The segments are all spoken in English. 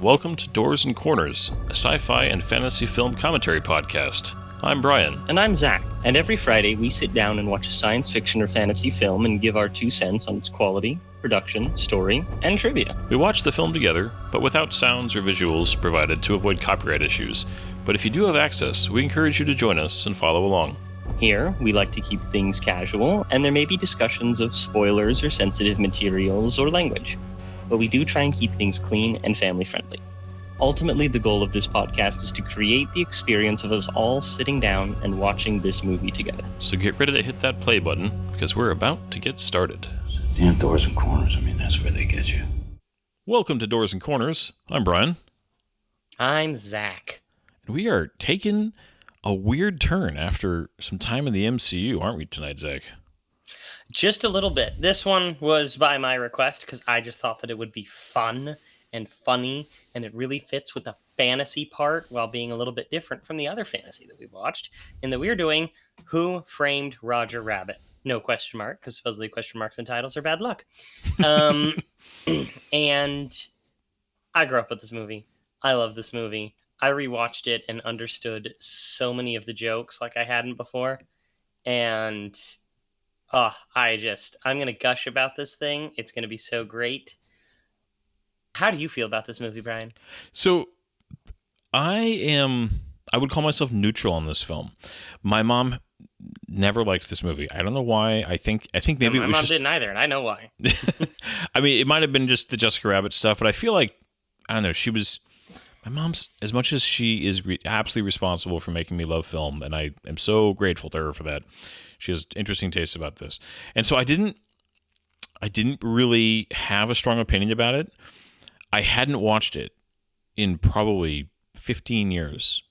welcome to Doors and Corners, a sci-fi and fantasy film commentary podcast. I'm Brian. And I'm Zach. And every Friday we sit down and watch a science fiction or fantasy film and give our 2 cents on its quality, production, story, and trivia. We watch the film together, but without sounds or visuals provided to avoid copyright issues. But if you do have access, we encourage you to join us and follow along. Here, we like to keep things casual, and there may be discussions of spoilers or sensitive materials or language. But we do try and keep things clean and family-friendly. Ultimately, the goal of this podcast is to create the experience of us all sitting down and watching this movie together. So get ready to hit that play button, because we're about to get started. Damn Doors and Corners, that's where they get you. Welcome to Doors and Corners. I'm Brian. I'm Zach. And we are taking a weird turn after some time in the MCU, aren't we tonight, Zach? Just a little bit. This one was by my request because I just thought that it would be fun and funny, and it really fits with the fantasy part while being a little bit different from the other fantasy that we've watched, in that we're doing Who Framed Roger Rabbit? No question mark, because supposedly question marks in titles are bad luck. And I grew up with this movie. I love this movie. I rewatched it and understood so many of the jokes like I hadn't before. And I'm going to gush about this thing. It's going to be so great. How do you feel about this movie, Brian? So I would call myself neutral on this film. My mom never liked this movie. I don't know why. I think maybe my mom didn't either, and I know why. I mean, it might have been just the Jessica Rabbit stuff, but I feel like, I don't know, my mom's, as much as she is absolutely responsible for making me love film, and I am so grateful to her for that. She has interesting tastes about this. And so I didn't really have a strong opinion about it. I hadn't watched it in probably 15 years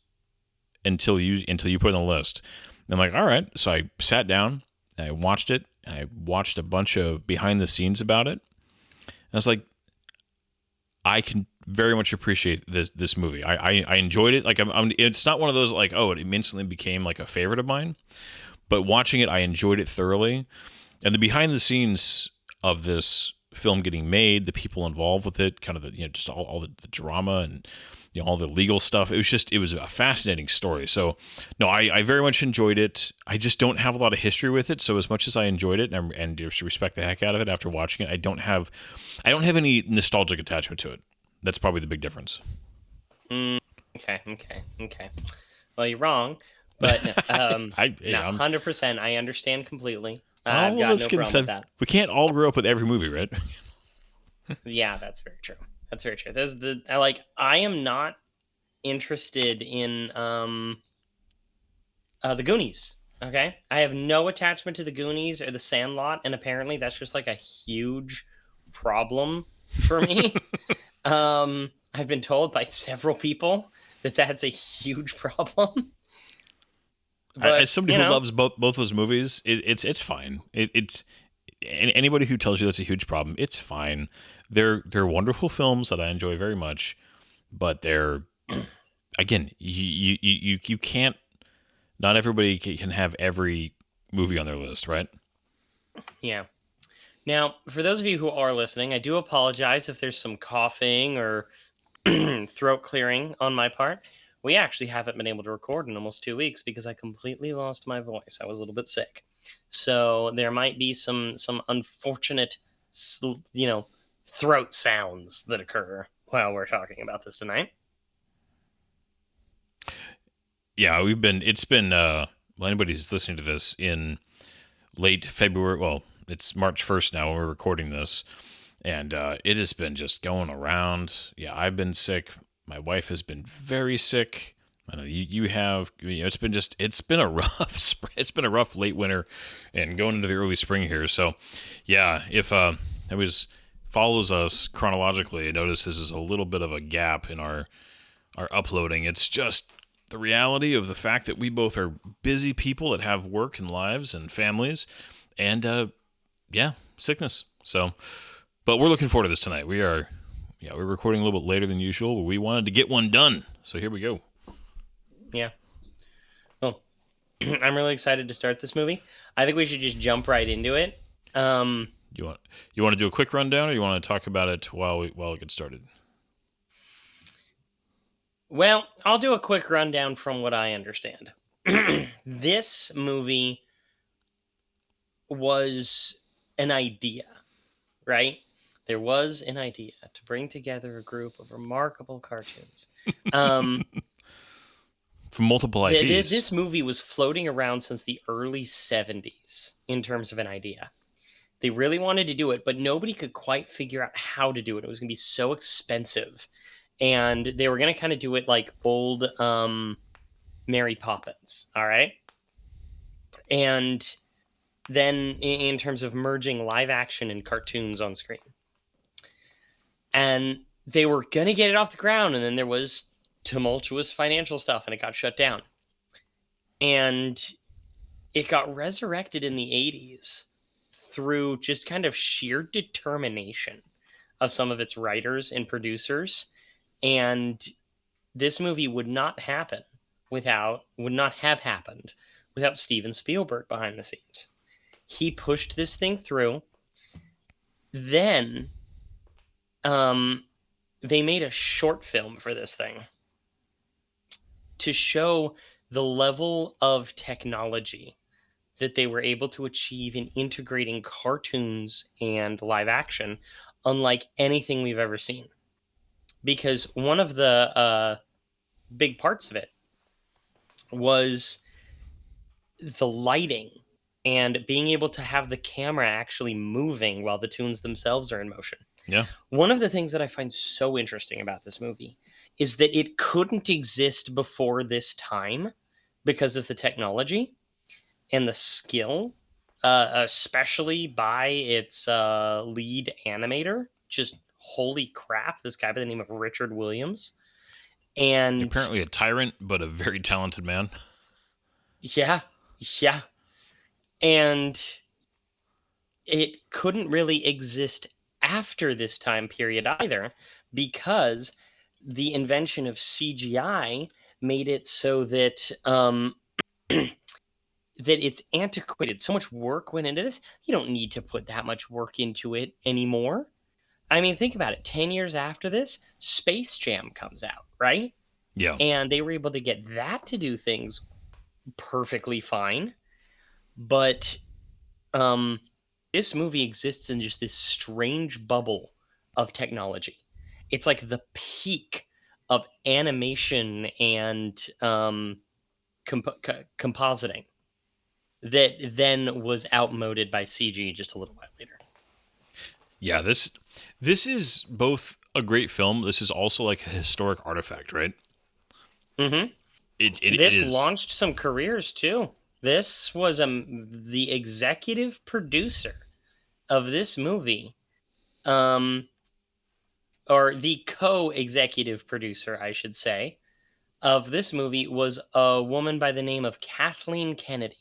until you put it on the list. And I'm like, all right. So I sat down, and I watched it, and I watched a bunch of behind the scenes about it. And I was like, I can very much appreciate this movie. I enjoyed it. Like it's not one of those like, oh, it instantly became like a favorite of mine. But watching it, I enjoyed it thoroughly. And the behind the scenes of this film getting made, the people involved with it, kind of the, just all the drama and all the legal stuff. It was a fascinating story. So no, I very much enjoyed it. I just don't have a lot of history with it. So as much as I enjoyed it and just respect the heck out of it after watching it, I don't have any nostalgic attachment to it. That's probably the big difference. Okay. Well, you're wrong. But 100%, I understand completely. I've got no problem with that. We can't all grow up with every movie, right? Yeah, that's very true. I am not interested in the Goonies. Okay, I have no attachment to the Goonies or the Sandlot, and apparently that's just like a huge problem for me. I've been told by several people that that's a huge problem. But, as somebody who loves both those movies, it's fine. It's anybody who tells you that's a huge problem, it's fine. They're wonderful films that I enjoy very much, but they're, again, you can't. Not everybody can have every movie on their list, right? Yeah. Now, for those of you who are listening, I do apologize if there's some coughing or throat clearing on my part. We actually haven't been able to record in almost 2 weeks because I completely lost my voice. I was a little bit sick. So there might be some unfortunate, throat sounds that occur while we're talking about this tonight. Yeah, anybody who's listening to this in late February, well, it's March 1st now when we're recording this, and it has been just going around. Yeah, I've been sick. My wife has been very sick. I know you have. It's been a rough spring. It's been a rough late winter, and going into the early spring here. So, yeah, if follows us chronologically, I notice this is a little bit of a gap in our uploading. It's just the reality of the fact that we both are busy people that have work and lives and families, and sickness. So, but we're looking forward to this tonight. We're recording a little bit later than usual, but we wanted to get one done. So here we go. Yeah. Well, I'm really excited to start this movie. I think we should just jump right into it. You want to do a quick rundown, or you want to talk about it while it gets started? Well, I'll do a quick rundown from what I understand. This movie was an idea, right? There was an idea to bring together a group of remarkable cartoons. Um, From multiple IPs. this movie was floating around since the early 70s in terms of an idea. They really wanted to do it, but nobody could quite figure out how to do it. It was going to be so expensive. And they were going to kind of do it like old Mary Poppins. All right. And then in terms of merging live action and cartoons on screen. And they were going to get it off the ground. And then there was tumultuous financial stuff and it got shut down. And it got resurrected in the 80s through just kind of sheer determination of some of its writers and producers. And this movie would not have happened without Steven Spielberg behind the scenes. He pushed this thing through. Then they made a short film for this thing to show the level of technology that they were able to achieve in integrating cartoons and live action unlike anything we've ever seen. Because one of the big parts of it was the lighting and being able to have the camera actually moving while the tunes themselves are in motion. Yeah. One of the things that I find so interesting about this movie is that it couldn't exist before this time because of the technology and the skill, especially by its lead animator. Just holy crap, this guy by the name of Richard Williams. And apparently a tyrant, but a very talented man. Yeah. And it couldn't really exist after this time period either, because the invention of CGI made it so that that it's antiquated. So much work went into this. You don't need to put that much work into it anymore. I mean, think about it. 10 years after this, Space Jam comes out, right? Yeah. And they were able to get that to do things perfectly fine. But this movie exists in just this strange bubble of technology. It's like the peak of animation and compositing that then was outmoded by CG just a little while later. Yeah, this is both a great film. This is also like a historic artifact, right? Mm-hmm. This launched some careers too. This was the executive producer of this movie, or the co-executive producer, I should say, of this movie was a woman by the name of Kathleen Kennedy.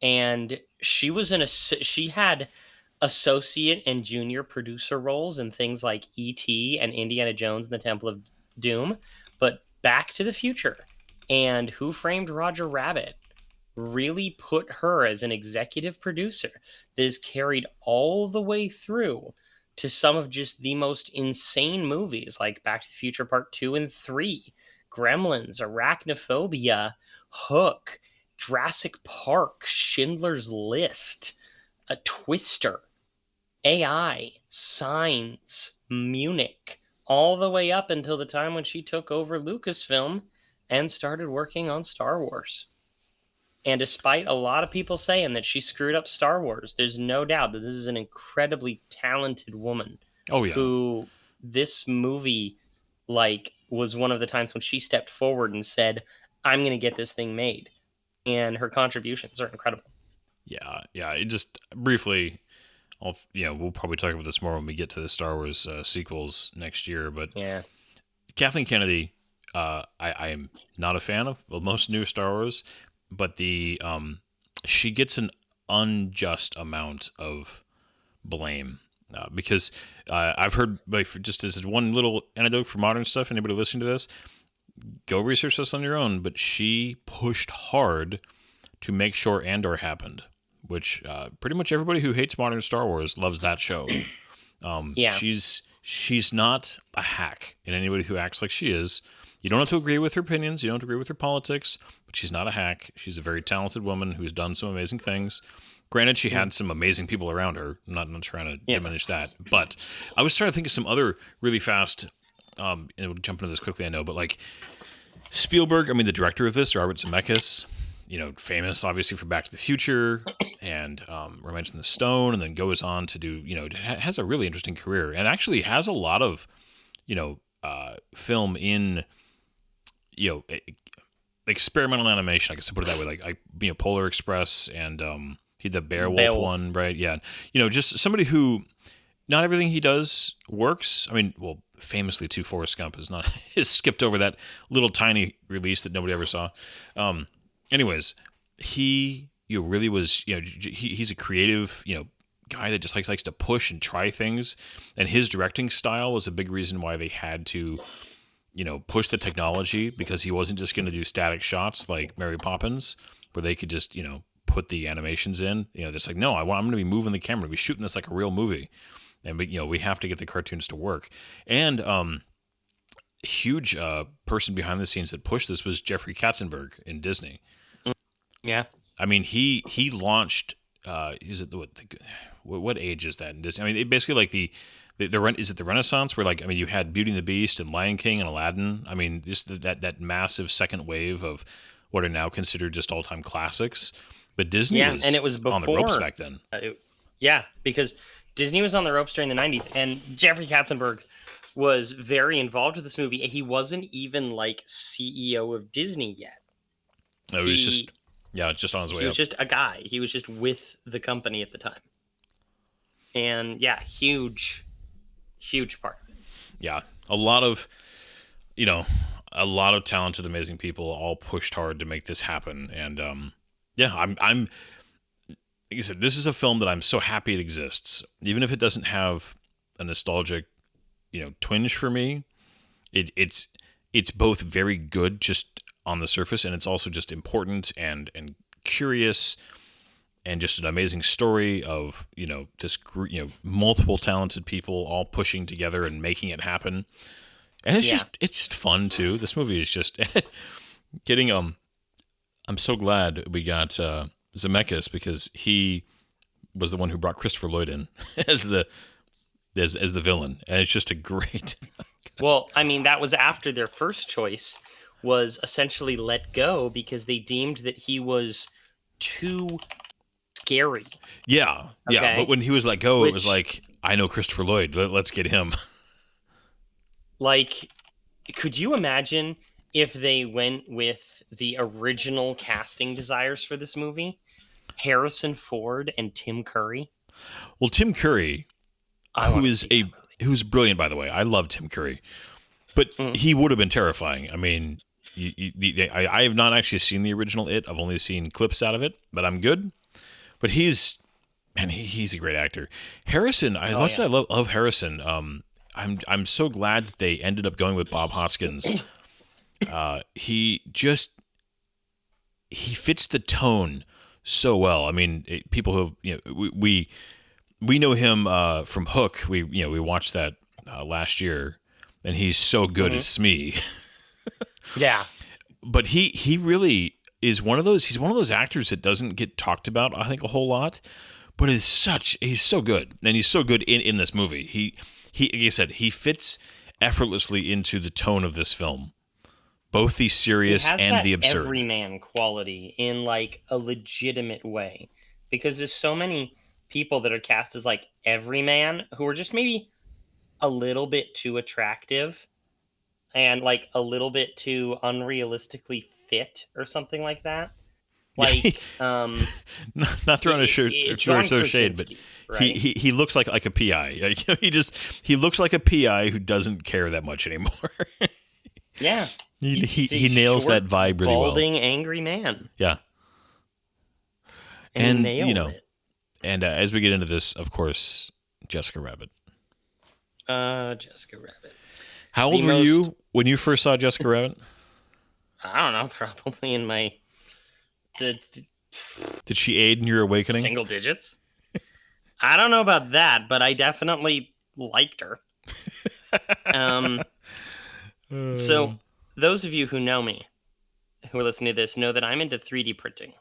And she had associate and junior producer roles in things like E.T. and Indiana Jones and the Temple of Doom, but Back to the Future and Who Framed Roger Rabbit really put her as an executive producer that is carried all the way through to some of just the most insane movies like Back to the Future Part 2 and 3, Gremlins, Arachnophobia, Hook, Jurassic Park, Schindler's List, A Twister, AI, Signs, Munich, all the way up until the time when she took over Lucasfilm and started working on Star Wars. And despite a lot of people saying that she screwed up Star Wars, there's no doubt that this is an incredibly talented woman. Oh, yeah. Who this movie was one of the times when she stepped forward and said, I'm going to get this thing made. And her contributions are incredible. Yeah. It just briefly, we'll probably talk about this more when we get to the Star Wars sequels next year. But yeah, Kathleen Kennedy, I am not a fan of most new Star Wars, but she gets an unjust amount of blame because I've heard, just as one little anecdote for modern stuff. Anybody listening to this, go research this on your own. But she pushed hard to make sure Andor happened, which pretty much everybody who hates modern Star Wars loves that show. Yeah. She's she's not a hack. And anybody who acts like she is, you don't have to agree with her opinions, you don't have to agree with her politics, but she's not a hack. She's a very talented woman who's done some amazing things. Granted, she had some amazing people around her. I'm not trying to diminish that. But I was trying to think of some other really fast, and we'll jump into this quickly, I know, but like Spielberg, I mean, the director of this, Robert Zemeckis, famous obviously for Back to the Future and Revenge of the Stone, and then goes on to do, has a really interesting career and actually has a lot of, film in, experimental animation, I guess to put it that way, like Polar Express and he did the Beowulf one, right? Yeah, just somebody who not everything he does works. I mean, well, famously too, Forrest Gump is skipped over that little tiny release that nobody ever saw. Anyways, he really was he's a creative guy that just likes to push and try things, and his directing style was a big reason why they had to push the technology, because he wasn't just going to do static shots like Mary Poppins where they could just put the animations in. Just like, no, I'm going to be moving the camera, be shooting this like a real movie, and we have to get the cartoons to work. And huge person behind the scenes that pushed this was Jeffrey Katzenberg in Disney. Yeah, I mean, he launched. Is it what age is that in Disney? I mean, it basically like is it the Renaissance where you had Beauty and the Beast and Lion King and Aladdin. I mean, just that massive second wave of what are now considered just all time classics. But Disney was, and it was before, on the ropes back then. Because Disney was on the ropes during the 90s, and Jeffrey Katzenberg was very involved with this movie. He wasn't even like CEO of Disney yet. No, he was just on his way up. He was just a guy. He was just with the company at the time. And huge part of it. Yeah, a lot of talented, amazing people all pushed hard to make this happen. And I'm like I said, this is a film that I'm so happy it exists, even if it doesn't have a nostalgic, twinge for me. It's both very good just on the surface, and it's also just important and curious, and just an amazing story of this group, multiple talented people all pushing together and making it happen. And it's just fun too. This movie is just getting I'm so glad we got Zemeckis, because he was the one who brought Christopher Lloyd in as the villain, and it's just a great. Well, I mean, that was after their first choice was essentially let go because they deemed that he was too scary. Yeah, okay? But when he was let go, it was like, I know Christopher Lloyd. Let's get him. Like, could you imagine if they went with the original casting desires for this movie? Harrison Ford and Tim Curry. Well, Tim Curry, who's brilliant, by the way. I love Tim Curry, but he would have been terrifying. I mean, I have not actually seen the original It. I've only seen clips out of it, but I'm good. But he's a great actor. Harrison, as much as I love Harrison, I'm so glad that they ended up going with Bob Hoskins. He fits the tone so well. I mean, people who we know him from Hook. We watched that last year, and he's so good as Smee. Yeah, but he really is one of those. He's one of those actors that doesn't get talked about, I think, a whole lot, but he's so good, and he's so good in this movie. He like I said, he fits effortlessly into the tone of this film, both the serious and the absurd. Everyman quality in like a legitimate way, because there's so many people that are cast as like everyman who are just maybe a little bit too attractive and like a little bit too unrealistically fit or something like that. Like, not throwing a shade, but right? he looks like a PI. He looks like a PI who doesn't care that much anymore. Yeah, he nails short, that vibe really well. Balding, angry man. Yeah, and nails it. And as we get into this, of course, Jessica Rabbit. Jessica Rabbit. How old were you when you first saw Jessica Rabbit? I don't know, probably in my... Did she aid in your awakening? Single digits? I don't know about that, but I definitely liked her. So those of you who know me, who are listening to this, know that I'm into 3D printing.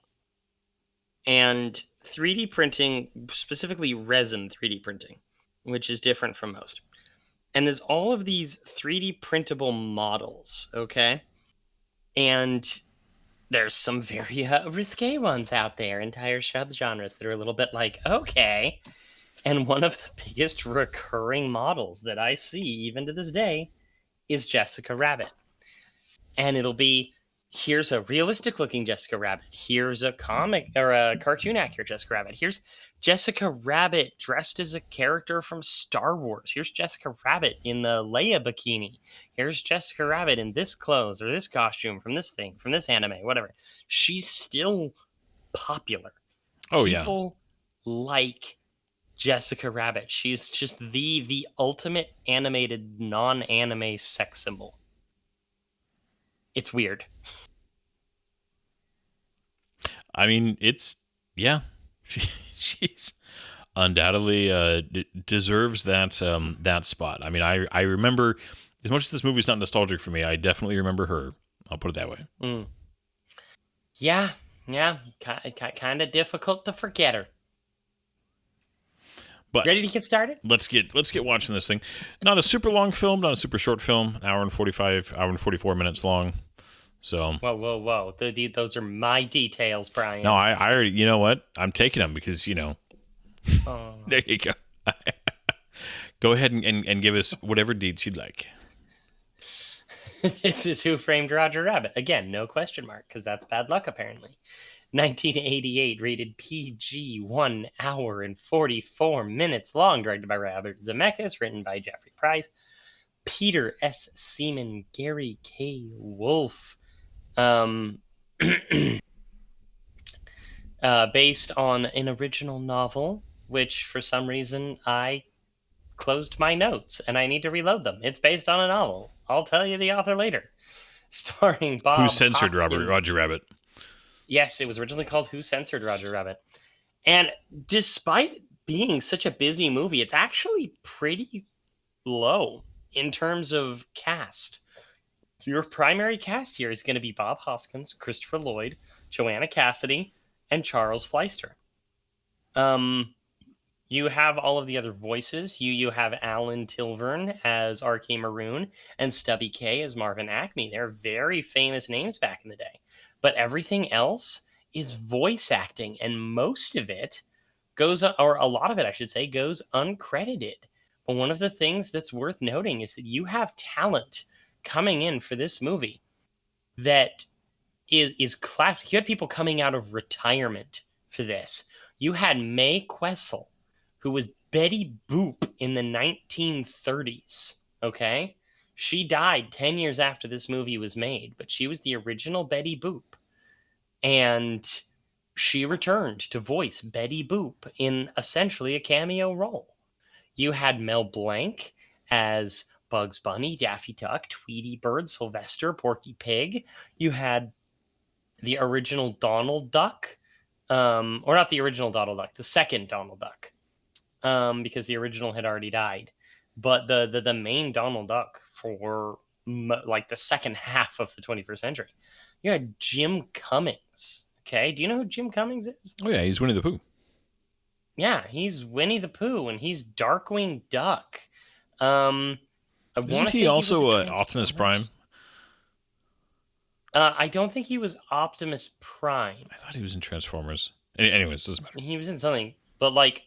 And 3D printing, specifically resin 3D printing, which is different from most. And there's all of these 3D printable models, okay? And there's some very risque ones out there, entire subgenres that are a little bit like, okay. And one of the biggest recurring models that I see, even to this day, is Jessica Rabbit. And it'll be, here's a realistic looking Jessica Rabbit. Here's a comic or a cartoon accurate Jessica Rabbit. Here's Jessica Rabbit dressed as a character from Star Wars. Here's Jessica Rabbit in the Leia bikini. Here's Jessica Rabbit in this clothes or this costume from this thing, from this anime, whatever. She's still popular. Oh, People like Jessica Rabbit. She's just the ultimate animated non-anime sex symbol. It's weird. I mean, she's undoubtedly deserves that spot. I mean, I remember, as much as this movie's not nostalgic for me, I definitely remember her. I'll put it that way. Yeah, kind of difficult to forget her. But ready to get started? Let's get watching this thing. Not a super long film, not a super short film. An hour and 44 minutes long. So whoa! Those are my details, Brian. No, I already. You know what? I'm taking them because There you go. Go ahead and give us whatever deets you'd like. This is Who Framed Roger Rabbit. Again, no question mark, because that's bad luck, apparently. 1988, rated PG, 1 hour and 44 minutes long, directed by Robert Zemeckis, written by Jeffrey Price, Peter S. Seaman, Gary K. Wolfe. Based on an original novel, which for some reason I closed my notes and I need to reload them. It's based on a novel. I'll tell you the author later. Starring Bob Who Censored Hoskins. Roger Rabbit? Yes, it was originally called Who Censored Roger Rabbit. And despite being such a busy movie, it's actually pretty low in terms of cast. Your primary cast here is going to be Bob Hoskins, Christopher Lloyd, Joanna Cassidy, and Charles Fleister. You have all of the other voices. You have Alan Tilvern as R.K. Maroon and Stubby K as Marvin Acme. They're very famous names back in the day. But everything else is voice acting, and most of it goes, or a lot of it, I should say, goes uncredited. But one of the things that's worth noting is that you have talent coming in for this movie that is classic. You had people coming out of retirement for this. You had Mae Questel, who was Betty Boop in the 1930s, okay? She died 10 years after this movie was made, but she was the original Betty Boop. And she returned to voice Betty Boop in essentially a cameo role. You had Mel Blanc as Bugs Bunny, Daffy Duck, Tweety Bird, Sylvester, Porky Pig. You had the original Donald Duck, or not the original Donald Duck, the second Donald Duck, because the original had already died. But the main Donald Duck for like the second half of the 21st century. You had Jim Cummings. Okay, do you know who Jim Cummings is? Oh yeah, he's Winnie the Pooh. Yeah, he's Winnie the Pooh, and he's Darkwing Duck. Isn't he also Optimus Prime? I don't think he was Optimus Prime. I thought he was in Transformers. Anyways, doesn't matter. He was in something, but like,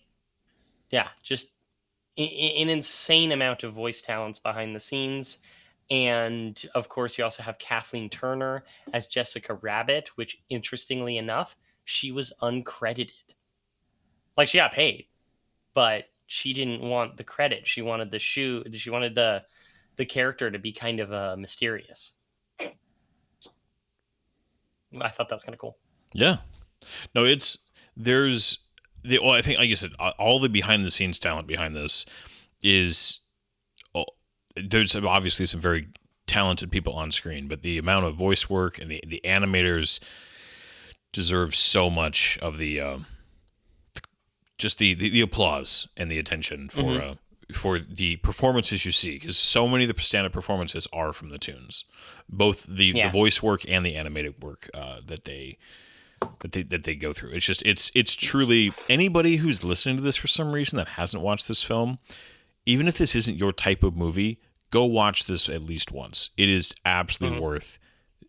yeah, just an insane amount of voice talents behind the scenes. And of course, you also have Kathleen Turner as Jessica Rabbit, which, interestingly enough, she was uncredited. Like, she got paid, but she didn't want the credit. She wanted She wanted the character to be kind of mysterious. I thought that was kind of cool. Yeah. No, I think, like you said, all the behind the scenes talent behind this is. There's obviously some very talented people on screen, but the amount of voice work and the animators deserve so much of the just the applause and the attention for for the performances you see, because so many of the stand-up performances are from the tunes, both the voice work and the animated work that they go through. It's just it's truly, anybody who's listening to this for some reason that hasn't watched this film, even if this isn't your type of movie, go watch this at least once. It is absolutely worth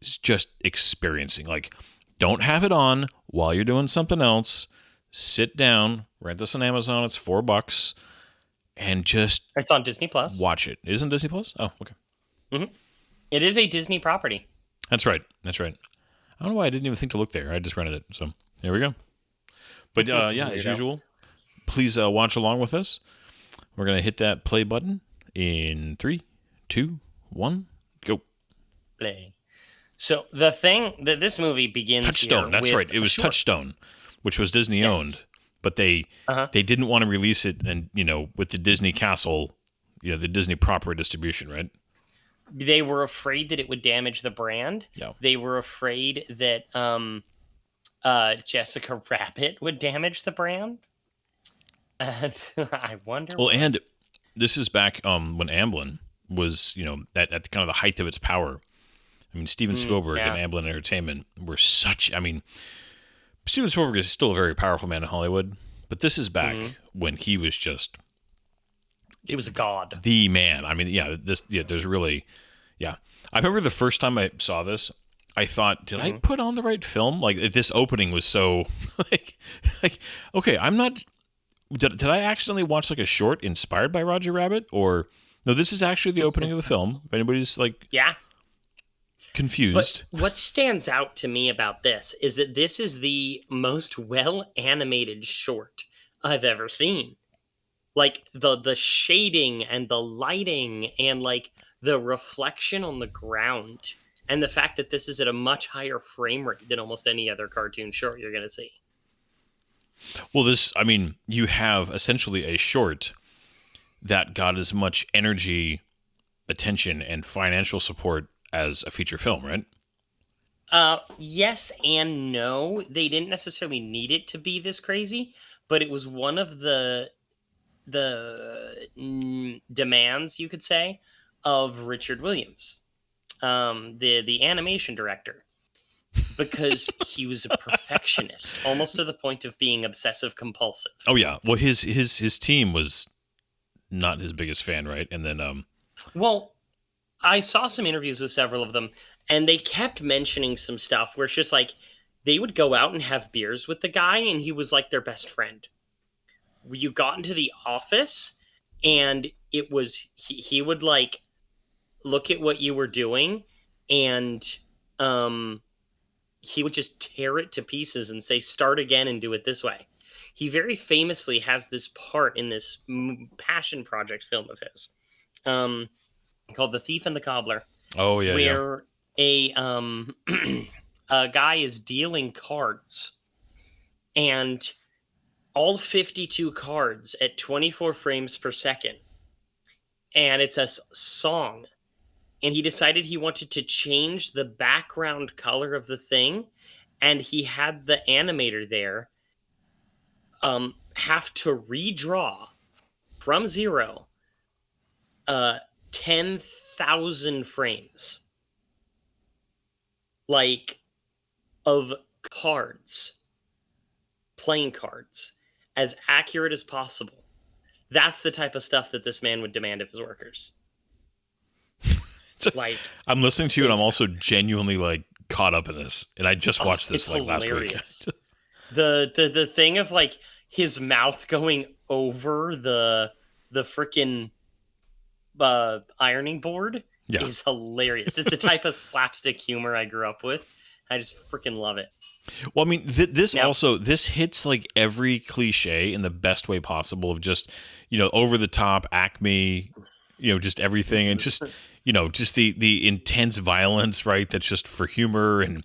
just experiencing. Like, don't have it on while you're doing something else. Sit down, rent this on Amazon. It's $4, and just It's on Disney Plus. watch it. It isn't Disney Plus? Oh, okay. It is a Disney property. That's right. That's right. I don't know why I didn't even think to look there. I just rented it. So here we go. But yeah, as usual, please watch along with us. We're going to hit that play button in 3, 2, 1, go. Play. So the thing that this movie begins Touchstone. That's right. It was Touchstone, which was Disney owned, but they didn't want to release it, and with the Disney Castle, the Disney proper distribution, right? They were afraid that it would damage the brand. Yeah. They were afraid that Jessica Rabbit would damage the brand. And I wonder. Well, and this is back when Amblin was, at kind of the height of its power. I mean, Steven Spielberg and Amblin Entertainment were such. I mean, Steven Spielberg is still a very powerful man in Hollywood, but this is back when he was just. He was a god. The man. I mean, there's really. Yeah. I remember the first time I saw this, I thought, did I put on the right film? Like, this opening was so, like okay, I'm not. Did I accidentally watch like a short inspired by Roger Rabbit? Or, no, this is actually the opening of the film. If anybody's like. Yeah. Confused. But what stands out to me about this is that this is the most well-animated short I've ever seen. Like, the shading and the lighting and, like, the reflection on the ground, and the fact that this is at a much higher frame rate than almost any other cartoon short you're going to see. Well, you have essentially a short that got as much energy, attention, and financial support as a feature film, right? Yes and no. They didn't necessarily need it to be this crazy, but it was one of the demands, you could say, of Richard Williams, the animation director, because he was a perfectionist, almost to the point of being obsessive compulsive. Oh yeah, well his team was not his biggest fan, right? And then well, I saw some interviews with several of them, and they kept mentioning some stuff where it's just like they would go out and have beers with the guy, and he was like their best friend. You got into the office, and it was he would like look at what you were doing, and he would just tear it to pieces and say, "Start again and do it this way." He very famously has this part in this passion project film of his, called "The Thief and the Cobbler." Oh yeah, where a a guy is dealing cards, and all 52 cards at 24 frames per second. And it's a song. And he decided he wanted to change the background color of the thing. And he had the animator there have to redraw from zero 10,000 frames. Like, of cards. Playing cards. As accurate as possible. That's the type of stuff that this man would demand of his workers. Like, I'm listening to you, and I'm also genuinely like caught up in this. And I just watched this like hilarious. last week. the thing of like his mouth going over the freaking ironing board is hilarious. It's the type of slapstick humor I grew up with. I just freaking love it. Well, I mean, this hits like every cliche in the best way possible of just, over the top, Acme, just everything. And just, just the intense violence, right? That's just for humor. And,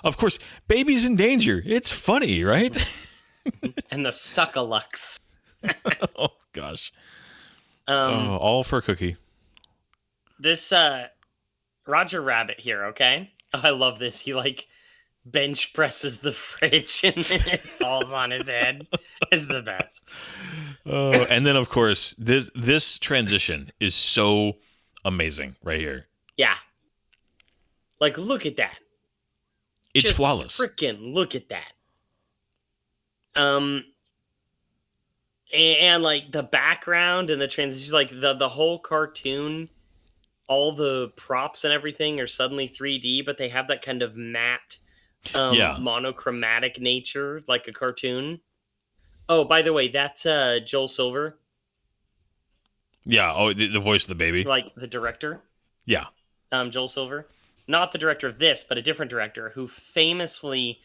of course, babies in danger. It's funny, right? And the suckalux. Oh, gosh. All for a cookie. This Roger Rabbit here, okay? I love this. He bench presses the fridge and then it falls on his head is the best. Oh, and then of course this transition is so amazing right here. Yeah. Like, look at that. It's Just flawless. Freaking look at that. And like the background and the transition, like the whole cartoon, all the props and everything are suddenly 3D, but they have that kind of matte, Yeah. monochromatic nature, like a cartoon. Oh, by the way, that's Joel Silver, Yeah. Oh, the voice of the baby. like the director. Yeah. Joel Silver, not the director of this, but a different director who famously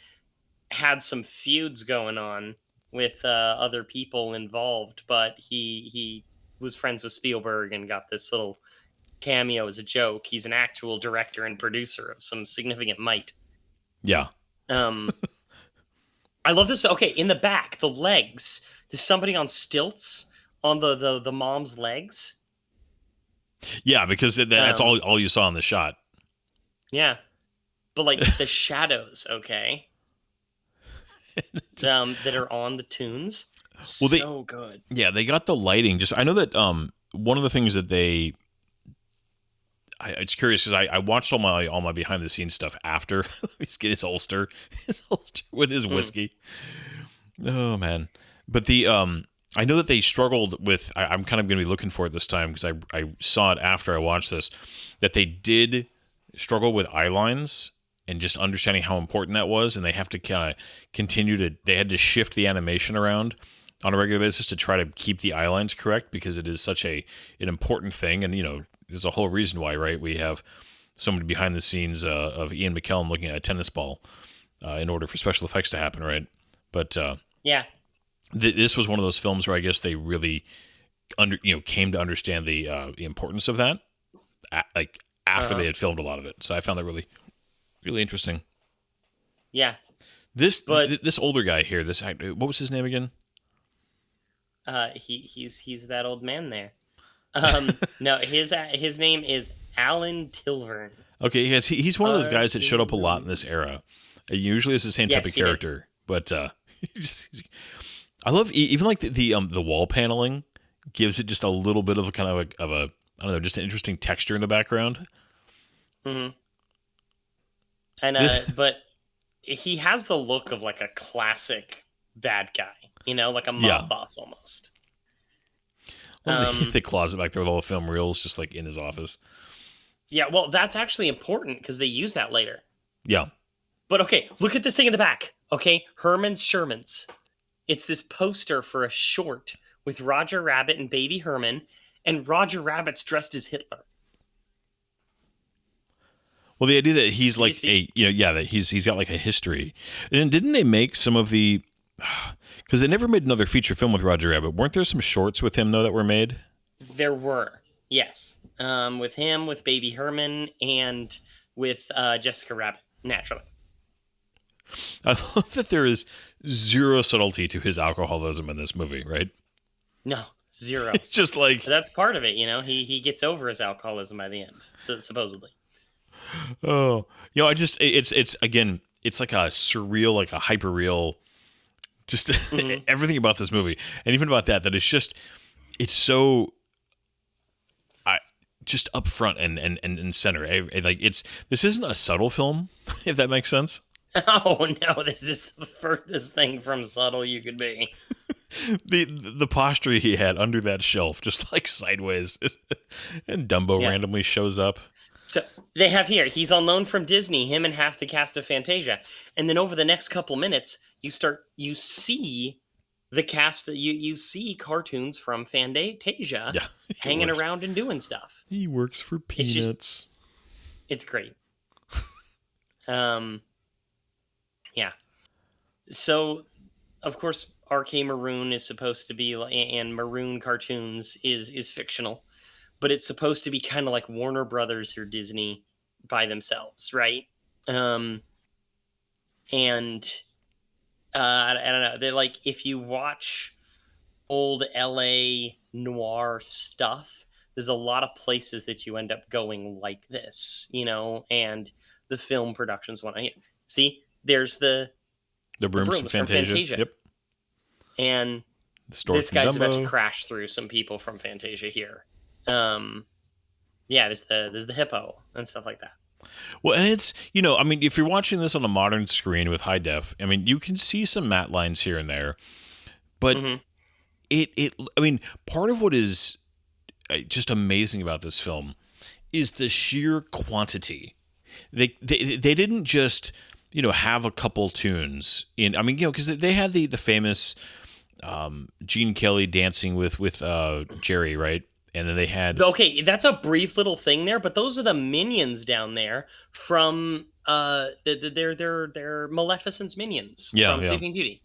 had some feuds going on with other people involved, but he was friends with Spielberg and got this little cameo as a joke. He's an actual director and producer of some significant might. Yeah. I love this. Okay, in the back, the legs. There's somebody on stilts on the mom's legs. Yeah, because that's all you saw in the shot. Yeah, but like the shadows. Okay. That are on the tunes. Well, So good. Yeah, they got the lighting. Just I know that one of the things that it's curious because I watched all my behind the scenes stuff after he's getting his holster with his whiskey. Oh man, but I know that they struggled with. I'm kind of going to be looking for it this time because I saw it after I watched this that they did struggle with eye lines and just understanding how important that was, and they have to kind of continue to. They had to shift the animation around on a regular basis to try to keep the eye lines correct because it is such an important thing, and there's a whole reason why, right? We have somebody behind the scenes of Ian McKellen looking at a tennis ball in order for special effects to happen, right? But yeah, this was one of those films where I guess they really came to understand the importance of that, after they had filmed a lot of it. So I found that really, really interesting. Yeah. This older guy here, this actor, what was his name again? He's that old man there. No, his name is Alan Tilvern. Okay, he's one of those guys that showed up a lot in this era. Usually it's the same type of character, but I love even like the wall paneling gives it just a little bit of a kind of a I don't know, just an interesting texture in the background. Mm-hmm. And but he has the look of like a classic bad guy, like a mob boss almost. The closet back there with all the film reels just like in his office. Yeah, well, that's actually important because they use that later. Yeah. But okay, look at this thing in the back. Okay, Herman Sherman's. It's this poster for a short with Roger Rabbit and Baby Herman, and Roger Rabbit's dressed as Hitler. Well, the idea that he's like that he's got like a history. And didn't they make some of the? Because they never made another feature film with Roger Rabbit. Weren't there some shorts with him though that were made? There were, yes, with him, with Baby Herman, and with Jessica Rabbit. Naturally, I love that there is zero subtlety to his alcoholism in this movie, right? No, zero. It's just like that's part of it. He gets over his alcoholism by the end, supposedly. Oh, it's again, it's like a surreal, like a hyper real, just everything about this movie, and even about that it's so, just up front and center. This isn't a subtle film, if that makes sense. Oh no, this is the furthest thing from subtle you could be. The posture he had under that shelf, just like sideways, and Dumbo randomly shows up. So they have here, he's on loan from Disney, him and half the cast of Fantasia. And then over the next couple minutes, you see the cast, you see cartoons from Fantasia hanging around and doing stuff. He works for peanuts. It's great. Yeah. So, of course, RK Maroon is supposed to be, and Maroon Cartoons is fictional. But it's supposed to be kind of like Warner Brothers or Disney by themselves, right? And I don't know. They're like, if you watch old LA noir stuff, there's a lot of places that you end up going like this, and the film productions want to see there's the brooms from brooms from Fantasia. Fantasia. Yep. And The stork this from guy's about to Dumbo. crash through some people from Fantasia here. Yeah, there's the hippo and stuff like that. Well, and it's, I mean, if you're watching this on a modern screen with high def, I mean, you can see some matte lines here and there, but Mhm. I mean, part of what is just amazing about this film is the sheer quantity. They didn't just, have a couple tunes in, I mean, because they had the famous Gene Kelly dancing with Jerry, right? And then they had Okay, that's a brief little thing there, but those are the minions down there from they're Maleficent's minions from Yeah. Sleeping Beauty.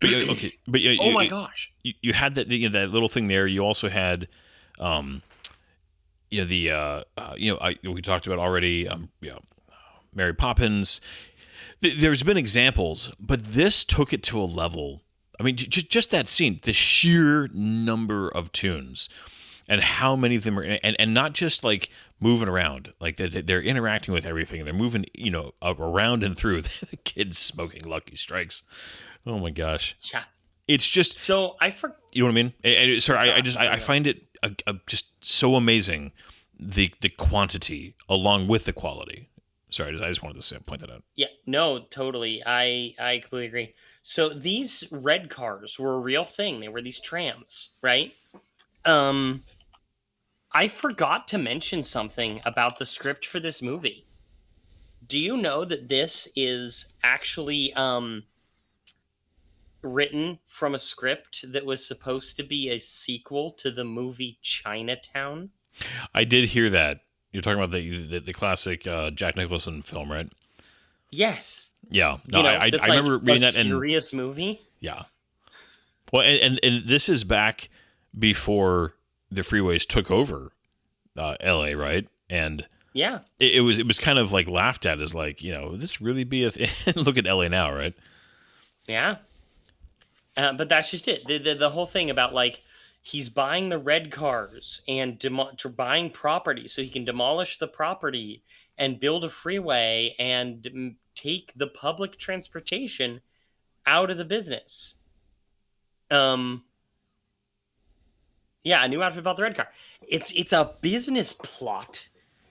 But okay, but Oh my gosh. you had that that little thing there. You also had, we talked about already, Mary Poppins. There's been examples, but this took it to a level. I mean, just that scene, the sheer number of tunes, and how many of them are, and not just like moving around, like they're interacting with everything. They're moving, around and through. The kids smoking Lucky Strikes. Oh my gosh. Yeah. It's just, So you know what I mean? Sorry, I find it just so amazing, the quantity along with the quality. Sorry, I just wanted to point that out. Yeah, no, totally. I completely agree. So these red cars were a real thing. They were these trams, right? I forgot to mention something about the script for this movie. Do you know that this is actually written from a script that was supposed to be a sequel to the movie Chinatown? I did hear that. You're talking about the classic Jack Nicholson film, right? Yes. Yeah. No, I that's remember reading that. And serious movie. yeah. Well, and this is back before the freeways took over L.A., right? And Yeah. it was kind of like laughed at as like, would this really be a thing? Look at L.A. now, right? Yeah. But that's just it. The whole thing about like he's buying the red cars and buying property so he can demolish the property and build a freeway and take the public transportation out of the business. Yeah, a new outfit about the red car. It's a business plot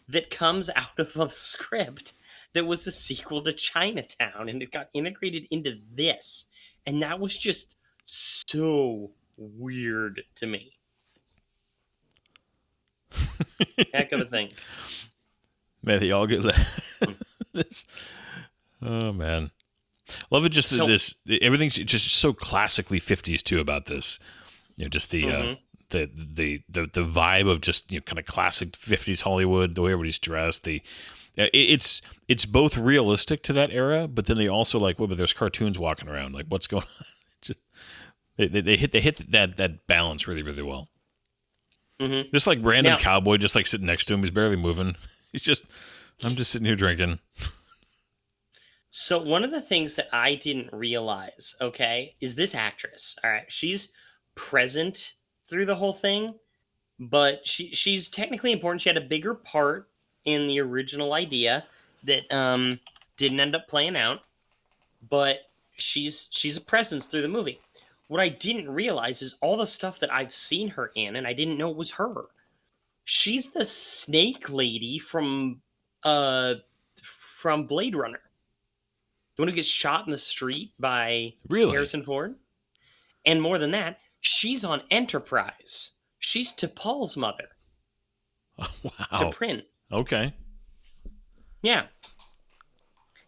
that comes out of a script that was a sequel to Chinatown, and it got integrated into this. And that was just so weird to me. Heck of a thing. Man, they all get this. Oh man, love it. Just everything's just so classically 50s too about this. Just the vibe of just kind of classic 50s Hollywood, the way everybody's dressed. It's both realistic to that era, but then they also like, well, but there's cartoons walking around. Like, what's going on? Just, they hit that balance really, really well. Mm-hmm. This like random cowboy just like sitting next to him. He's barely moving. I'm just sitting here drinking. So one of the things that I didn't realize, okay, is this actress. All right, she's present through the whole thing, but she's technically important. She had a bigger part in the original idea that didn't end up playing out, but she's a presence through the movie. What I didn't realize is all the stuff that I've seen her in, and I didn't know it was her. She's the snake lady from Blade Runner. The one who gets shot in the street by Harrison Ford. And more than that, she's on Enterprise. She's T'Pol's mother. Oh, wow. T'Pring. Okay. Yeah.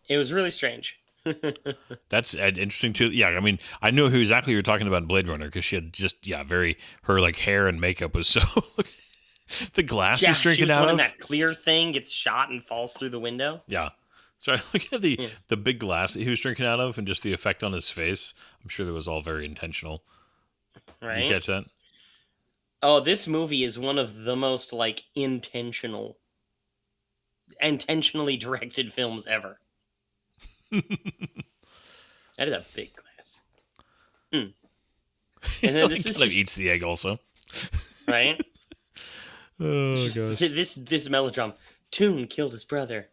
It was really strange. That's interesting too. Yeah, I mean, I knew who exactly you were talking about in Blade Runner because she had just her like hair and makeup was so the glass is drinking out of that clear thing gets shot and falls through the window. Yeah. So I look at the big glass that he was drinking out of and just the effect on his face. I'm sure that was all very intentional. Right? Did you catch that? Oh, this movie is one of the most like intentionally directed films ever. That is a big glass. And then this is kind of eats the egg also. Right? Oh gosh. This melodrama. Toon killed his brother.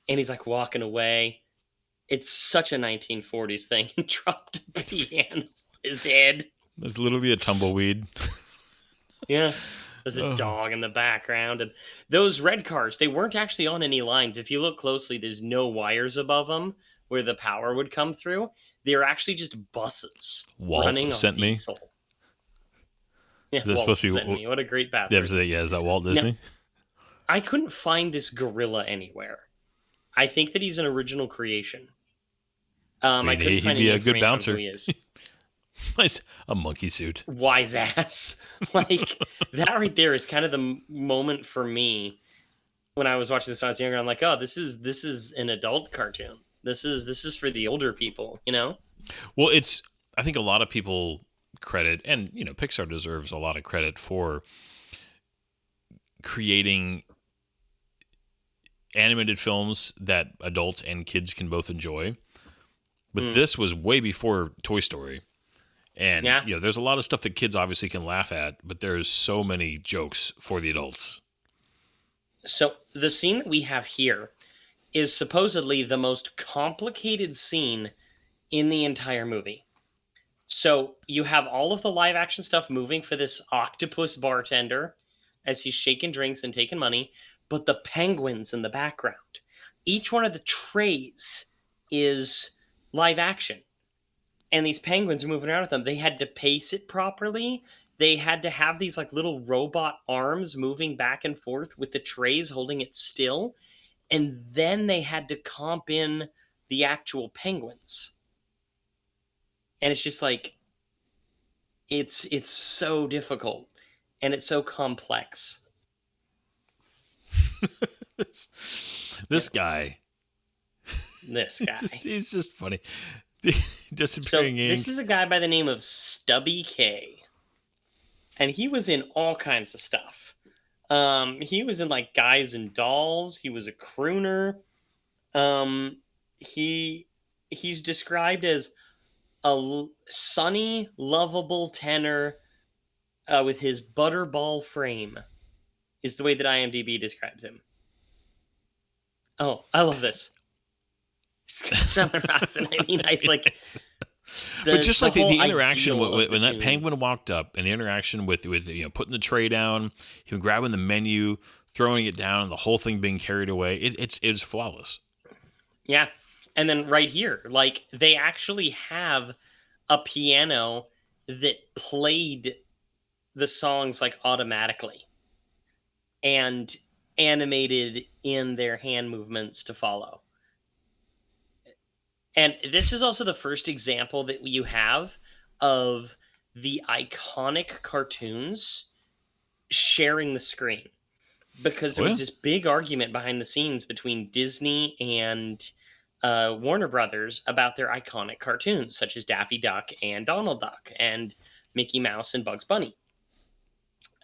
And he's like walking away. It's such a 1940s thing. And dropped a piano on his head. There's literally a tumbleweed. Yeah. There's a Ugh. dog in the background. And those red cars, they weren't actually on any lines. If you look closely, there's no wires above them where the power would come through. They're actually just buses Walt running sent on me? diesel. Yeah, Is that Walt supposed to be- sent me. What a great Yeah, bastard. is that Walt Disney? I couldn't find this gorilla anywhere. I think that he's an original creation. I mean, couldn't he'd find be any a good information on bouncer. who he is. Nice. A monkey suit. Wise ass. Like that right there is kind of the moment for me when I was watching this when I was younger. I'm like, oh, this is an adult cartoon. This is for the older people, you know? Well, I think a lot of people credit, and Pixar deserves a lot of credit for creating animated films that adults and kids can both enjoy. But this was way before Toy Story. And Yeah. there's a lot of stuff that kids obviously can laugh at, but there's so many jokes for the adults. So the scene that we have here is supposedly the most complicated scene in the entire movie. So you have all of the live action stuff moving for this octopus bartender as he's shaking drinks and taking money, but the penguins in the background. Each one of the trays is live action. And these penguins are moving around with them. They had to pace it properly. They had to have these like little robot arms moving back and forth with the trays holding it still. And then they had to comp in the actual penguins. And it's just like it's so difficult and it's so complex. This guy, This guy. he's just funny. So Disappearing ink. this is a guy by the name of Stubby K. And he was in all kinds of stuff. He was in like Guys and Dolls. He was a crooner. He's described as a sunny, lovable tenor with his butterball frame, is the way that IMDb describes him. Oh, I love this. John Rossen. I mean, it's like, but just like the whole interaction ideal of when the that tune. penguin walked up, and the interaction with putting the tray down, him grabbing the menu, throwing it down, and the whole thing being carried away, it's flawless. Yeah. And then right here, like they actually have a piano that played the songs like automatically and animated in their hand movements to follow. And this is also the first example that you have of the iconic cartoons sharing the screen. Because there was this big argument behind the scenes between Disney and Warner Brothers about their iconic cartoons, such as Daffy Duck and Donald Duck and Mickey Mouse and Bugs Bunny.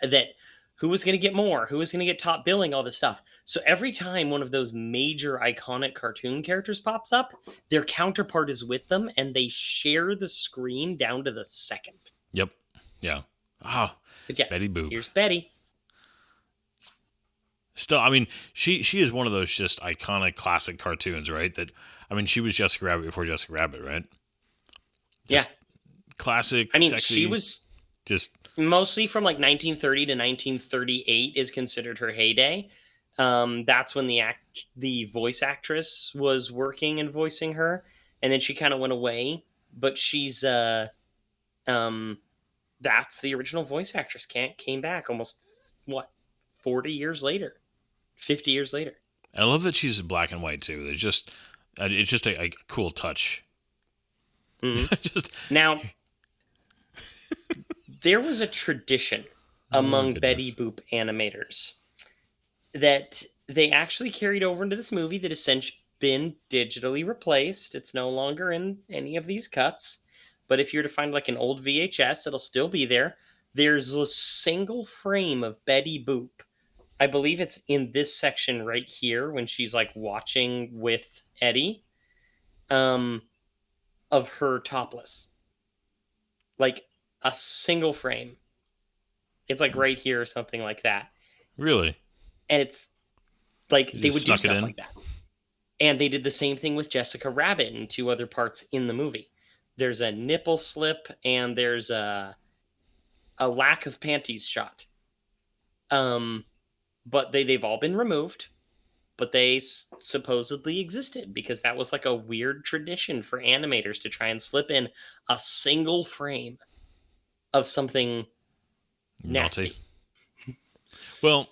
That who was going to get more, who was going to get top billing, all this stuff. So every time one of those major iconic cartoon characters pops up, their counterpart is with them and they share the screen down to the second. Yep. Yeah. Ah, But yeah, Betty Boop. here's Betty. Still, I mean, she is one of those just iconic classic cartoons, right? That, I mean, she was Jessica Rabbit before Jessica Rabbit, right? Just classic. I mean, sexy, she was just mostly from like 1930 to 1938 is considered her heyday. That's when the voice actress was working and voicing her, and then she kind of went away. But she's that's the original voice actress. Came back almost 40 years later, 50 years later. And I love that she's in black and white too. It's just a cool touch. Mhm. Just Now, there was a tradition among Betty Boop animators that they actually carried over into this movie that has since been digitally replaced. It's no longer in any of these cuts. But if you're to find like an old VHS, it'll still be there. There's a single frame of Betty Boop. I believe it's in this section right here when she's like watching with Eddie, of her topless. Like a single frame. It's like right here or something like that. really. And it's like You they just would do snuck it stuff in? like that. And they did the same thing with Jessica Rabbit in two other parts in the movie. There's a nipple slip and there's a lack of panties shot. But they've all been removed, but they supposedly existed because that was like a weird tradition for animators to try and slip in a single frame of something nasty. Well,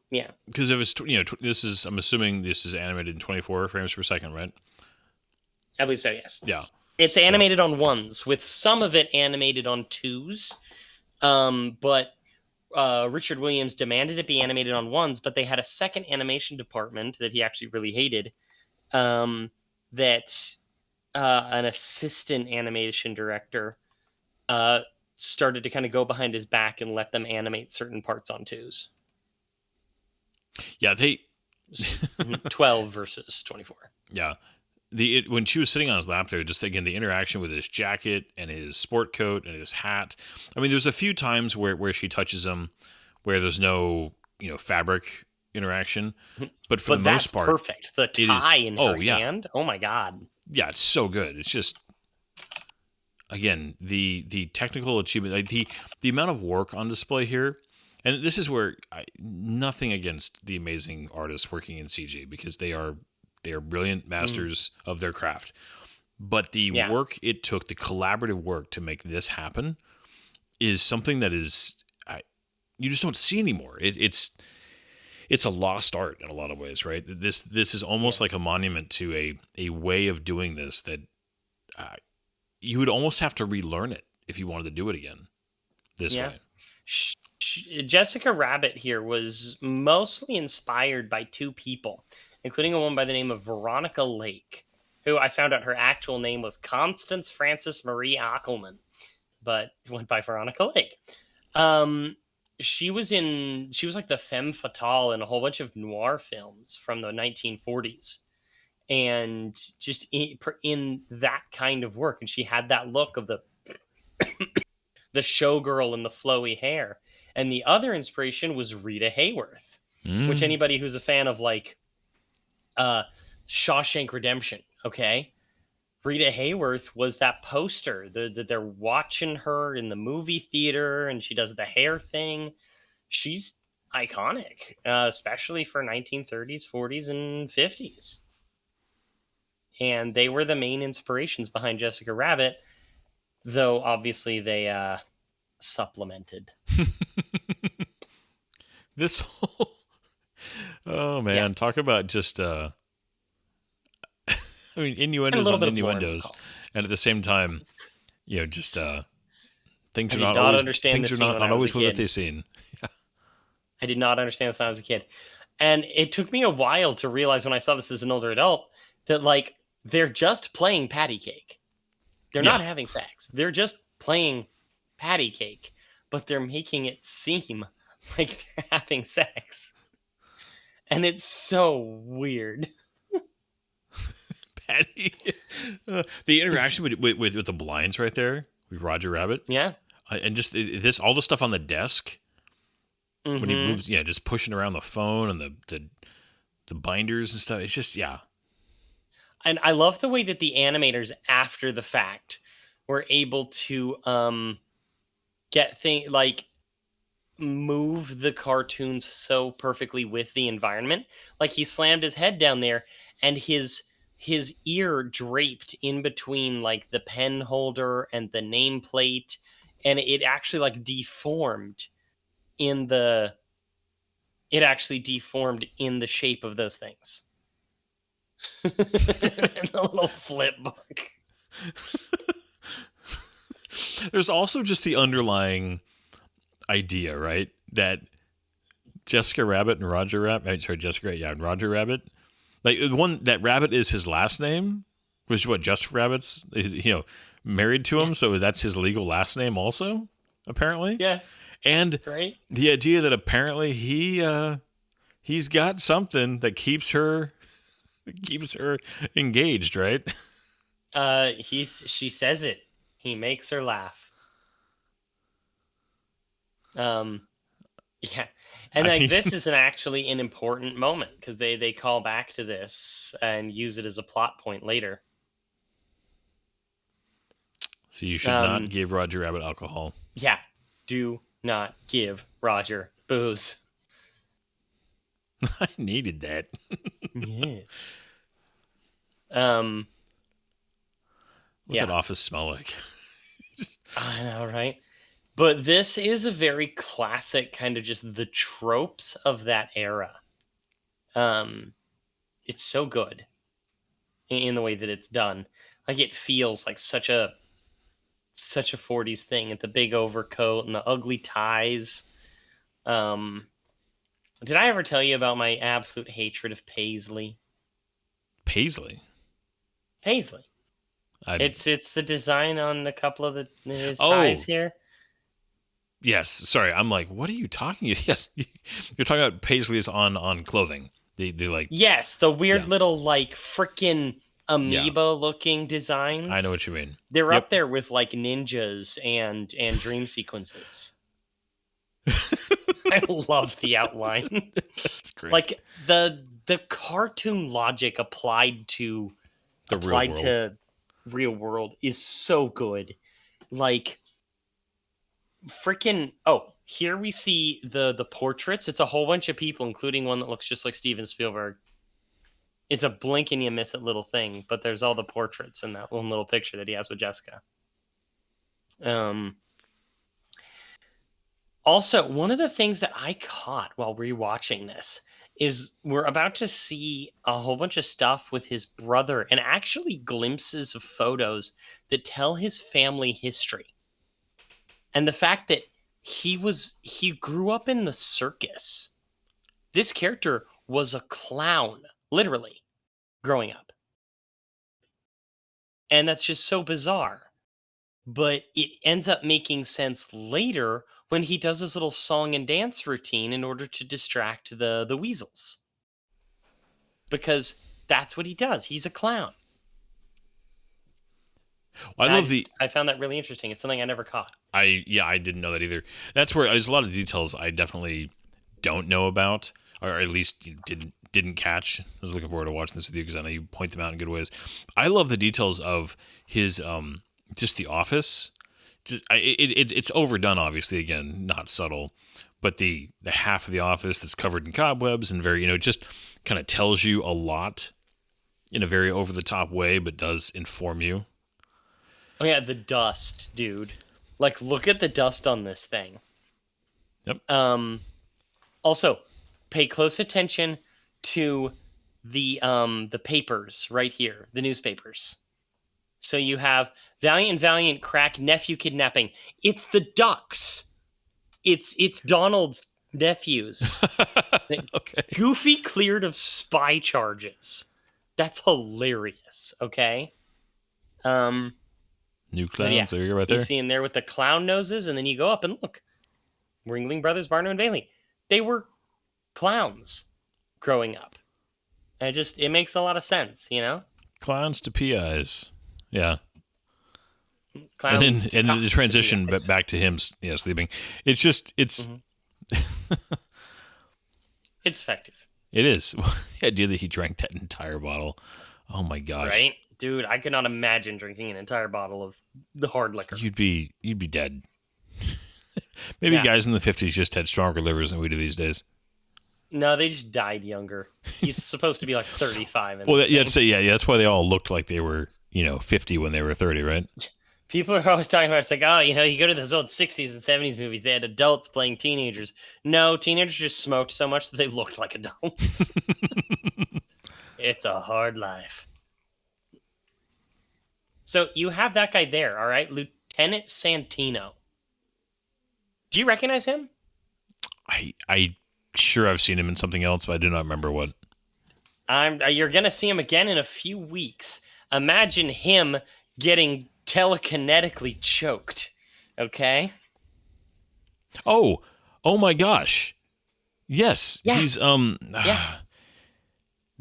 yeah, because if it's this is, I'm assuming this is animated in 24 frames per second, right? I believe so. Yes. Yeah. It's animated on ones, with some of it animated on twos. But Richard Williams demanded it be animated on ones, but they had a second animation department that he actually really hated. That an assistant animation director started to kind of go behind his back and let them animate certain parts on twos. Yeah, 12 versus 24. Yeah. When she was sitting on his lap there, just again, the interaction with his jacket and his sport coat and his hat. I mean, there's a few times where she touches him where there's no, fabric interaction. But for the most part, perfect. The tie in her hand. Oh my God. Yeah, it's so good. It's just, again, the technical achievement, like the amount of work on display here. And this is where nothing against the amazing artists working in CG, because they are brilliant masters of their craft. But the work it took, the collaborative work to make this happen, is something that is you just don't see anymore. It's a lost art in a lot of ways, right? This is almost like a monument to a way of doing this that you would almost have to relearn it if you wanted to do it again this way. Jessica Rabbit here was mostly inspired by two people, including a woman by the name of Veronica Lake, who I found out her actual name was Constance Frances Marie Ackelman, but went by Veronica Lake. She was like the femme fatale in a whole bunch of noir films from the 1940s, and just in that kind of work. And she had that look of the showgirl and the flowy hair. And the other inspiration was Rita Hayworth, which anybody who's a fan of like Shawshank Redemption, okay? Rita Hayworth was that poster. They're watching her in the movie theater and she does the hair thing. She's iconic, especially for 1930s, 40s, and 50s. And they were the main inspirations behind Jessica Rabbit, though obviously they supplemented. This whole... Oh, man. Talk about just... I mean, innuendos on innuendos. And at the same time, just... things are not always what they seem. I did not understand this when I was a kid. And it took me a while to realize when I saw this as an older adult that, like, they're just playing patty cake. They're not having sex. They're just playing patty cake, but they're making it seem like they're having sex. And it's so weird. Patty. The interaction with the blinds right there with Roger Rabbit. Yeah. And just all the stuff on the desk when he moves, just pushing around the phone and the binders and stuff. It's just, And I love the way that the animators, after the fact, were able to get things like move the cartoons so perfectly with the environment. Like he slammed his head down there and his ear draped in between like the pen holder and the nameplate, and it actually like deformed in the shape of those things. And a little flip book. There's also just the underlying idea, right? That Jessica Rabbit and Roger Rabbit, and Roger Rabbit, like the one that Rabbit is his last name, which is what Jessica Rabbit's, married to him, so that's his legal last name also, apparently. Yeah. And the idea that apparently he's got something that keeps her engaged, right? She says it. He makes her laugh. Yeah. And I like mean- this is actually an important moment because they call back to this and use it as a plot point later. So you should not give Roger Rabbit alcohol. Yeah, do not give Roger booze. I needed that. Yeah. What Yeah. that office smell like? I know, right? But this is a very classic kind of just the tropes of that era. It's so good in the way that it's done. Like it feels like such a 40s thing, and the big overcoat and the ugly ties. Did I ever tell you about my absolute hatred of Paisley? Paisley. Paisley. I, It's the design on a couple of his Oh. ties here. yes. Sorry. I'm like, what are you talking? Yes. You're talking about Paisley's on clothing. They like. Yes, the weird Yeah. little like freaking amoeba looking designs. I know what you mean. They're Yep. up there with like ninjas and dream sequences. I love the outline. That's great. Like the cartoon logic applied to the real world. to real world is so good. Like freaking here we see the portraits. It's a whole bunch of people, including one that looks just like Steven Spielberg. It's a blink and you miss it little thing, but there's all the portraits in that one little picture that he has with Jessica. Also, one of the things that I caught while rewatching this is we're about to see a whole bunch of stuff with his brother and actually glimpses of photos that tell his family history. And the fact that he grew up in the circus. This character was a clown, literally, growing up. And that's just so bizarre. But it ends up making sense later when he does his little song and dance routine in order to distract the weasels. Because that's what he does. He's a clown. I found that really interesting. It's something I never caught. I didn't know that either. That's where there's a lot of details I definitely don't know about, or at least didn't catch. I was looking forward to watching this with you because I know you point them out in good ways. I love the details of his just the office. It's overdone, obviously. Again, not subtle, but the half of the office that's covered in cobwebs and very just kind of tells you a lot in a very over the top way, but does inform you. Oh yeah, the dust, dude. Like, look at the dust on this thing. Yep. Also, pay close attention to the papers right here, the newspapers. So you have Valiant crack nephew kidnapping. It's the Ducks. It's Donald's nephews. Okay. Goofy cleared of spy charges. That's hilarious. Okay. New clowns. Yeah, There you go, right you there. see him there with the clown noses, and then you go up and look. Ringling Brothers, Barnum and Bailey. They were clowns growing up. And it makes a lot of sense, you know? Clowns to PIs. Yeah. Clowns to and then the cops to transition PIs. back to him, sleeping. It's just, it's, It's effective. it is. The idea that he drank that entire bottle. Oh my gosh. Right? Dude, I could not imagine drinking an entire bottle of the hard liquor. You'd be dead. Maybe Yeah. guys in the 50s just had stronger livers than we do these days. No, they just died younger. He's supposed to be like 35. In Well, this yeah, thing. I'd say, yeah, that's why they all looked like they were, 50 when they were 30, right? People are always talking about it's like, oh, you go to those old 60s and 70s movies, they had adults playing teenagers. No, teenagers just smoked so much that they looked like adults. It's a hard life. So you have that guy there, all right? Lieutenant Santino. Do you recognize him? I sure I've seen him in something else, but I do not remember what. You're going to see him again in a few weeks. Imagine him getting telekinetically choked, okay? Oh my gosh. Yes, Yeah. he's Yeah.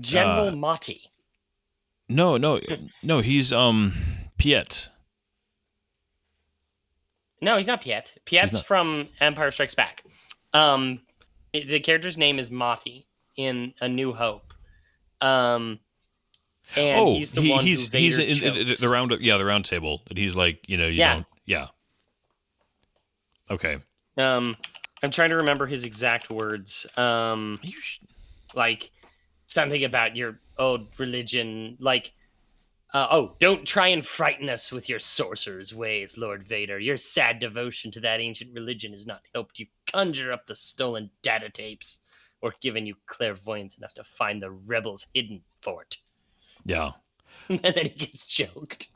General Motti. No, he's Piet. No, he's not Piet. Piet's not. from Empire Strikes Back. The character's name is Mati in A New Hope. Um, and Oh, he's the one who he's Vader in chokes. the round table. And he's like, you Yeah. don't. Yeah. Okay. I'm trying to remember his exact words. Like something about your old religion, like, don't try and frighten us with your sorcerer's ways, Lord Vader. Your sad devotion to that ancient religion has not helped you conjure up the stolen data tapes or given you clairvoyance enough to find the rebels' hidden fort. Yeah. And then he gets choked.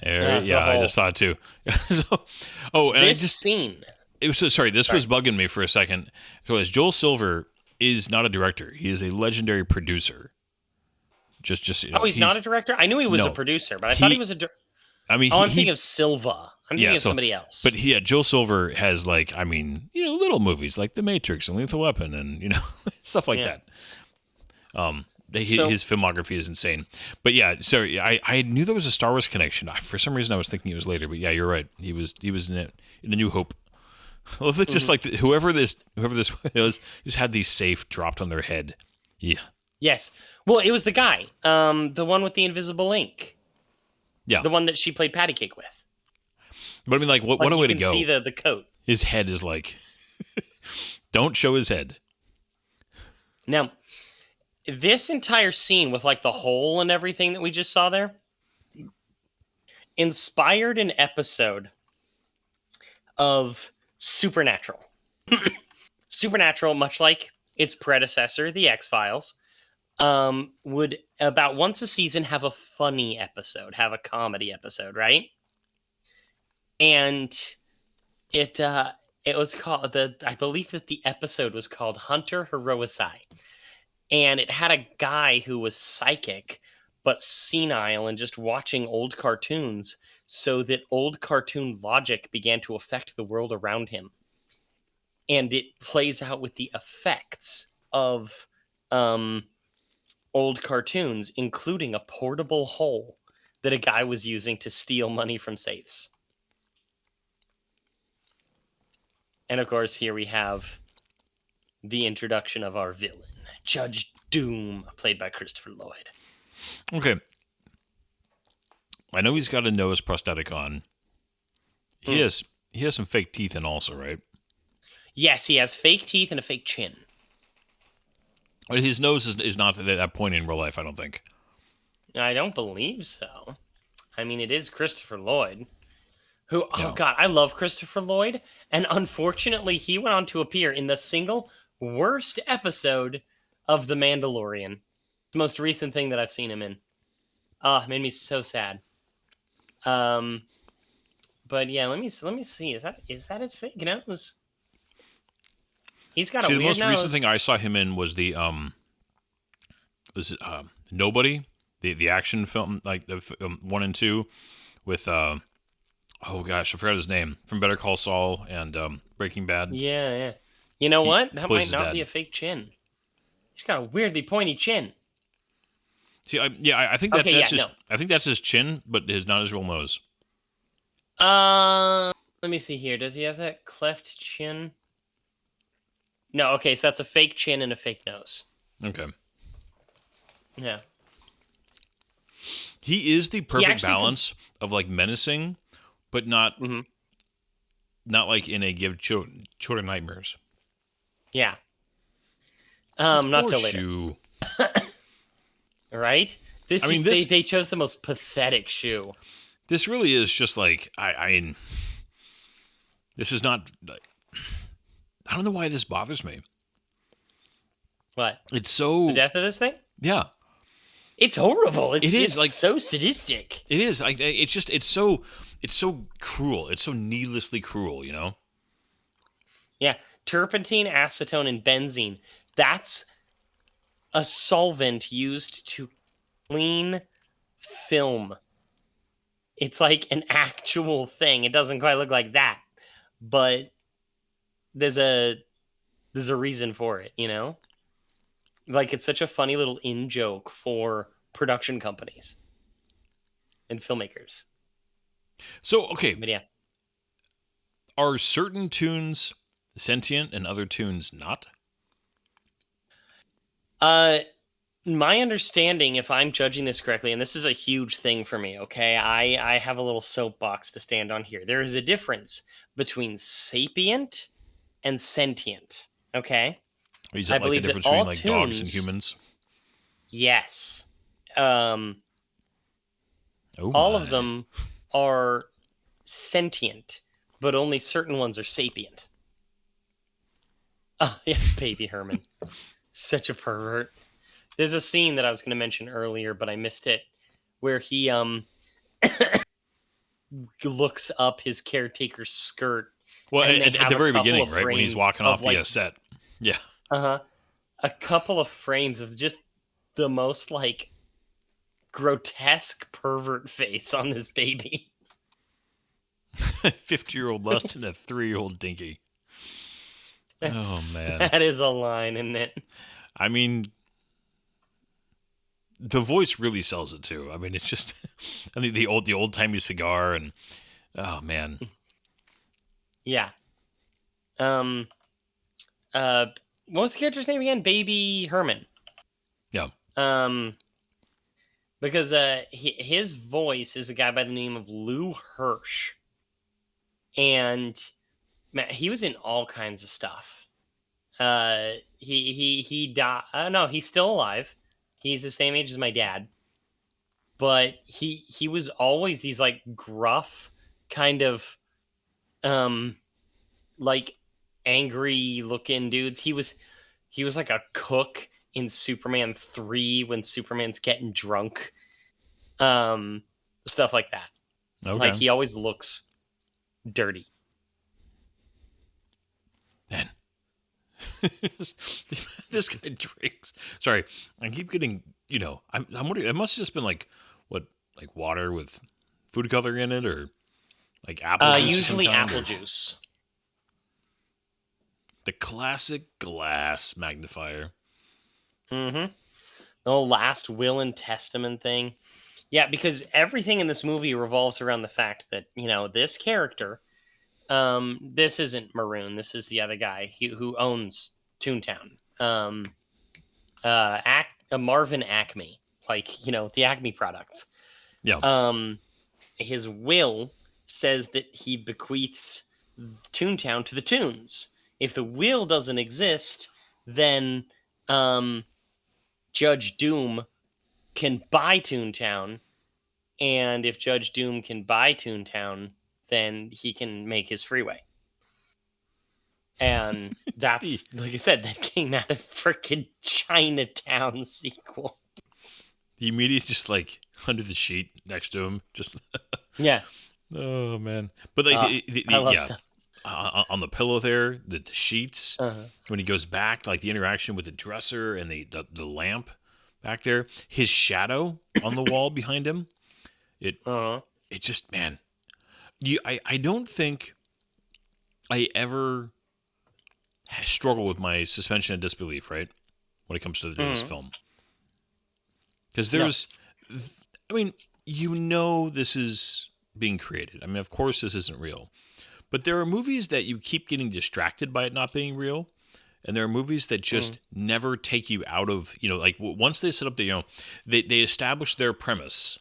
I just saw it too. And this scene. It was sorry. This was bugging me for a second. Because Joel Silver is not a director; he is a legendary producer. Just He's not a director. I knew he was a producer, but I thought he was a. I'm thinking of Silva. I'm thinking of somebody else. But Joel Silver has little movies like The Matrix and Lethal Weapon and stuff like that. His filmography is insane. But yeah, sorry, I knew there was a Star Wars connection. For some reason, I was thinking it was later. But yeah, you're right. He was in A New Hope. Well, if it's just like whoever this was, just had these safe dropped on their head. Yeah. Yes. Well, it was the guy, the one with the invisible ink. Yeah. The one that she played patty cake with. But I mean, what a way to go. You can see the coat. His head is like, don't show his head. Now, this entire scene with the hole and everything that we just saw there inspired an episode of Supernatural. Supernatural, much like its predecessor, The X-Files, would about once a season have a funny episode, have a comedy episode, right? And it was called I believe that the episode was called Hunter Heroicide. And it had a guy who was psychic but senile and just watching old cartoons, so that old cartoon logic began to affect the world around him. And it plays out with the effects of old cartoons, including a portable hole that a guy was using to steal money from safes. And of course, here we have the introduction of our villain, Judge Doom, played by Christopher Lloyd. Okay. I know he's got a nose prosthetic on. He has some fake teeth in also, right? Yes, he has fake teeth and a fake chin. But his nose is not at that point in real life, I don't think. I don't believe so. I mean, it is Christopher Lloyd. Oh God, I love Christopher Lloyd. And unfortunately, he went on to appear in the single worst episode of The Mandalorian. The most recent thing that I've seen him in. It made me so sad. But yeah, let me see. Is that his fake nose? He's got a weird nose. The most recent thing I saw him in was the Nobody, the action film, like the 1 and 2 with oh gosh, I forgot his name, from Better Call Saul and Breaking Bad. Yeah. You know what? That might not be a fake chin. He's got a weirdly pointy chin. See, I think that's I think that's his chin, but not his real nose. Let me see here. Does he have that cleft chin? No. Okay, so that's a fake chin and a fake nose. Okay. Yeah. He is the perfect balance of menacing, but not not like in a give children nightmares. Yeah. Not till later. Shoe. Right? They chose the most pathetic shoe. This really is just this is not. I don't know why this bothers me. What? It's so. The death of this thing? Yeah. It's horrible. It's like so sadistic. It is. It's so cruel. It's so needlessly cruel, you know? Yeah. Turpentine, acetone, and benzene. That's a solvent used to clean film. It's like an actual thing. It doesn't quite look like that, but there's a reason for it, you know? Like, it's such a funny little in-joke for production companies and filmmakers. So, okay. But yeah. Are certain tunes Sentient and other tunes not? My understanding, if I'm judging this correctly, and this is a huge thing for me, okay? I have a little soapbox to stand on here. There is a difference between sapient and sentient, okay? Is I it like the believe that difference between all like dogs and tunes- humans? Yes. Oh, All my. of them are sentient, but only certain ones are sapient. Oh, yeah, baby Herman. Such a pervert. There's a scene that I was going to mention earlier, but I missed it, where he looks up his caretaker's skirt. Well, and they at have the a very couple beginning, of right when he's frames walking of, off like, the set. Yeah, a couple of frames of just the most like grotesque pervert face on this baby. 50-year-old lust and a 3-year-old dinky. Oh man, That is a line, isn't it? I mean, the voice really sells it too. I mean, it's just, I think the old timey cigar and oh man, Yeah. What was the character's name again? Baby Herman. yeah. Because his voice is a guy by the name of Lou Hirsch, and man, he was in all kinds of stuff. He died. No, he's still alive. He's the same age as my dad, but he was always these like gruff kind of like angry looking dudes. He was like a cook in Superman 3 when Superman's getting drunk. Stuff like that. Okay, Like he always looks dirty. man. This guy drinks. Sorry, I keep getting. I'm wondering. It must have just been like what, like water with food color in it, or like apple juice. Usually of some kind, apple or juice. the classic glass magnifier. Mm-hmm. The whole last will and testament thing. Yeah, because everything in this movie revolves around the fact that, this character, this isn't Maroon, this is the other guy who owns Toontown. Marvin Acme, like, the Acme products. Yeah. His will says that he bequeaths Toontown to the Toons. If the will doesn't exist, then Judge Doom can buy Toontown, and if Judge Doom can buy Toontown, then he can make his freeway. And that's, like I said, that came out of freaking Chinatown sequel. The immediate just like under the sheet next to him, just Yeah. oh man. But like I love stuff. On the pillow there, the sheets. Uh-huh. When he goes back, like the interaction with the dresser and the lamp back there, his shadow on the wall behind him. It just, man, I don't think I ever struggle with my suspension of disbelief, right? When it comes to this film. Because I mean, this is being created. I mean, of course this isn't real. But there are movies that you keep getting distracted by it not being real. And there are movies that just never take you out of, like once they set up the, they establish their premise.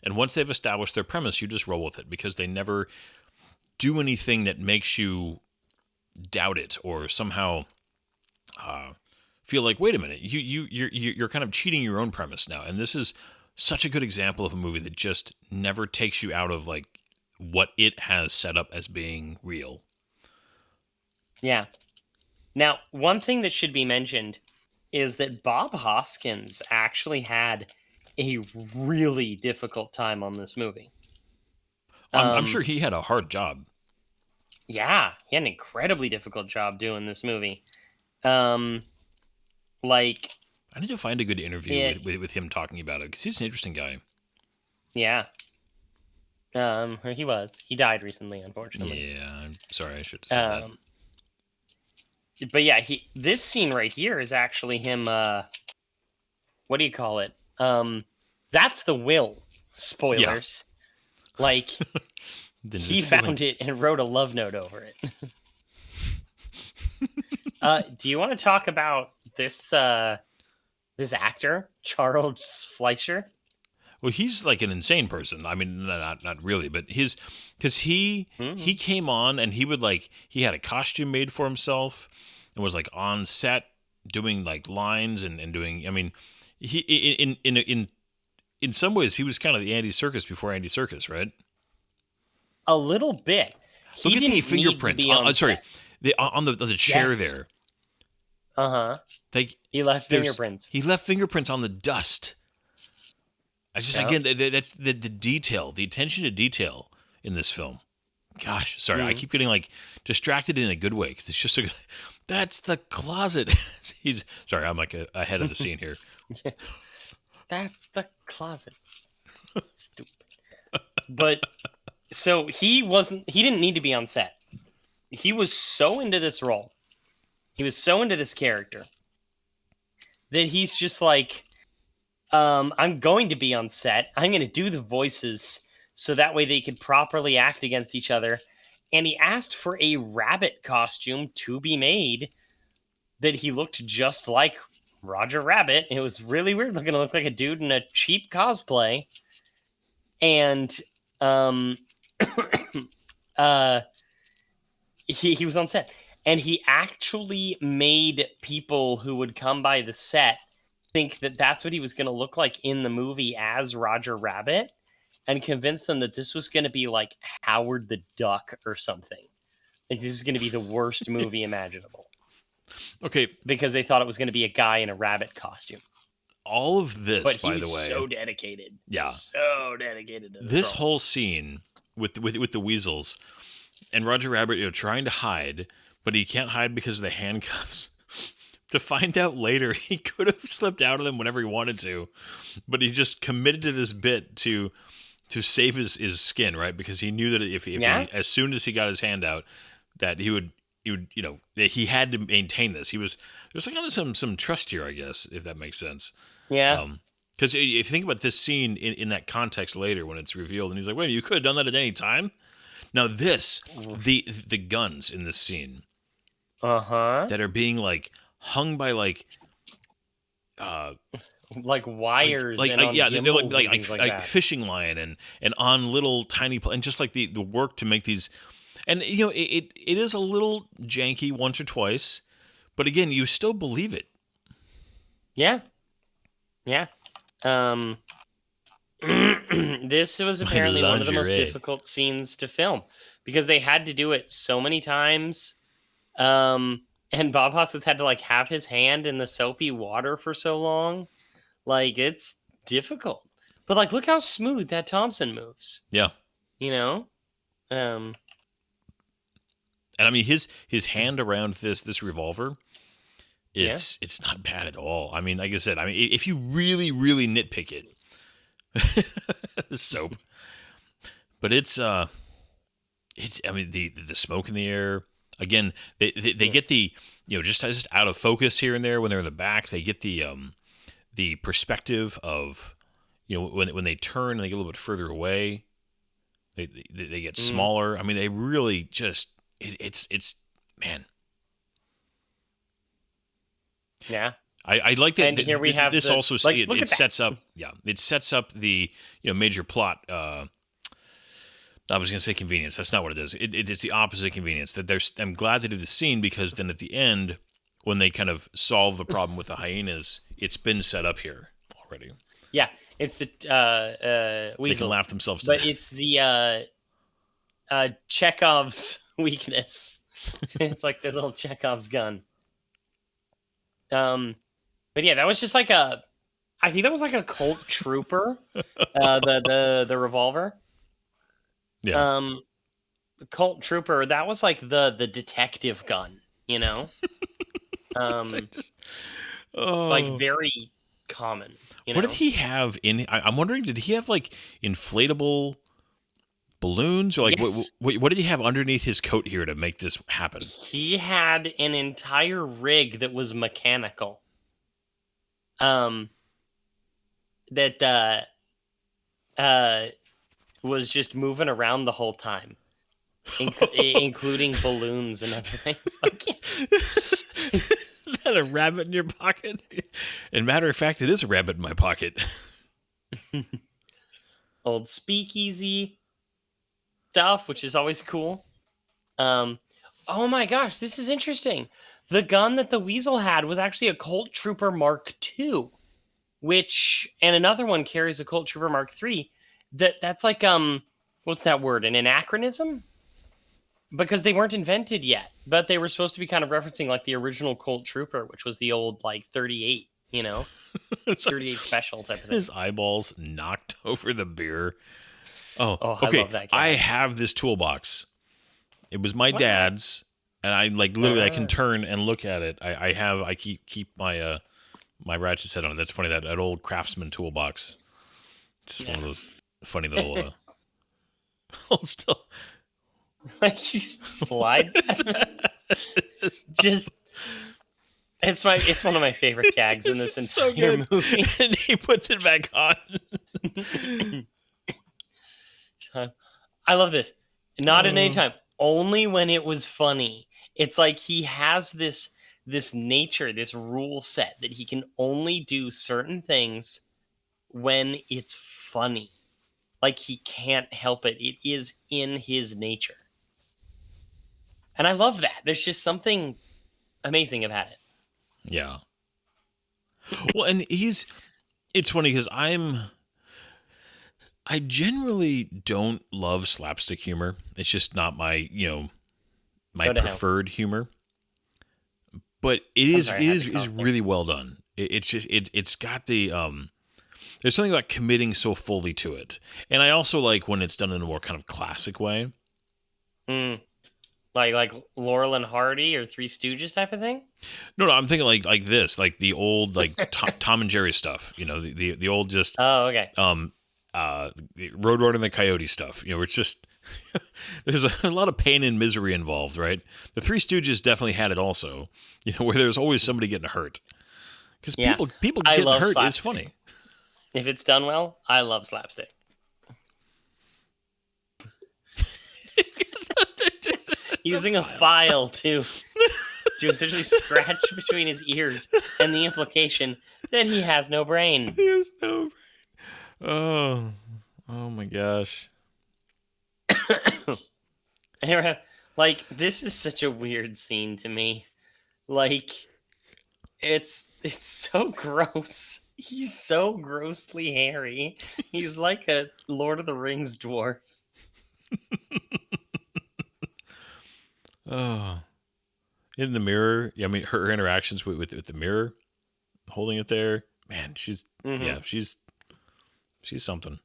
And once they've established their premise, you just roll with it because they never do anything that makes you doubt it or somehow feel like, wait a minute, you're kind of cheating your own premise now. And this is such a good example of a movie that just never takes you out of like what it has set up as being real. Yeah. Now, one thing that should be mentioned is that Bob Hoskins actually had a really difficult time on this movie. I'm sure he had a hard job. Yeah, he had an incredibly difficult job doing this movie. Like, I need to find a good interview with him talking about it because he's an interesting guy. Yeah. He died recently, unfortunately. Yeah, I'm sorry, I should have said that. But yeah, this scene right here is actually him. What do you call it? That's the will. Spoilers. Yeah. Like he found it and wrote a love note over it. Do you want to talk about this this actor, Charles Fleischer? Well, he's like an insane person. I mean, not really, but because he came on and he would like he had a costume made for himself and was like on set doing like lines and doing. I mean, he in some ways he was kind of the Andy Serkis before Andy Serkis, right? A little bit. Look at the didn't need to fingerprints. be on Sorry, set. on the chair Yes. there. Uh-huh. Like He left there's- fingerprints. He left fingerprints on the dust. I just Yeah. again that's the detail, the attention to detail in this film. Gosh, sorry, I keep getting like distracted in a good way because it's just so good. That's the closet. He's sorry, I'm like ahead of the scene here. That's the closet. Stupid. But so he didn't need to be on set. He was so into this role. He was so into this character that he's just like, I'm going to be on set. I'm going to do the voices so that way they could properly act against each other. And he asked for a rabbit costume to be made that he looked just like Roger Rabbit. It was really weird looking to look like a dude in a cheap cosplay. And he was on set. And he actually made people who would come by the set think that that's what he was going to look like in the movie as Roger Rabbit, and convinced them that this was going to be like Howard the Duck or something. Like this is going to be the worst movie imaginable Okay, because they thought it was going to be a guy in a rabbit costume. all of this, But he by was the way, so dedicated. Yeah. So dedicated to this role. whole scene with the weasels and Roger Rabbit, trying to hide, but he can't hide because of the handcuffs. To find out later, he could have slipped out of them whenever he wanted to, but he just committed to this bit to save his skin, right? Because he knew that if Yeah. he, as soon as he got his hand out, that he would that he had to maintain this. There's like some trust here, I guess, if that makes sense. Yeah. Because if you think about this scene in that context later when it's revealed, and he's like, "Wait, you could have done that at any time." Now the guns in this scene Uh-huh. that are being like hung by like Like wires and on yeah, they're gimbals like and things like that. fishing line and on little tiny and just like the work to make these, and it is a little janky once or twice, but again you still believe it. Yeah. Yeah. This was apparently one of the most lingerie. difficult scenes to film because they had to do it so many times. And Bob Hoskins had to like have his hand in the soapy water for so long. Like it's difficult. But like look how smooth that Thompson moves. Yeah, You know? and I mean his hand around this revolver. It's not bad at all. I mean, like I said, if you really nitpick it, soap. But it's I mean the smoke in the air. Again, they get the just out of focus here and there when they're in the back. They get the perspective of when they turn and they get a little bit further away. They get smaller. I mean, they really just it's man. Yeah. I like that. And here we have this the- also like, it look at that. sets up it sets up the major plot. I was going to say convenience. That's not what it is. It's the opposite of convenience. That I'm glad they did the scene because then at the end when they kind of solve the problem with the hyenas, it's been set up here already. Yeah. It's the They weasels. can laugh themselves to But death. it's the Chekhov's weakness. It's like the little Chekhov's gun. But yeah, that was just like I think that was like a Colt Trooper, the revolver. Yeah. Colt Trooper, that was like the detective gun, you know? Like very common. You know? What did he have in? I'm wondering, did he have like inflatable balloons, or like Yes. what did he have underneath his coat here to make this happen? He had an entire rig that was mechanical. That was just moving around the whole time. including balloons and everything. Is that a rabbit in your pocket? And matter of fact, it is a rabbit in my pocket. Old speakeasy stuff, which is always cool. Oh my gosh, this is interesting. The gun that the Weasel had was actually a Colt Trooper Mark II, and another one carries a Colt Trooper Mark III. That's like what's that word? An anachronism? Because they weren't invented yet, but they were supposed to be kind of referencing like the original Colt Trooper, which was the old like 38, 38 special type of thing. His eyeballs knocked over the beer. Oh, I okay. love that guy. I have this toolbox. It was my dad's, and I like literally I can turn and look at it. I keep my my ratchet set on it. That's funny, that old Craftsman toolbox. Just one of those funny little old stuff. Like he just slides. Just it's one of my favorite gags in this entire movie. And he puts it back on. I love this. Not at any time. Only when it was funny. It's like he has this nature, this rule set that he can only do certain things when it's funny. Like he can't help it. It is in his nature. And I love that. There's just something amazing about it. Yeah. Well, and it's funny because I generally don't love slapstick humor. It's just not my, my preferred humor. But it is really well done. It's got the there's something about committing so fully to it. And I also like when it's done in a more kind of classic way. Like Laurel and Hardy or Three Stooges type of thing? No, I'm thinking like this, like the old like Tom and Jerry stuff, the old just okay. Roadrunner and the Coyote stuff, where it's just there's a lot of pain and misery involved, right? The Three Stooges definitely had it also, where there's always somebody getting hurt. Because people getting hurt slapstick is funny. If it's done well, I love slapstick. Using a file to essentially scratch between his ears, and the implication that he has no brain. He has no brain. Oh my gosh. Like, this is such a weird scene to me. Like, it's so gross. He's so grossly hairy. He's like a Lord of the Rings dwarf. Oh, in the mirror. Yeah, I mean, her interactions with the mirror, holding it there. Man, she's something.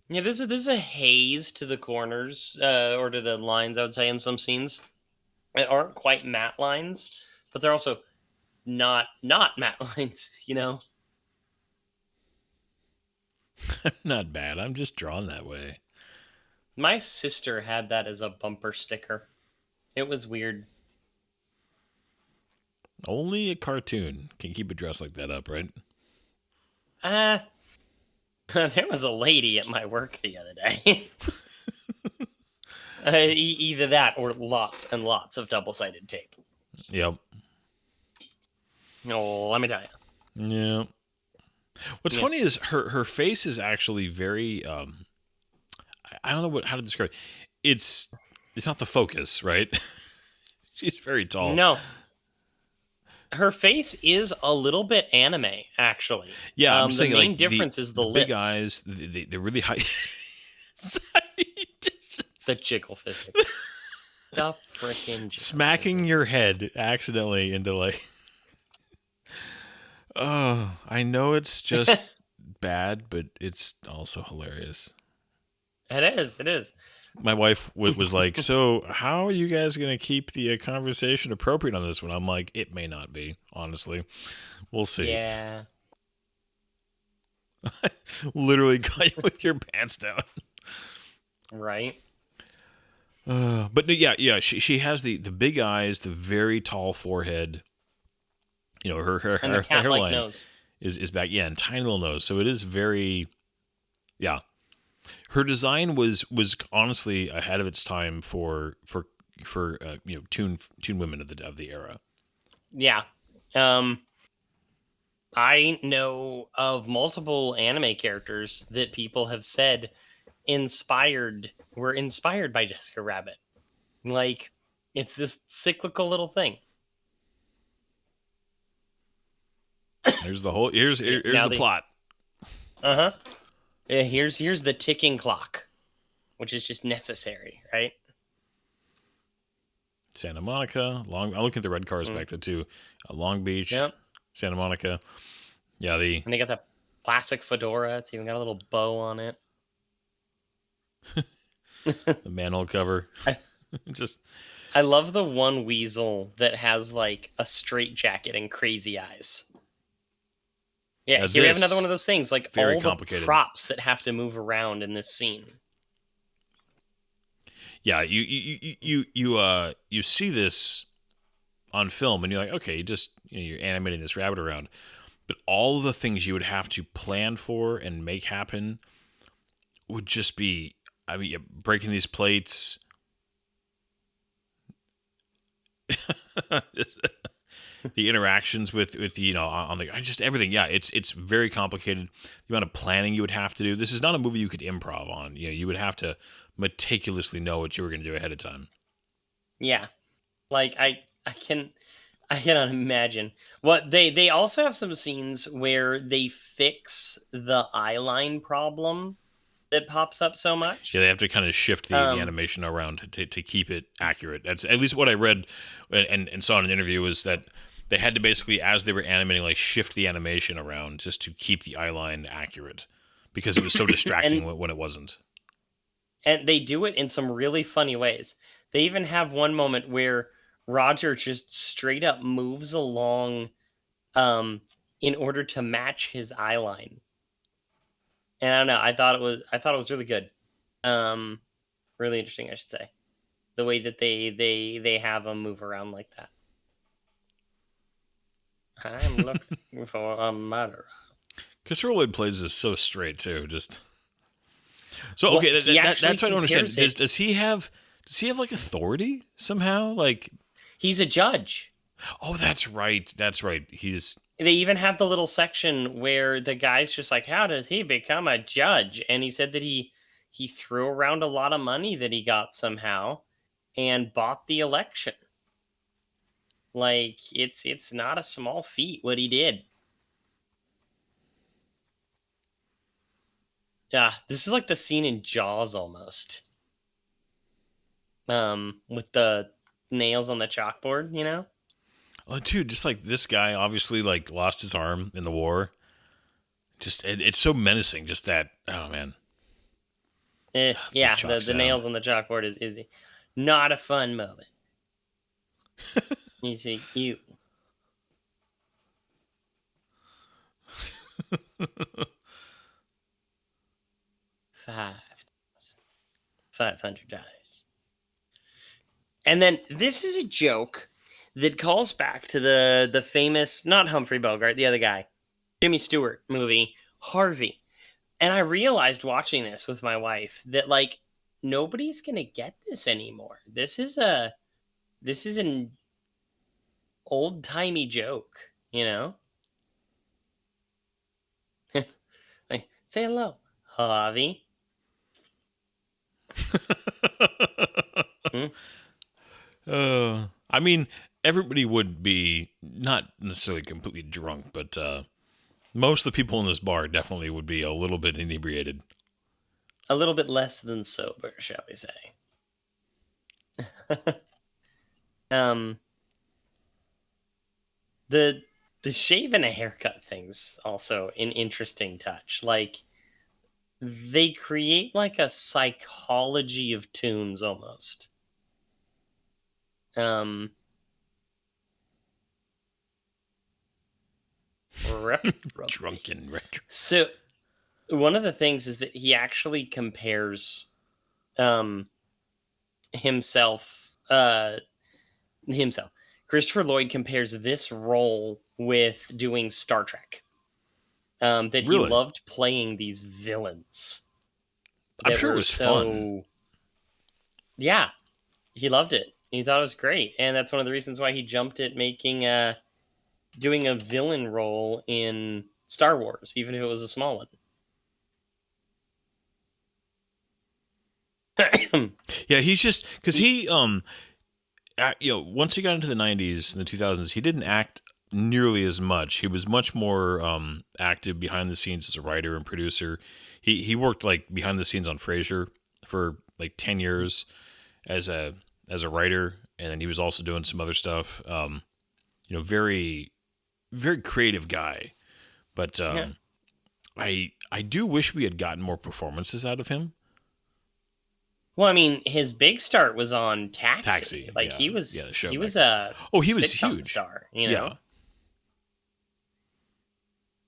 Yeah, this is a haze to the corners, or to the lines, I would say, in some scenes. That aren't quite matte lines, but they're also not matte lines, Not bad. I'm just drawn that way. My sister had that as a bumper sticker. It was weird. Only a cartoon can keep a dress like that up, right? There was a lady at my work the other day. Either that or lots and lots of double-sided tape. Yep. Oh, let me tell you. Yeah. What's funny is her face is actually very I don't know how to describe it. It's not the focus, right? She's very tall. No. Her face is a little bit anime, actually. Yeah, I'm saying the main difference is the lips. Big eyes, they're really high. The jiggle physics. The freaking smacking physics. Your head accidentally into like. Oh, I know it's just bad, but it's also hilarious. It is. My wife was like, so how are you guys going to keep the conversation appropriate on this one? I'm like, it may not be, honestly. We'll see. Yeah. Literally got you with your pants down. Right. But yeah, she has the big eyes, the very tall forehead. Her hairline nose is back. Yeah, and tiny little nose. So it is very, yeah. Her design was honestly ahead of its time for toon women of the era. Yeah. I know of multiple anime characters that people have said were inspired by Jessica Rabbit. Like, it's this cyclical little thing. Here's the plot. Uh-huh. Yeah, here's the ticking clock, which is just necessary, right? Santa Monica, I'm looking at the red cars back there too. Long Beach, Yep. Santa Monica. Yeah, And they got the classic fedora. It's even got a little bow on it. the manhole cover. I love the one weasel that has like a straight jacket and crazy eyes. Yeah, here we have another one of those things, like very all complicated. the props that have to move around in this scene. Yeah, you see this on film and you're like, okay, you're animating this rabbit around, but all of the things you would have to plan for and make happen would just be, I mean, breaking these plates. The interactions with on the just everything. Yeah, it's very complicated. The amount of planning you would have to do. This is not a movie you could improv on. You would have to meticulously know what you were going to do ahead of time. Yeah, like I cannot imagine. What they also have some scenes where they fix the eyeline problem that pops up so much. Yeah, they have to kind of shift the animation around to keep it accurate. That's at least what I read and saw in an interview, was that they had to basically, as they were animating, like shift the animation around just to keep the eyeline accurate, because it was so distracting when it wasn't. And they do it in some really funny ways. They even have one moment where Roger just straight up moves along in order to match his eyeline. And I don't know, I thought it was really good. Really interesting, I should say. The way that they have him move around like that. I'm looking for a murderer. Christopher Lloyd plays this so straight too. So okay, that's what I don't understand. Does he have like authority somehow? Like, he's a judge. Oh, that's right. They even have the little section where the guy's just like, how does he become a judge? And he said that he threw around a lot of money that he got somehow and bought the election. Like, it's not a small feat what he did. Yeah, this is like the scene in Jaws almost. With the nails on the chalkboard, you know? Oh, dude, just like this guy obviously like lost his arm in the war. Just it's so menacing. Just that. Oh man. Yeah, the nails on the chalkboard is not a fun moment. You see, you. $500. And then this is a joke that calls back to the famous, not Humphrey Bogart, the other guy, Jimmy Stewart movie, Harvey. And I realized watching this with my wife that, like, nobody's going to get this anymore. This is an old-timey joke, you know? Like, say hello, Harvey. I mean, everybody would be not necessarily completely drunk, but most of the people in this bar definitely would be a little bit inebriated. A little bit less than sober, shall we say. The shave and a haircut thing's also an interesting touch. Like, they create like a psychology of tunes almost. Drunken retro. So one of the things is that he actually compares himself. Christopher Lloyd compares this role with doing Star Trek. That he loved playing these villains. I'm that sure it were was so fun. yeah, he loved it. He thought it was great, and that's one of the reasons why he jumped at making doing a villain role in Star Wars, even if it was a small one. Yeah, he's just because he once he got into the 90s and the 2000s, he didn't act nearly as much. He was much more active behind the scenes as a writer and producer. He worked like behind the scenes on Frasier for like 10 years as a writer, and then he was also doing some other stuff. Very very creative guy. But Yeah. I do wish we had gotten more performances out of him. Well, I mean, his big start was on Taxi. Taxi, Like yeah. he was, Yeah, the show he back was then. a Oh, he was sitcom huge. star, you know. Yeah.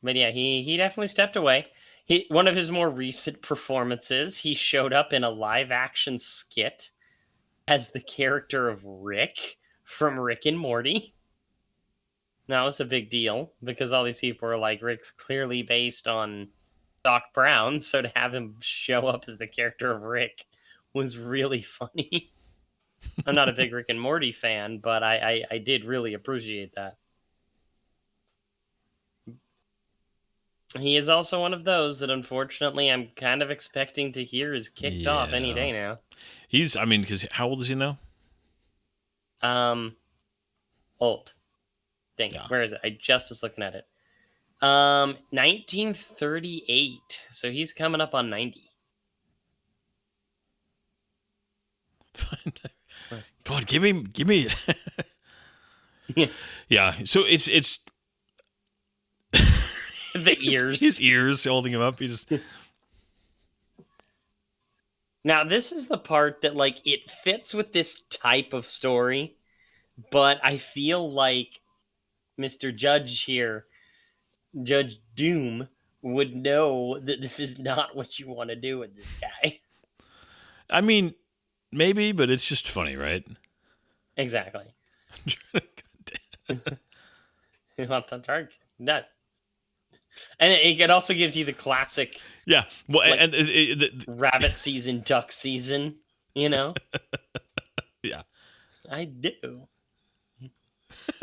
But yeah, he definitely stepped away. One of his more recent performances, he showed up in a live action skit as the character of Rick from Rick and Morty. Now it's a big deal because all these people are like, Rick's clearly based on Doc Brown, so to have him show up as the character of Rick was really funny. I'm not a big Rick and Morty fan, but I did really appreciate that. He is also one of those that unfortunately I'm kind of expecting to hear is kicked off any Yeah. day now. Because how old is he now? Old. Dang, Yeah. where is it? I just was looking at it. 1938. So he's coming up on 90. Come on, give me it. Yeah. So it's The ears. his ears holding him up. He's Now, this is the part that, like, it fits with this type of story, but I feel like Mr. Judge here, Judge Doom, would know that this is not what you want to do with this guy. I mean, maybe, but it's just funny, right? Exactly. What the dark nuts. And it also gives you the classic Yeah. Well, Like- and rabbit season, duck season, you know? yeah. I do.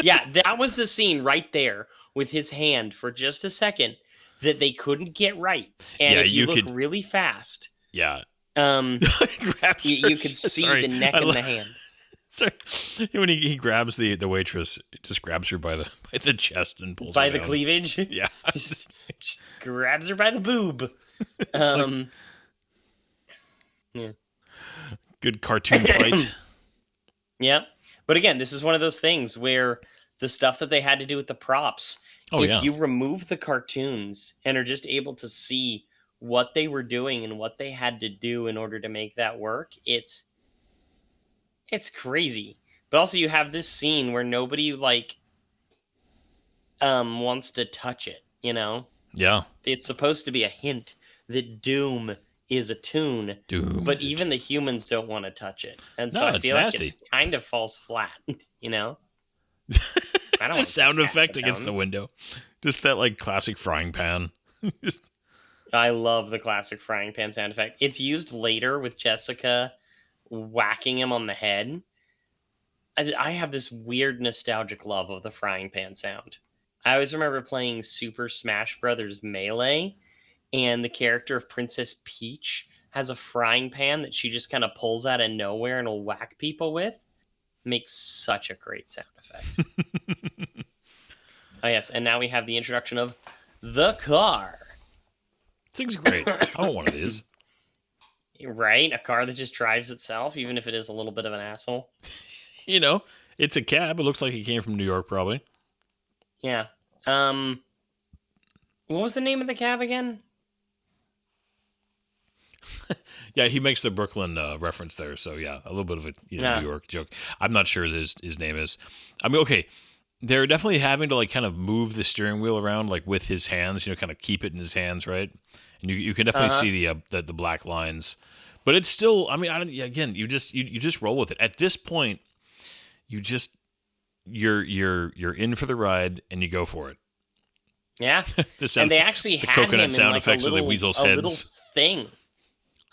Yeah, that was the scene right there with his hand for just a second that they couldn't get right. And Yeah, if you you look could- really fast, Yeah. you, you could see Sorry. the neck I and lo- the hand. Sorry. When he grabs the waitress, just grabs her by the chest and pulls By her the down. cleavage. Yeah. just grabs her by the boob. like- Good cartoon fight. Yeah. But again, this is one of those things where the stuff that they had to do with the props, Oh, if yeah. you remove the cartoons and are just able to see what they were doing and what they had to do in order to make that work, it's crazy. But also you have this scene where nobody wants to touch it, you know? Yeah. It's supposed to be a hint that Doom is a tune, Doom. but even the humans don't want to touch it. And so No, I it's feel nasty. like it kind of falls flat, you know? I don't the wanna sound touch effect against the acetone. window. Just that like classic frying pan. Just I love the classic frying pan sound effect. It's used later with Jessica whacking him on the head. I have this weird nostalgic love of the frying pan sound. I always remember playing Super Smash Brothers Melee, and the character of Princess Peach has a frying pan that she just kind of pulls out of nowhere and will whack people with. Makes such a great sound effect. Oh, yes. And now we have the introduction of the car. this thing's great. I want one of these. Right? A car that just drives itself, even if it is a little bit of an asshole. You know, it's a cab. It looks like it came from New York, probably. Yeah. What was the name of the cab again? Yeah, he makes the Brooklyn reference there. So yeah, a little bit of a Yeah. New York joke. I'm not sure his name is. I mean, okay, they're definitely having to like kind of move the steering wheel around like with his hands. Kind of keep it in his hands, right? And you can definitely see the black lines, but it's still. I mean, again, you just roll with it. At this point, you're in for the ride and you go for it. Yeah. The sound, And they actually the had coconut him in sound like effects a of little, the weasel's a heads. little thing.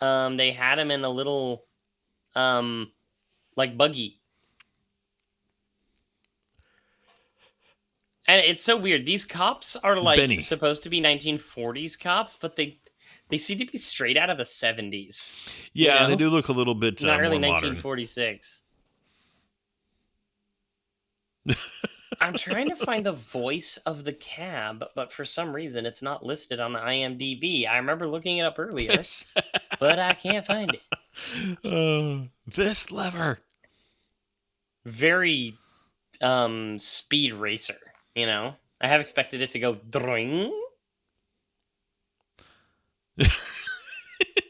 They had him in a little, like buggy. And it's so weird. These cops are like Benny. supposed to be 1940s cops, but they seem to be straight out of the 70s. Yeah, You know? they do look a little bit Not really more modern. 1946. I'm trying to find the voice of the cab, but for some reason it's not listed on the IMDb. I remember looking it up earlier, but I can't find it. This lever. Very speed racer, you know? I have expected it to go dring.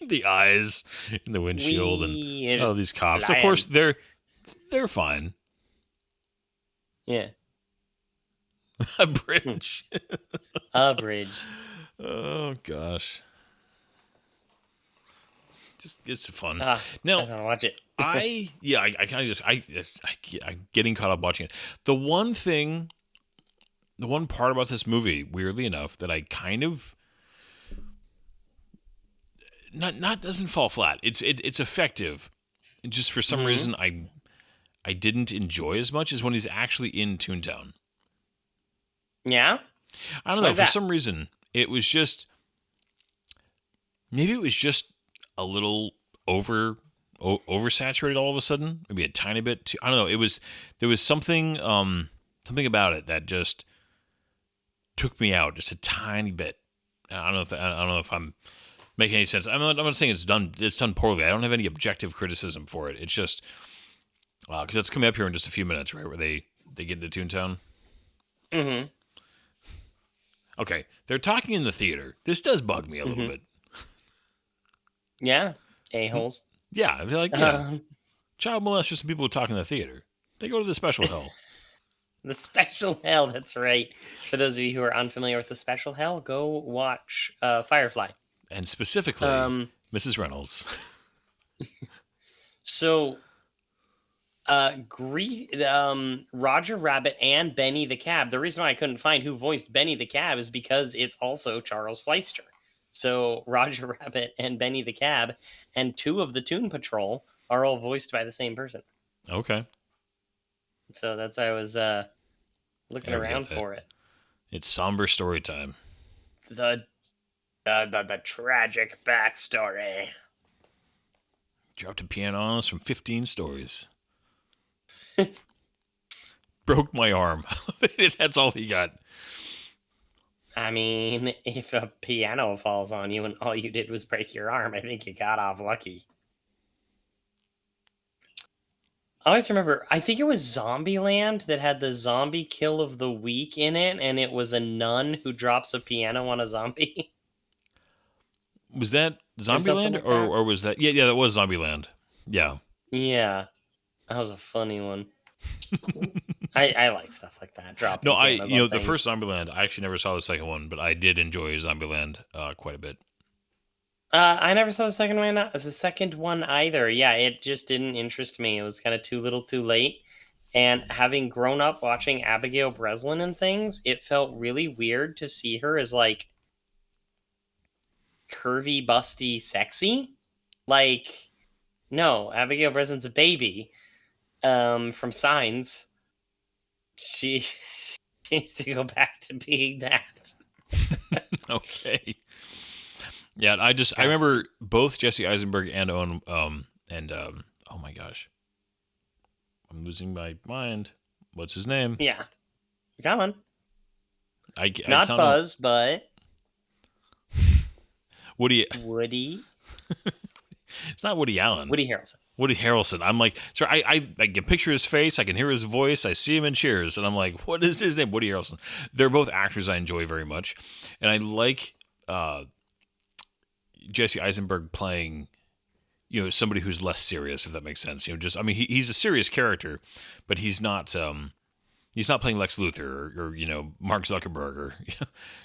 The eyes in the windshield Wee, and just these cops. flying. Of course, they're fine. Yeah. A bridge. A bridge. Oh gosh. Just it's fun. I Now, don't wanna watch it. I kind of just I'm getting caught up watching it. The one part about this movie, weirdly enough, that I kind of not doesn't fall flat. It's effective. Just for some reason, I didn't enjoy as much as when he's actually in Toontown. Yeah? I don't know. Why's For that? some reason, it was just maybe it was just a little oversaturated all of a sudden. Maybe a tiny bit too. I don't know. There was something about it that just took me out just a tiny bit. I don't know if I'm making any sense. I'm not saying it's done poorly. I don't have any objective criticism for it. It's just because that's coming up here in just a few minutes, right? Where they get into Toontown. Mm-hmm. Okay, they're talking in the theater. This does bug me a little bit. Yeah. A-holes. Yeah, I feel like child molesters and people who talk in the theater, they go to the special hell. The special hell, that's right. For those of you who are unfamiliar with the special hell, go watch Firefly. And specifically, Mrs. Reynolds. So, Roger Rabbit and Benny the Cab. The reason why I couldn't find who voiced Benny the Cab is because it's also Charles Fleister. So, Roger Rabbit and Benny the Cab and two of the Toon Patrol are all voiced by the same person. Okay. So that's why I was looking Yeah, we around got that. for it. It's somber story time. The tragic backstory. Dropped a piano on us from 15 stories. Broke my arm. That's all he got. I mean, if a piano falls on you and all you did was break your arm, I think you got off lucky. I always remember, I think it was Zombieland that had the zombie kill of the week in it, and it was a nun who drops a piano on a zombie. Was that something Zombieland like that. or was that? Yeah, that was Zombieland. Yeah. Yeah, that was a funny one. I like stuff like that. Dropping No, pianos on the things. first Zombieland, I actually never saw the second one, but I did enjoy Zombieland quite a bit. I never saw the second one either. Yeah, it just didn't interest me. It was kind of too little, too late. And having grown up watching Abigail Breslin and things, it felt really weird to see her as like curvy, busty, sexy. Like, no, Abigail Breslin's a baby. From Signs. She needs to go back to being that. Okay. Yeah, I remember both Jesse Eisenberg and Owen oh my gosh. I'm losing my mind. What's his name? Yeah. Come on. It's Not Buzz, but Woody. Woody. It's not Woody Allen. Woody Harrelson. Woody Harrelson. I'm like, sorry, I can picture his face. I can hear his voice. I see him in Cheers, and I'm like, what is his name? Woody Harrelson. They're both actors I enjoy very much, and I like Jesse Eisenberg playing, somebody who's less serious, if that makes sense. He's a serious character, but he's not playing Lex Luthor or Mark Zuckerberg or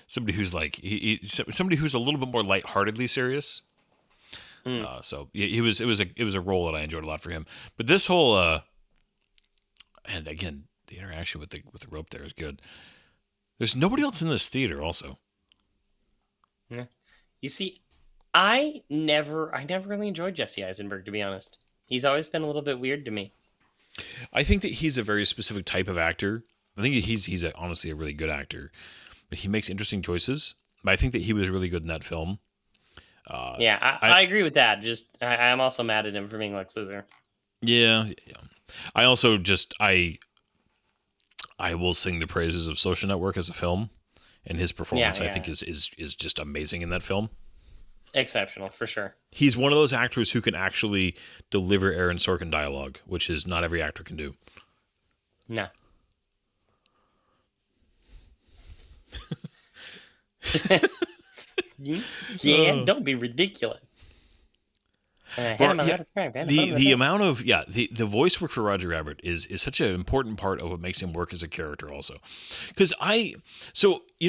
somebody who's like somebody who's a little bit more lightheartedly serious. So it was a role that I enjoyed a lot for him. But this whole and again, the interaction with the rope there is good. There's nobody else in this theater also. Yeah. You see, I never really enjoyed Jesse Eisenberg, to be honest. He's always been a little bit weird to me. I think that he's a very specific type of actor. I think honestly a really good actor, but he makes interesting choices. But I think that he was really good in that film. I agree with that. Just I'm also mad at him for being Lex Luthor. Yeah. I also I will sing the praises of Social Network as a film, and his performance I think is just amazing in that film. Exceptional, for sure. He's one of those actors who can actually deliver Aaron Sorkin dialogue, which is not every actor can do. No. Don't be ridiculous. The amount of the voice work for Roger Rabbit is such an important part of what makes him work as a character also. Because you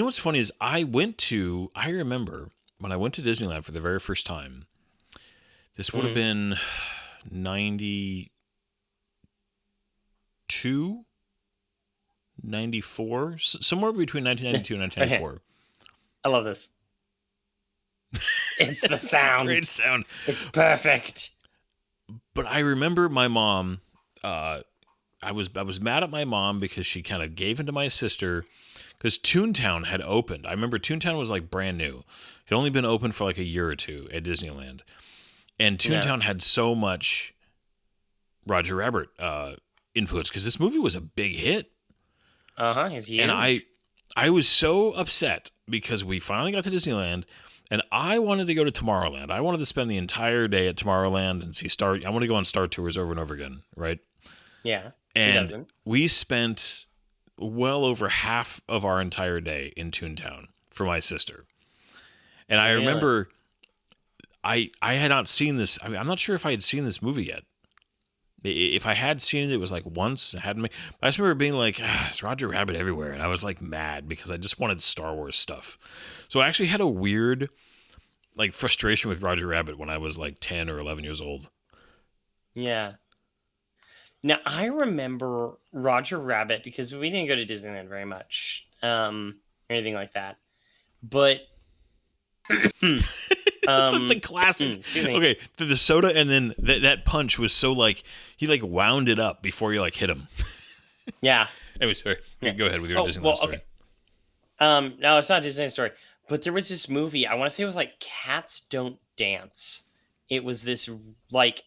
know what's funny is I remember when I went to Disneyland for the very first time, this would have been 92, 94, somewhere between 1992 and 1994. I love this. It's the sound. Great sound. It's perfect. But I remember my mom, I was mad at my mom because she kind of gave in to my sister because Toontown had opened. I remember Toontown was like brand new. It had only been open for like a year or two at Disneyland. And Toontown had so much Roger Rabbit influence because this movie was a big hit. He's huge. And I was so upset because we finally got to Disneyland and I wanted to go to Tomorrowland. I wanted to spend the entire day at Tomorrowland and see I want to go on Star Tours over and over again, right? Yeah. And we spent well over half of our entire day in Toontown for my sister. And I remember I had not seen this. I mean, I'm not sure if I had seen this movie yet. If I had seen it, it was like once. I just remember being like, it's Roger Rabbit everywhere. And I was like mad because I just wanted Star Wars stuff. So I actually had a weird like frustration with Roger Rabbit when I was like 10 or 11 years old. Yeah. Now, I remember Roger Rabbit because we didn't go to Disneyland very much or anything like that. But the classic. Okay, the soda and then that punch was so like he like wound it up before you like hit him. Yeah. Anyway, sorry. Go ahead with your Disneyland story. Okay. No, it's not a Disneyland story. But there was this movie, I want to say it was like Cats Don't Dance. It was this like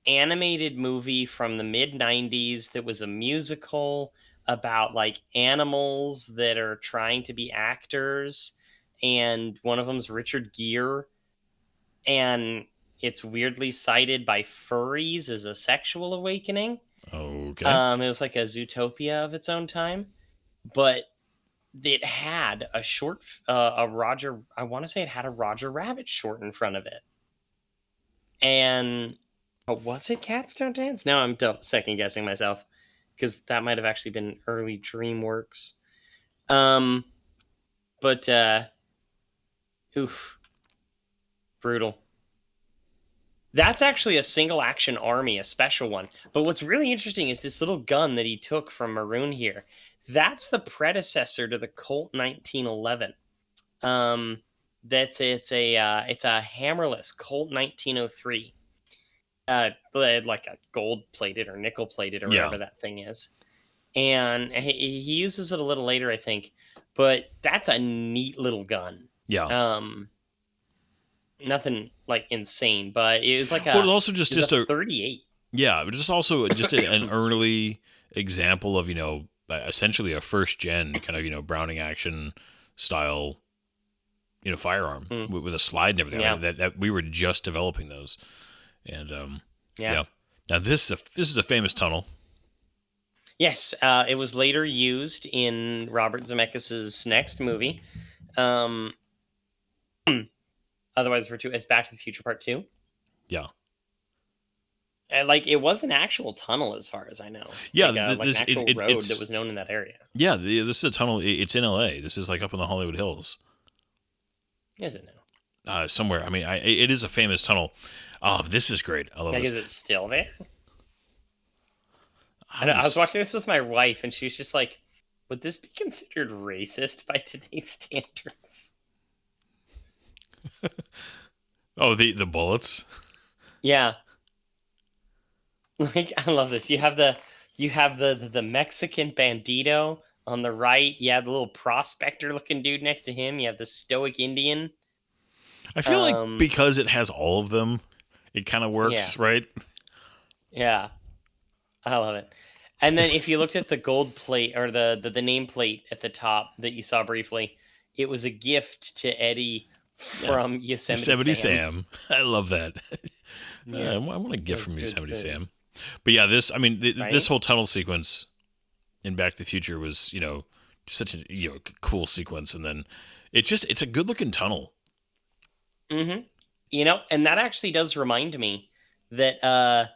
animated movie from the mid-90s that was a musical about like animals that are trying to be actors. And one of them's Richard Gere. And it's weirdly cited by furries as a sexual awakening. Okay. It was like a Zootopia of its own time. But it had a short, I want to say it had a Roger Rabbit short in front of it. And was it Cats Don't Dance? Now I'm second guessing myself because that might have actually been early DreamWorks. But oof, brutal. That's actually a single action army, a special one. But what's really interesting is this little gun that he took from Maroon here. That's the predecessor to the Colt 1911. It's a hammerless Colt 1903. Like a gold plated or nickel plated or whatever that thing is. And he uses it a little later, I think. But that's a neat little gun. Yeah. Nothing like insane, but it was like a. Well, it's also just a 38. Yeah, but just also just an early example of essentially a first gen kind of Browning action style firearm with a slide and everything. Yeah. That we were just developing those, and yeah. Now this is a famous tunnel. Yes, it was later used in Robert Zemeckis' next movie. Otherwise referred to as Back to the Future Part 2. Yeah. And it was an actual tunnel as far as I know. Yeah, an actual road that was known in that area. Yeah, this is a tunnel. It's in LA. This is like up in the Hollywood Hills. Is it now? Somewhere. I mean, it is a famous tunnel. Oh, this is great. I love this. Is it still there? I was watching this with my wife, and she was just like, would this be considered racist by today's standards? Oh, the bullets. Yeah. Like, I love this. You have the Mexican bandito on the right. You have the little prospector looking dude next to him. You have the stoic Indian. I feel like Um, because it has all of them, it kind of works, right? Yeah, I love it. And then if you looked at the gold plate or the nameplate at the top that you saw briefly, it was a gift to Eddie from Yosemite Sam. I love that. Yeah, I want a gift that's from good Yosemite stuff. Sam. But yeah, this, I mean, Right? this whole tunnel sequence in Back to the Future was, just such a cool sequence. And then it's a good looking tunnel. Mm-hmm. And that actually does remind me that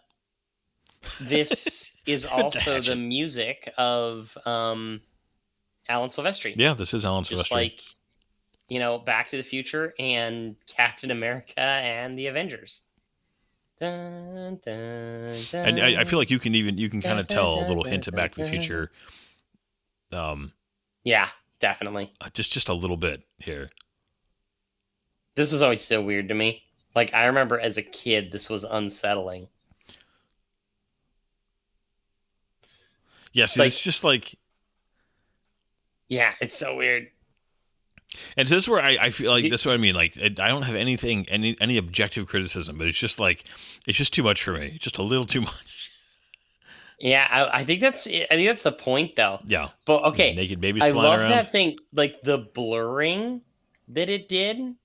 this is also the hatchet. music of Alan Silvestri. Yeah, this is Alan Just Silvestri. like, Back to the Future and Captain America and the Avengers. Dun, dun, And I feel like you can kind of dun, tell a dun, little dun, hint of Back to the dun, Future. Yeah, definitely. Just a little bit here. This was always so weird to me. Like, I remember as a kid, this was unsettling. Yeah, see, like- it's just like, Yeah, it's so weird. and so this is where I feel like Do- that's what I mean. Like, I don't have any objective criticism, but it's just like, it's just too much for me. It's just a little too much. Yeah, I think that's the point, though. Yeah. But okay, Naked babies I flying love around. that thing, like the blurring that it did.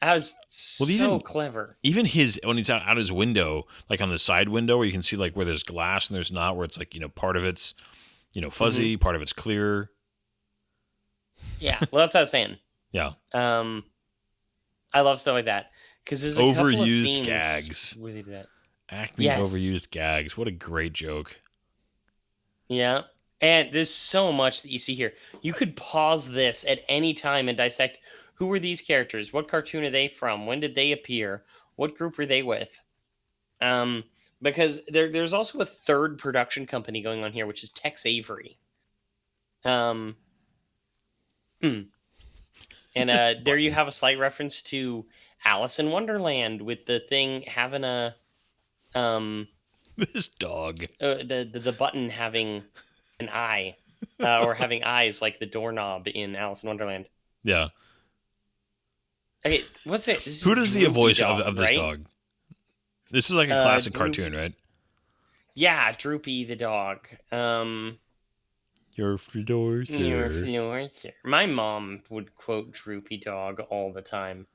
That was Well, so clever. Even when he's out his window, like on the side window where you can see like where there's glass and there's not, where it's like, part of it's, fuzzy, part of it's clear. Yeah, well, that's what I was saying. Yeah. I love stuff like that because there's a couple of Overused scenes gags. where they do that. Acme Yes. overused gags. What a great joke. Yeah. And there's so much that you see here. You could pause this at any time and dissect who were these characters? What cartoon are they from? When did they appear? What group were they with? Because there's also a third production company going on here, which is Tex Avery. And there you have a slight reference to Alice in Wonderland with the thing having a This dog. the button having an eye or having eyes like the doorknob in Alice in Wonderland. Yeah. Okay, what's it? This is Who does the Droopy voice Dog, of this right? dog? This is like a classic Droopy. cartoon, right? Yeah, Droopy the dog. Your floor, sir. Your floor, sir. My mom would quote Droopy Dog all the time.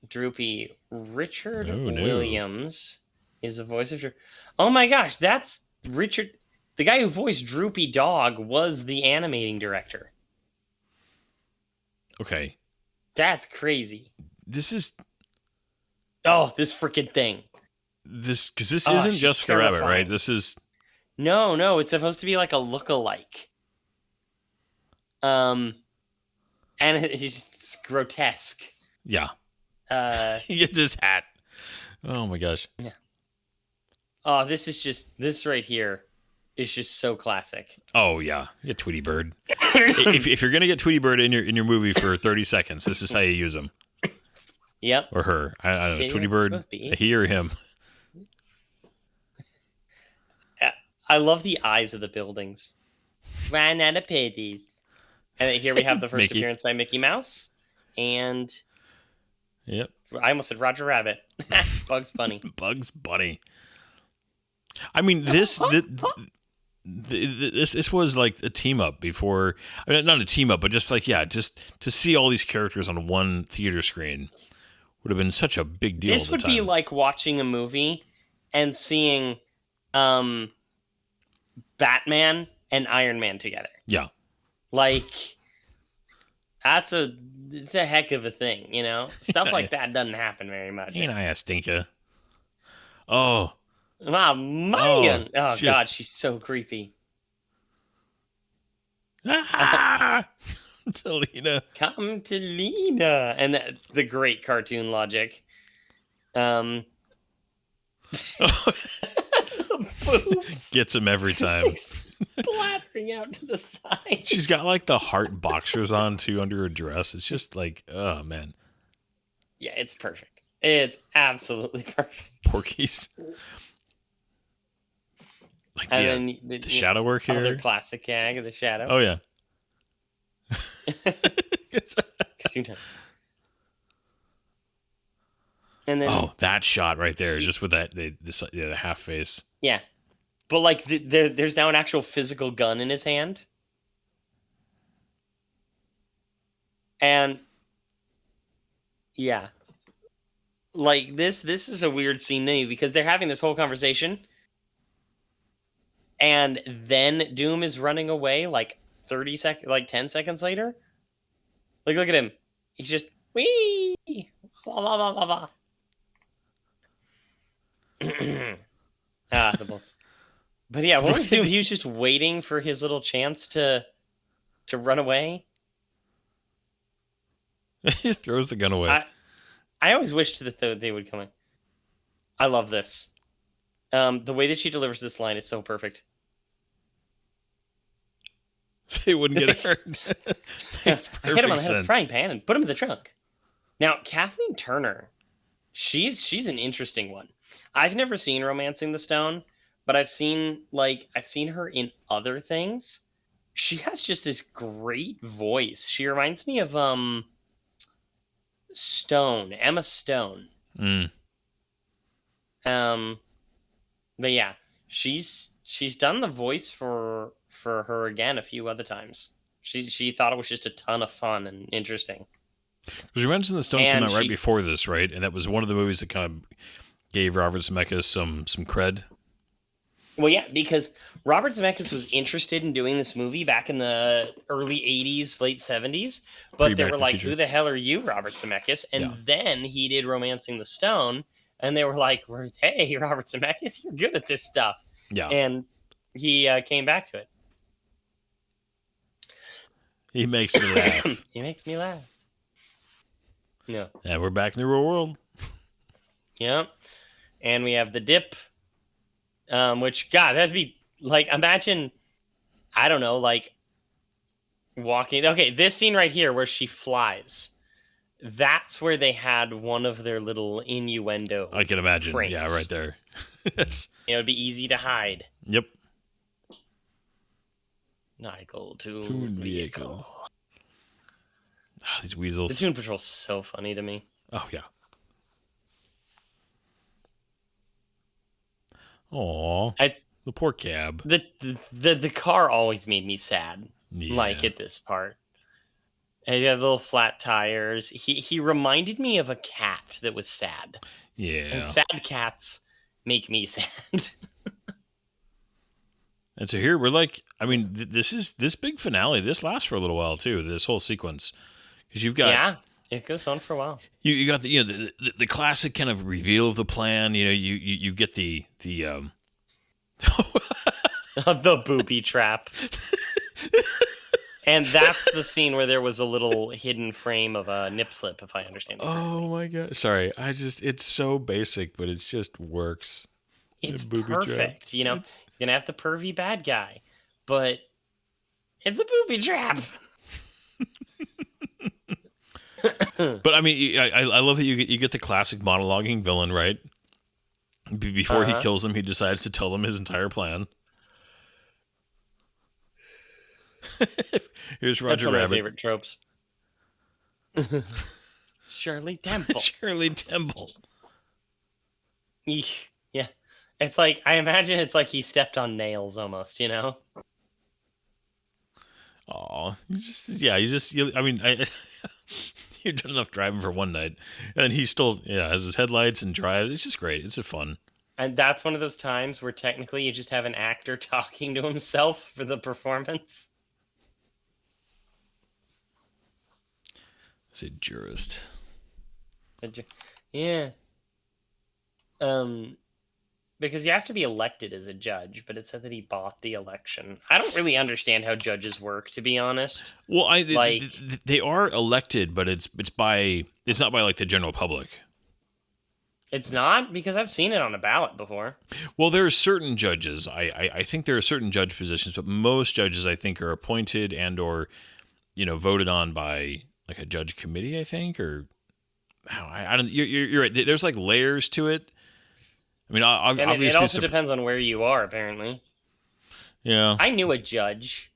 Droopy Richard Oh, no. Williams is the voice of Droopy. Oh my gosh, that's Richard. The guy who voiced Droopy Dog was the animating director. Okay. That's crazy. This is Oh, this freaking thing. because this Oh, isn't she's Jessica Rabbit, right? terrifying. This is No, it's supposed to be like a look-alike. And it's grotesque. yeah. Uh, He gets his hat. Oh my gosh. oh, this right here is just so classic. Oh yeah. Yeah, Tweety Bird. if you're gonna get Tweety Bird in your movie for 30 seconds, this is how you use him Yep. or her. I don't know. Is Yeah, Tweety Bird must be. a he or him? I love the eyes of the buildings. Ran out of pitties. And then here we have the first Mickey. appearance by Mickey Mouse. And Yep. I almost said Roger Rabbit. Bugs Bunny. Bugs Bunny. I mean, this was like a team up before. I mean, not a team up, but just like just to see all these characters on one theater screen would have been such a big deal. This at the would time. be like watching a movie and seeing Batman and Iron Man together. Yeah. Like it's a heck of a thing, you know? Stuff like that doesn't happen very much. Ain't I a stinker? Oh, Wow, Megan. Oh, just- God, she's so creepy. ah! Talina. Come to Lena. And the great cartoon logic. The the boobs Gets him every time. like splattering out to the side. She's got like the heart boxers on too under her dress. It's just like, oh man, Yeah, it's perfect. It's absolutely perfect. Porky's. Like And the, then the shadow work other here. classic gag of the shadow. Oh yeah. Cartoon time. And then Oh, that shot right there, just with that the half face. yeah, but like there's now an actual physical gun in his hand, and yeah, like this is a weird scene to me because they're having this whole conversation, and then Doom is running away like 10 seconds later. Like, look at him. He's just wee blah blah blah blah blah. The bolts. But yeah, what was Doom? He was just waiting for his little chance to run away. He throws the gun away. I always wished that they would come in. I love this. The way that she delivers this line is so perfect. So he wouldn't get hurt. Makes I hit him on the head perfect with a sense. frying pan and put him in the trunk. Now, Kathleen Turner, she's an interesting one. I've never seen Romancing the Stone, but I've seen her in other things. She has just this great voice. She reminds me of Emma Stone. Mm. But yeah, she's done the voice for her again a few other times. She thought it was just a ton of fun and interesting. Because Revenge of the Stone came And out right before this, right? And that was one of the movies that kind of gave Robert Zemeckis some cred. Well, yeah, because Robert Zemeckis was interested in doing this movie back in the early 80s, late 70s, but they Pre-Back to were the like, Future. who the hell are you, Robert Zemeckis? And Yeah. then he did Romancing the Stone, and they were like, hey, Robert Zemeckis, you're good at this stuff. Yeah. And he came back to it. He makes me laugh. He makes me laugh. Yeah. Yeah, we're back in the real world. Yeah. And we have the dip, which, God, that'd be like, imagine, I don't know, like walking. Okay, this scene right here where she flies, that's where they had one of their little innuendo. I can imagine. frames. Yeah, right there. It's, It'd be easy to hide. yep. Nickel Toon Toon Vehicle. Ah, these The weasels. Toon Patrol's so funny to me. Oh, yeah. Aw. I The poor cab. the car always made me sad. Yeah. Like at this part. And he had little flat tires. He reminded me of a cat that was sad. Yeah. And sad cats make me sad. And so here we're like, I mean, this big finale. This lasts for a little while too. This whole sequence, because you've got Yeah, it goes on for a while. you got the classic kind of reveal of the plan. You know, you get the The booby trap. And that's the scene where there was a little hidden frame of a nip slip, if I understand it correctly. Oh my god! Sorry, it's so basic, but it just works. It's booby trap. perfect. You know, you're gonna have the pervy bad guy, but it's a booby trap. But I mean, I love that you get the classic monologuing villain, right? Before he kills him, he decides to tell them his entire plan. Here's That's Roger one of my Rabbit. favorite tropes. Shirley Temple. Shirley Temple. Eek. Yeah. It's like, I imagine it's like he stepped on nails almost, you know? Oh, I mean, you've done enough driving for one night, and then he still, has his headlights and drives. It's just great. It's just fun. And that's one of those times where technically you just have an actor talking to himself for the performance. It's a jurist. Yeah. Because you have to be elected as a judge, but it said that he bought the election. I don't really understand how judges work, to be honest. Well, they are elected, but it's not by like the general public. It's not, because I've seen it on a ballot before. Well, there are certain judges. I think there are certain judge positions, but most judges I think are appointed and or voted on by like a judge committee. I think or I don't. You're right. There's like layers to it. I mean, And obviously, it also depends on where you are, apparently. yeah. I knew a judge.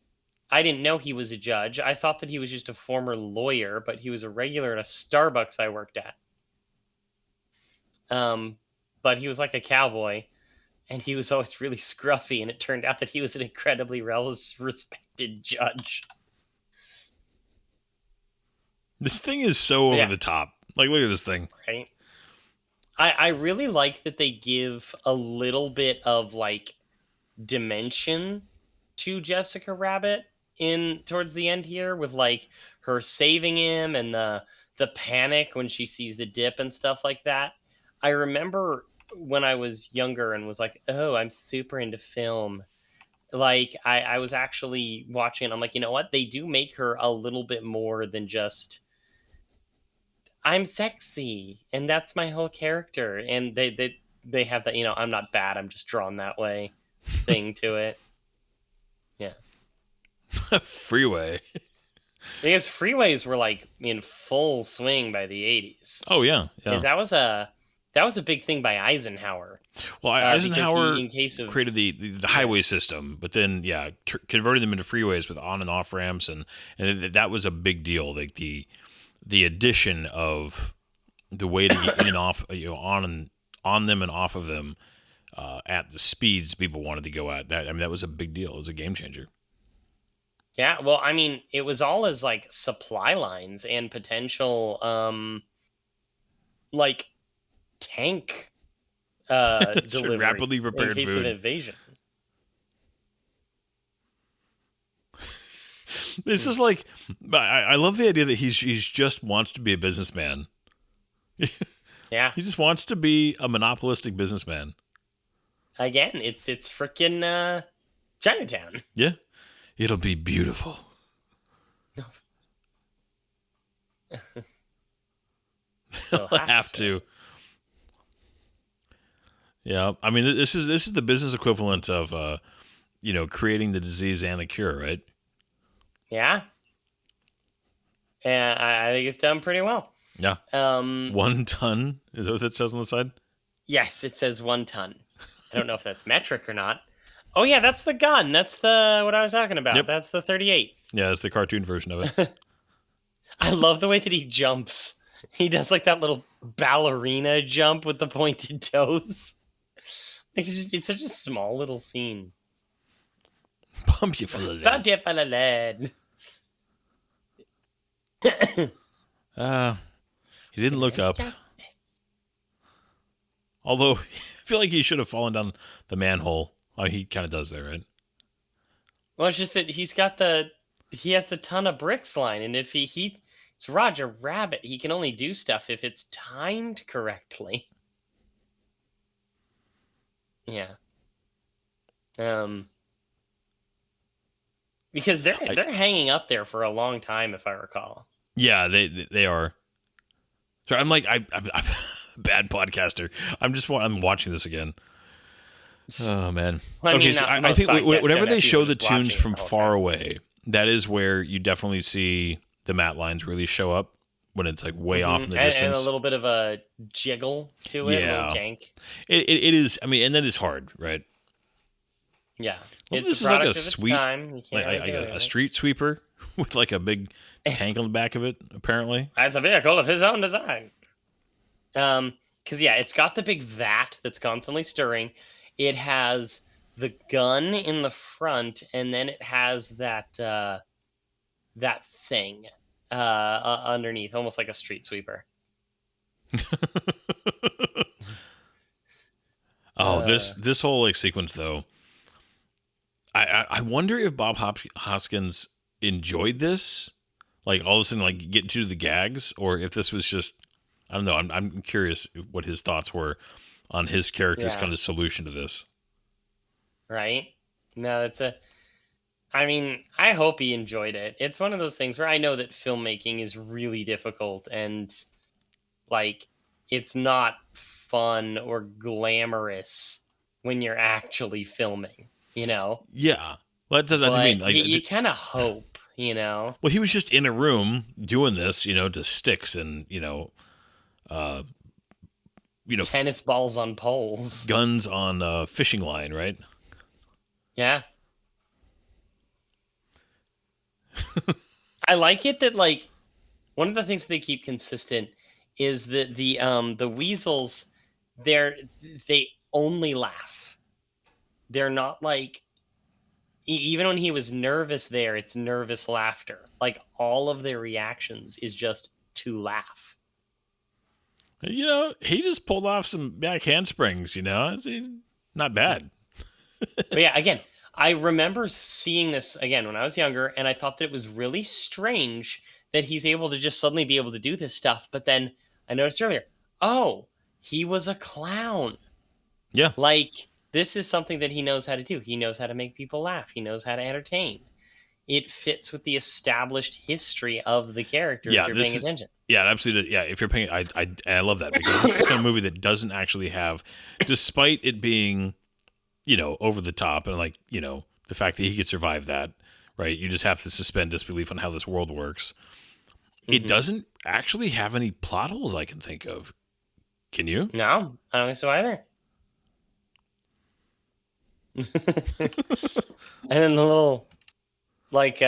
I didn't know he was a judge. I thought that he was just a former lawyer, but he was a regular at a Starbucks I worked at. But he was like a cowboy, and he was always really scruffy, and it turned out that he was an incredibly respected judge. This thing is so over Yeah. the top. Like, look at this thing. Right? I really like that they give a little bit of like dimension to Jessica Rabbit in towards the end here, with like her saving him and the panic when she sees the dip and stuff like that. I remember when I was younger and was like, oh, I'm super into film. Like I was actually watching it. I'm like, you know what? They do make her a little bit more than just I'm sexy and that's my whole character. And they have that, I'm not bad, I'm just drawn that way thing to it. Yeah. Freeway. Because freeways were like in full swing by the 80s. Oh yeah, yeah. Because that was a big thing by Eisenhower. Well, Because Eisenhower in case of created the highway system, but then converted them into freeways with on and off ramps, and that was a big deal. Like the addition of the way to get in and off, on them and off of them at the speeds people wanted to go at. That was a big deal. It was a game changer. Yeah, well, I mean, it was all as like supply lines and potential like tank delivery rapidly prepared in case food. of invasion. This is like, I love the idea that he's just wants to be a businessman. Yeah. He just wants to be a monopolistic businessman. Again, it's freaking Chinatown. Yeah. It'll be beautiful. They'll have to. Yeah, I mean, this is the business equivalent of, creating the disease and the cure, right? Yeah. And I think it's done pretty well. Yeah. 1 ton is that what it says on the side? Yes, it says 1 ton. I don't know if that's metric or not. Oh yeah, that's the gun. That's what I was talking about. Yep. That's the 38. Yeah, it's the cartoon version of it. I love the way that he jumps. He does like that little ballerina jump with the pointed toes. Like it's such a small little scene. Pump you full of lead. Pump you full of lead. He didn't look up. Although, I feel like he should have fallen down the manhole. Oh, he kind of does there, right? Well, it's just that he has the ton of bricks line, and if it's Roger Rabbit, he can only do stuff if it's timed correctly. Yeah. Because they're hanging up there for a long time, if I recall. Yeah, they are. So I'm like I'm a bad podcaster. I'm watching this again. Oh man. Well, okay, so I think whenever they show the just tunes watching it from the whole far time. away, that is where you definitely see the matte lines really show up when it's like way off in the and distance. a little bit of a jiggle to it, a Yeah. little jank. It is. I mean, and that is hard, right? Yeah. Well, It's this the is like product a of its sweep, time. You can't like really do it, a right? street sweeper with like a big tank on the back of it. Apparently, That's a vehicle of his own design. Because yeah, it's got the big vat that's constantly stirring. It has the gun in the front, and then it has that that thing underneath, almost like a street sweeper. this whole like sequence though. I wonder if Bob Hoskins enjoyed this, like all of a sudden like getting to the gags, or if this was just I don't know. I'm curious what his thoughts were on his character's Yeah. kind of solution to this. Right? No, I mean, I hope he enjoyed it. It's one of those things where I know that filmmaking is really difficult and like it's not fun or glamorous when you're actually filming, you know? Yeah. Well, that's what I mean. Like, you kind of hope, you know? well, he was just in a room doing this, to sticks and, Tennis balls on poles. guns on a fishing line, right? Yeah. I like it that, like, one of the things they keep consistent is that the weasels, they only laugh. They're not like, even when he was nervous there, it's nervous laughter. Like, all of their reactions is just to laugh. He just pulled off some back handsprings, It's not bad. But yeah, again, I remember seeing this again when I was younger, and I thought that it was really strange that he's able to just suddenly be able to do this stuff. But then I noticed earlier, oh, he was a clown. Yeah. Like, this is something that he knows how to do. He knows how to make people laugh. He knows how to entertain. It fits with the established history of the character if you're paying attention. Yeah, absolutely. Yeah, if you're paying, I love that, because this is the kind of movie that doesn't actually have, despite it being, over the top, and like, the fact that he could survive that, right? You just have to suspend disbelief on how this world works. It doesn't actually have any plot holes I can think of. Can you? No, I don't think so either. And then the little, like,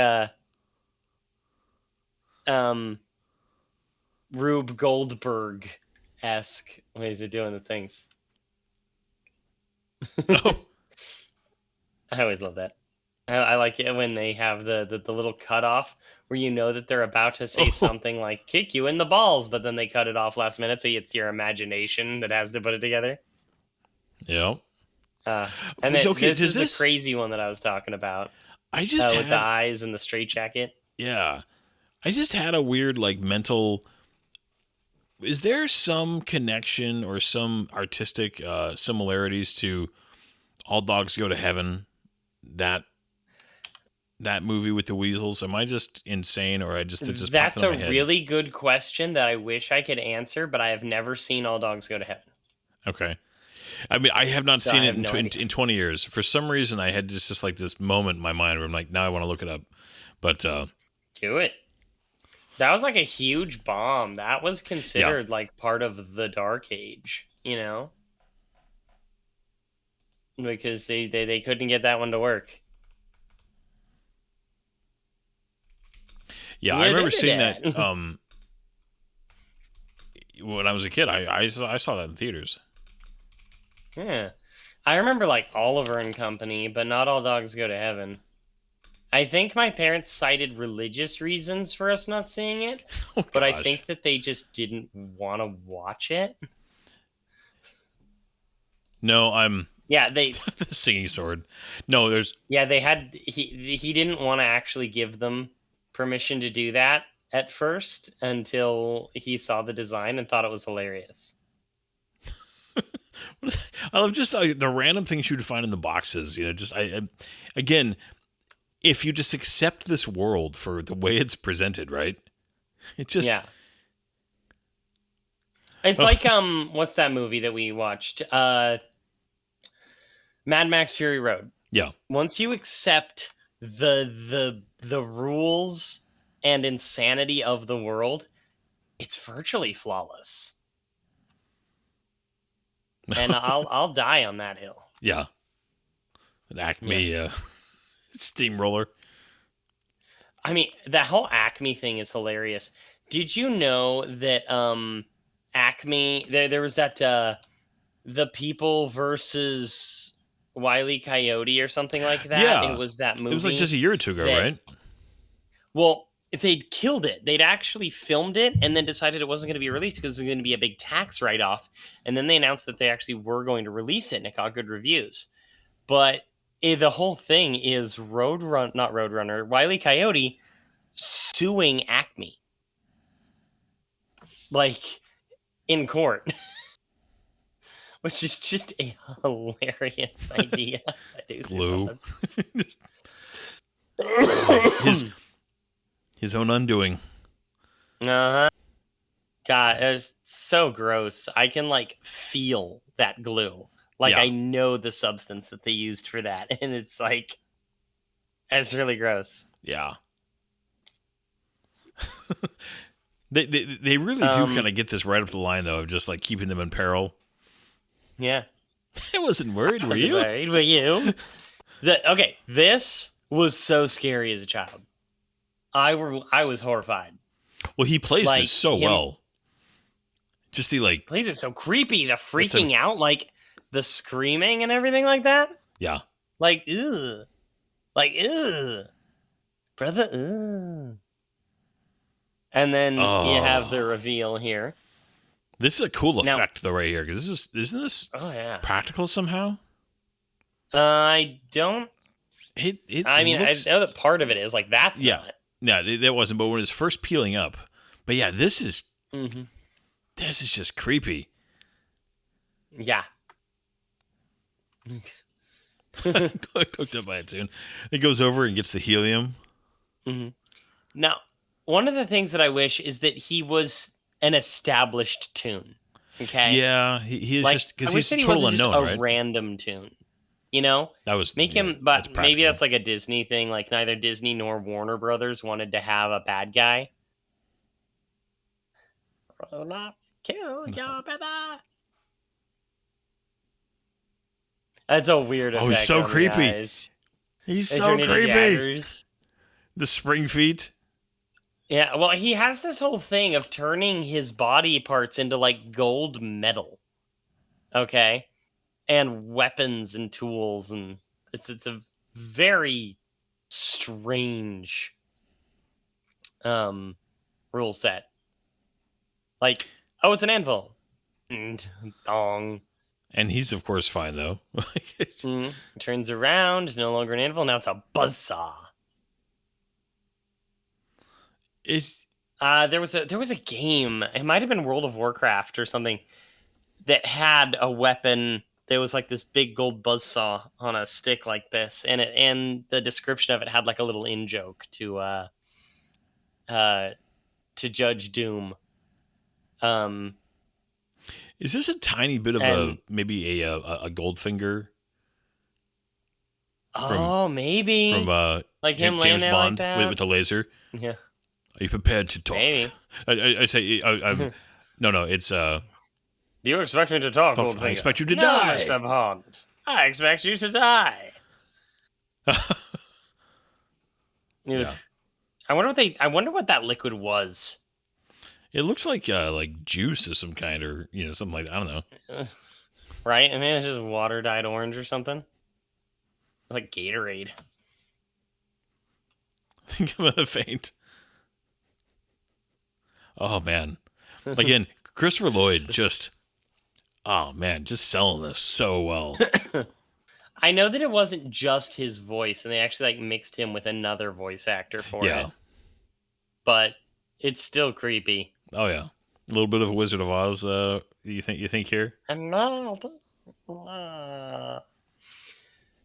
Rube Goldberg-esque ways of doing the things. Oh. I always love that. I like it when they have the little cutoff where you know that they're about to say something like "kick you in the balls," but then they cut it off last minute, so it's your imagination that has to put it together. Yeah. And then this is the crazy one that I was talking about. I just with the eyes and the straitjacket. Yeah, I just had a weird mental. Is there some connection or some artistic similarities to All Dogs Go to Heaven? That movie with the weasels? Am I just insane, or it's just That's popped in a my head? really good question that I wish I could answer, but I have never seen All Dogs Go to Heaven. Okay. I mean, I have not seen it in 20 years. For some reason, I had just this moment in my mind where I'm like, now I want to look it up. But do it. That was like a huge bomb. That was considered like part of the Dark Age, because they couldn't get that one to work. Yeah, I remember seeing that when I was a kid. I saw that in theaters. Yeah. I remember like Oliver and Company, but not All Dogs Go to Heaven. I think my parents cited religious reasons for us not seeing it, but I think that they just didn't want to watch it. No, they the singing sword. No, there's they had he didn't want to actually give them permission to do that at first until he saw the design and thought it was hilarious. I love just the random things you would find in the boxes. Again, if you just accept this world for the way it's presented, right? It just It's like what's that movie that we watched? Mad Max Fury Road. Yeah. Once you accept the rules and insanity of the world, it's virtually flawless. And I'll die on that hill. Yeah. An Acme steamroller. I mean, that whole Acme thing is hilarious. Did you know that Acme, there was that The People versus Wile E. Coyote or something like that? Yeah. It was that movie. It was like just a year or two ago, right? Well, if they'd killed it, they'd actually filmed it and then decided it wasn't going to be released because it was going to be a big tax write-off. And then they announced that they actually were going to release it and it got good reviews. But the whole thing is Wile E. Coyote suing Acme. Like, in court. Which is just a hilarious idea. Glue. His own undoing. Uh-huh. God, it's so gross. I can like feel that glue. Like Yeah. I know the substance that they used for that, and it's like it's really gross. Yeah. They really do kind of get this right up the line though of just like keeping them in peril. Yeah. I wasn't worried, were you? Worried, were you? Okay, this was so scary as a child. I was horrified. Well, he plays Like, this so him- well. Just the like, Plays it so creepy. The freaking out, like the screaming and everything like that. yeah. Like, ugh. Like, ugh. Brother, ugh. And then you have the reveal here. This is a cool Now- effect though, right here, because isn't this Oh yeah. practical somehow? I don't. It I mean, looks, I know that part of it is like that's Yeah. not. no, that wasn't. But when it's first peeling up, but yeah, this is just creepy. Yeah. Cooked up by a tune. It goes over and gets the helium. Now, one of the things that I wish is that he was an established tune. Okay. Yeah, he is Like, just because I wish he's that he total wasn't unknown, just a right? random tune. You know, That was make yeah, him. But maybe practical. that's like a Disney thing. Like neither Disney nor Warner Brothers wanted to have a bad guy. Will not kill your brother. That's a weird effect. Oh, he's so on the creepy. eyes. He's They so turn into creepy. daggers. The spring feet. Yeah, well, he has this whole thing of turning his body parts into like gold metal. Okay? And weapons and tools, and it's a very strange rule set. Like, oh, it's an anvil. Dong. And he's of course fine though. Turns around, no longer an anvil, now it's a buzzsaw. Is There was a game. It might have been World of Warcraft or something that had a weapon. There was like this big gold buzzsaw on a stick like this, and the description of it had like a little in joke to Judge Doom. is this a tiny bit of And- maybe a Goldfinger Maybe from like him laying James there Bond like that. with the laser? Yeah, Are you prepared to talk? maybe. I say I'm no. It's Do you expect me to talk? I Goldfinger? expect you to No, die. Mr. Bond. I expect you to die. Yeah. I wonder what that liquid was. It looks like juice of some kind, or something like that. I don't know. Right? I mean, it's just water dyed orange or something. Like Gatorade. I think I'm gonna faint. Oh man! Again, Christopher Lloyd just selling this so well. I know that it wasn't just his voice, and they actually like mixed him with another voice actor for Yeah. it. But it's still creepy. Oh yeah, a little bit of a Wizard of Oz. You think here? And now,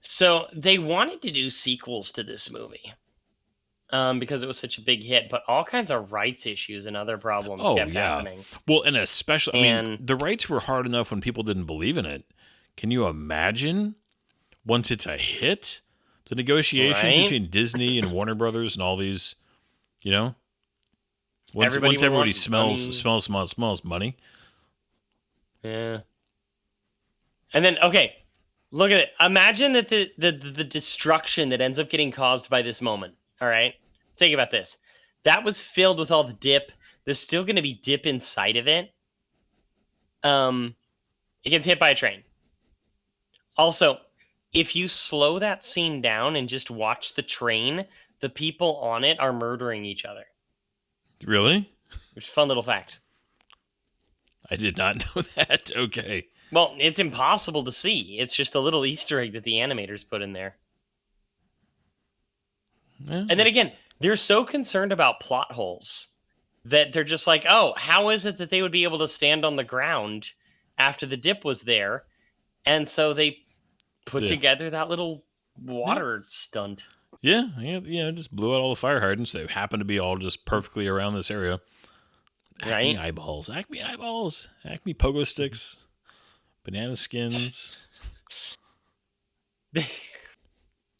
so they wanted to do sequels to this movie, because it was such a big hit. But all kinds of rights issues and other problems Oh, kept yeah. happening. Well, and especially, I mean, And- the rights were hard enough when people didn't believe in it. Can you imagine once it's a hit, the negotiations Right? between Disney and Warner Brothers and all these, once Everybody once would everybody want- smells money. Yeah. And then look at it. Imagine that the destruction that ends up getting caused by this moment. All right. Think about this. That was filled with all the dip. There's still going to be dip inside of it. It gets hit by a train. Also, if you slow that scene down and just watch the train, the people on it are murdering each other. Really? Which is a fun little fact. I did not know that. Okay. Well, it's impossible to see. It's just a little Easter egg that the animators put in there. Yeah, And then again, they're so concerned about plot holes that they're just like, oh, how is it that they would be able to stand on the ground after the dip was there? And so they put Yeah. together that little water stunt. yeah, just blew out all the fire hydrants. They happen to be all just perfectly around this area. Acme right? eyeballs. Acme eyeballs. Acme pogo sticks. Banana skins. They,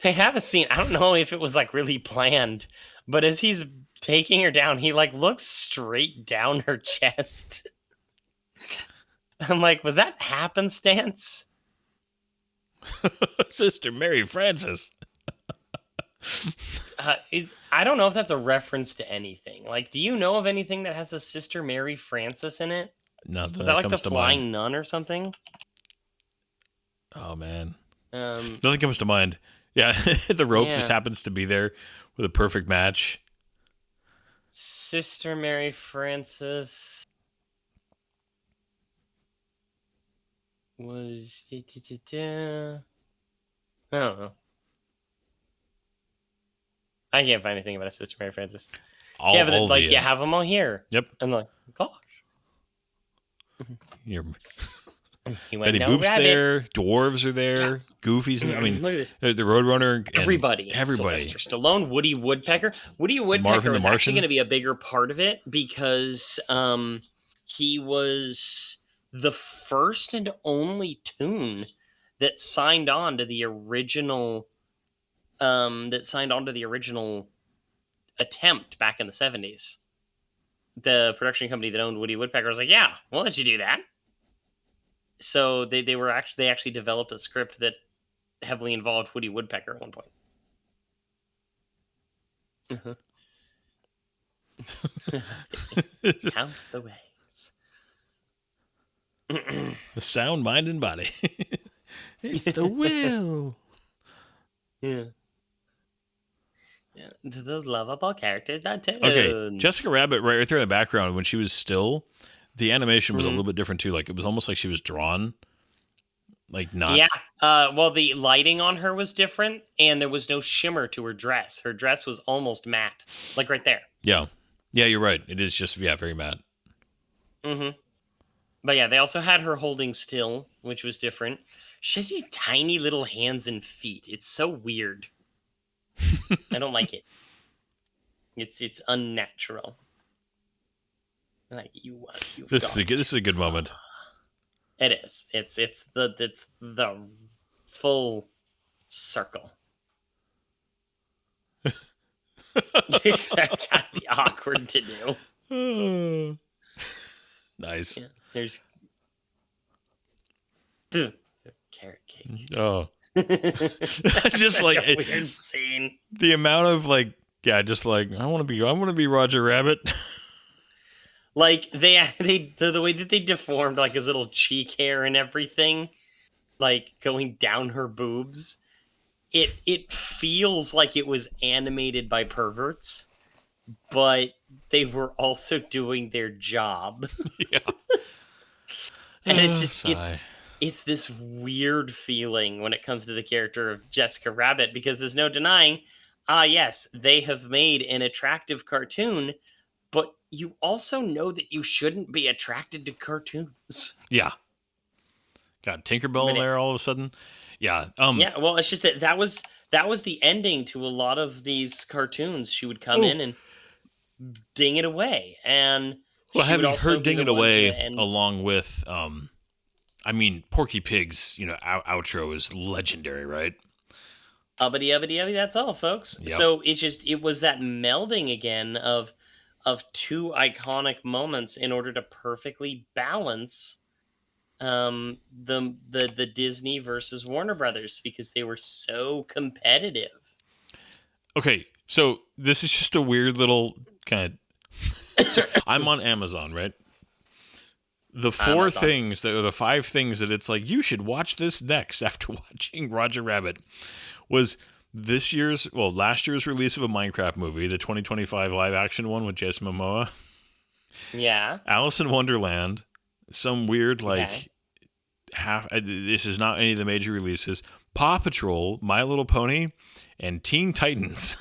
they have a scene. I don't know if it was like really planned, but as he's taking her down, he like looks straight down her chest. I'm like, was that happenstance? Sister Mary Frances. I don't know if that's a reference to anything. Like, do you know of anything that has a Sister Mary Frances in it? Nothing Is that that like the comes to Flying mind. Nun or something? Oh, man. Um, Nothing comes to mind. Yeah, the rope Yeah. just happens to be there with a perfect match. Sister Mary Frances was. I don't know. I can't find anything about a Sister Mary Frances. All, yeah, but all like the, you have them all here. Yep. I'm like, gosh. Your He went, Betty no Boop's rabbit. there. Dwarves are there. Goofy's there. I mean, Look at this. the Roadrunner. And Everybody. Everybody. Sylvester Stallone, Woody Woodpecker. Woody Woodpecker Marvin the was actually Martian. going to be a bigger part of it because he was the first and only Toon that signed on to the original attempt back in the 70s. The production company that owned Woody Woodpecker was like, "Yeah, we'll let you do that." So they actually developed a script that heavily involved Woody Woodpecker at one point. Just Count the ways. a sound mind and body. It's the will. Yeah. To those lovable characters, not Toons. Okay, Jessica Rabbit right there in the background when she was still, the animation was a Mhm. little bit different too. Like it was almost like she was drawn, like not. Yeah. Well, the lighting on her was different, and there was no shimmer to her dress. Her dress was almost matte, like right there. Yeah, yeah. You're right. It is just very matte. Mm-hmm. But yeah, they also had her holding still, which was different. She has these tiny little hands and feet. It's so weird. I don't like it. It's unnatural. Like you This is a good moment. It is. It's the full circle. That's gotta be awkward to do. Nice. Yeah, there's carrot cake. Oh, Just Just like like a it- weird scene. the amount of just like I want to be Roger Rabbit. Like the way that they deformed like his little cheek hair and everything, like going down her boobs. It feels like it was animated by perverts, but they were also doing their job. Yeah. And it's just Sigh. it's this weird feeling when it comes to the character of Jessica Rabbit because there's no denying, yes, they have made an attractive cartoon, but you also know that you shouldn't be attracted to cartoons. Yeah. Got Tinkerbell in there all of a sudden. Yeah. Yeah, well, it's just that was the ending to a lot of these cartoons. She would come in and ding it away, and Well, she would having also her be dinging the one to away end- along with, I mean, Porky Pig's, outro is legendary, right? Ubbity ubbity ubbity. That's all, folks. Yep. So it was that melding again of two iconic moments in order to perfectly balance the Disney versus Warner Brothers because they were so competitive. Okay, so this is just a weird little kind of. So I'm on Amazon, right? The five things that it's like you should watch this next after watching Roger Rabbit was last year's release of a Minecraft movie, the 2025 live action one with Jason Momoa, Yeah. Alice in Wonderland, some weird Okay. this is not any of the major releases, Paw Patrol, My Little Pony, and Teen Titans.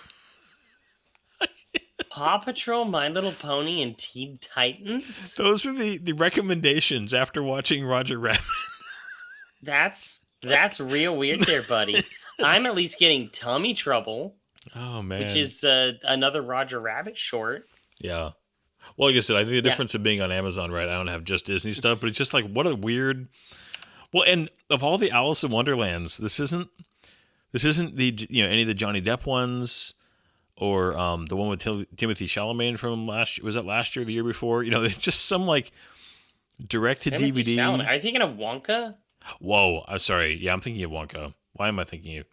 Paw Patrol, My Little Pony, and Teen Titans. Those are the recommendations after watching Roger Rabbit. That's real weird there, buddy. I'm at least getting Tummy Trouble, Oh man. which is another Roger Rabbit short. yeah. Well, like I said, I think the Yeah. difference of being on Amazon, right? I don't have just Disney stuff, but it's just like what a weird. Well, and of all the Alice in Wonderlands, this isn't the any of the Johnny Depp ones or the one with Timothy Chalamet from last year. Was that last year or the year before? It's just some like direct to Timothy Chalamet. DVD. Are you thinking of Wonka? Whoa, I'm sorry. Yeah, I'm thinking of Wonka. Why am I thinking of?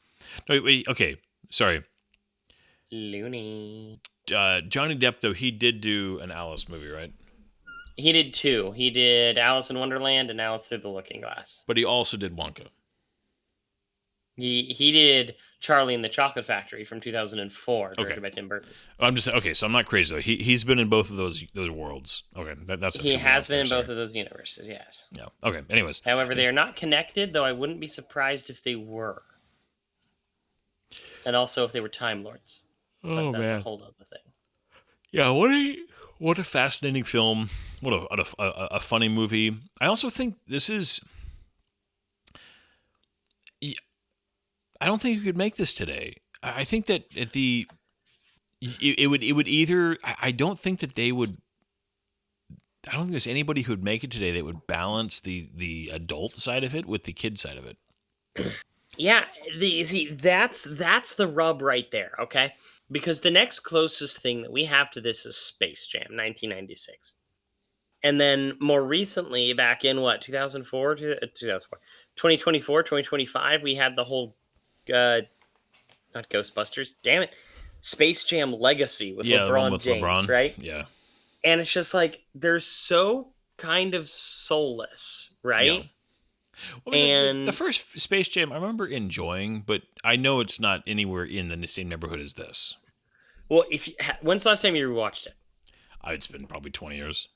No, wait. Okay, sorry. Looney. Johnny Depp though he did do an Alice movie, right? He did two. He did Alice in Wonderland and Alice Through the Looking Glass. But he also did Wonka. He did Charlie and the Chocolate Factory from 2004, directed Okay. by Tim Burton. I'm just okay. So I'm not crazy though. He's been in both of those worlds. Okay, that's a He few has been in off both there, of those universes, yes. sorry. Yeah. Okay. Anyways. However, they are not connected, though I wouldn't be surprised if they were. And also if they were Time Lords. Oh But that's man. a whole other thing. Yeah. What a fascinating film. What a funny movie. I also think this is. I don't think you could make this today. I think that it would either. I don't think that they would. I don't think there's anybody who would make it today that would balance the adult side of it with the kid side of it. Yeah, that's the rub right there, okay? Because the next closest thing that we have to this is Space Jam, 1996. And then more recently, back in 2004, 2024, 2025, we had the whole, not Ghostbusters, damn it, Space Jam Legacy with Yeah, the one LeBron with James, LeBron. right? Yeah. And it's just like, they're so kind of soulless, right? Yeah. Well, the And first Space Jam, I remember enjoying, but I know it's not anywhere in the same neighborhood as this. well, when's the last time you rewatched it? It's been probably 20 years.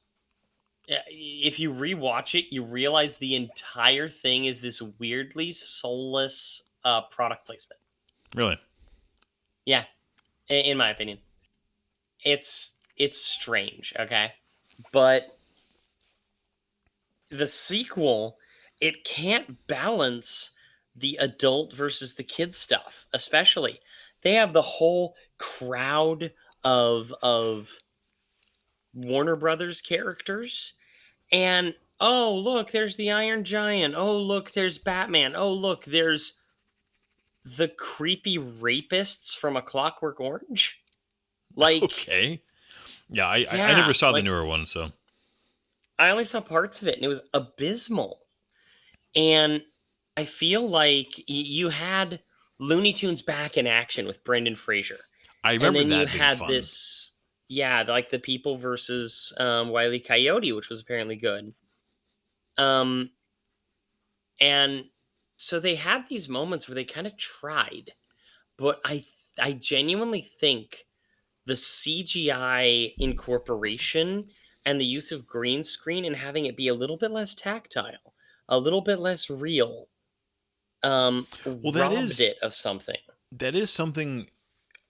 Yeah, if you rewatch it, you realize the entire thing is this weirdly soulless product placement. Really? Yeah, in my opinion, it's strange. Okay, but the sequel, it can't balance the adult versus the kid stuff. Especially, they have the whole crowd of Warner Brothers characters. And oh, look, there's the Iron Giant. Oh, look, there's Batman. Oh, look, there's the creepy rapists from A Clockwork Orange. Like, Okay. Yeah, I Yeah, never saw the like- newer one, so. I only saw parts of it, and it was abysmal. And I feel like you had Looney Tunes back in action with Brendan Fraser. I remember And then that you being had fun. this, yeah, like the People versus Wile E. Coyote, which was apparently good. And so they had these moments where they kind of tried, but I genuinely think the CGI incorporation and the use of green screen and having it be a little bit less tactile, a little bit less real, that robbed is- it of something. That is something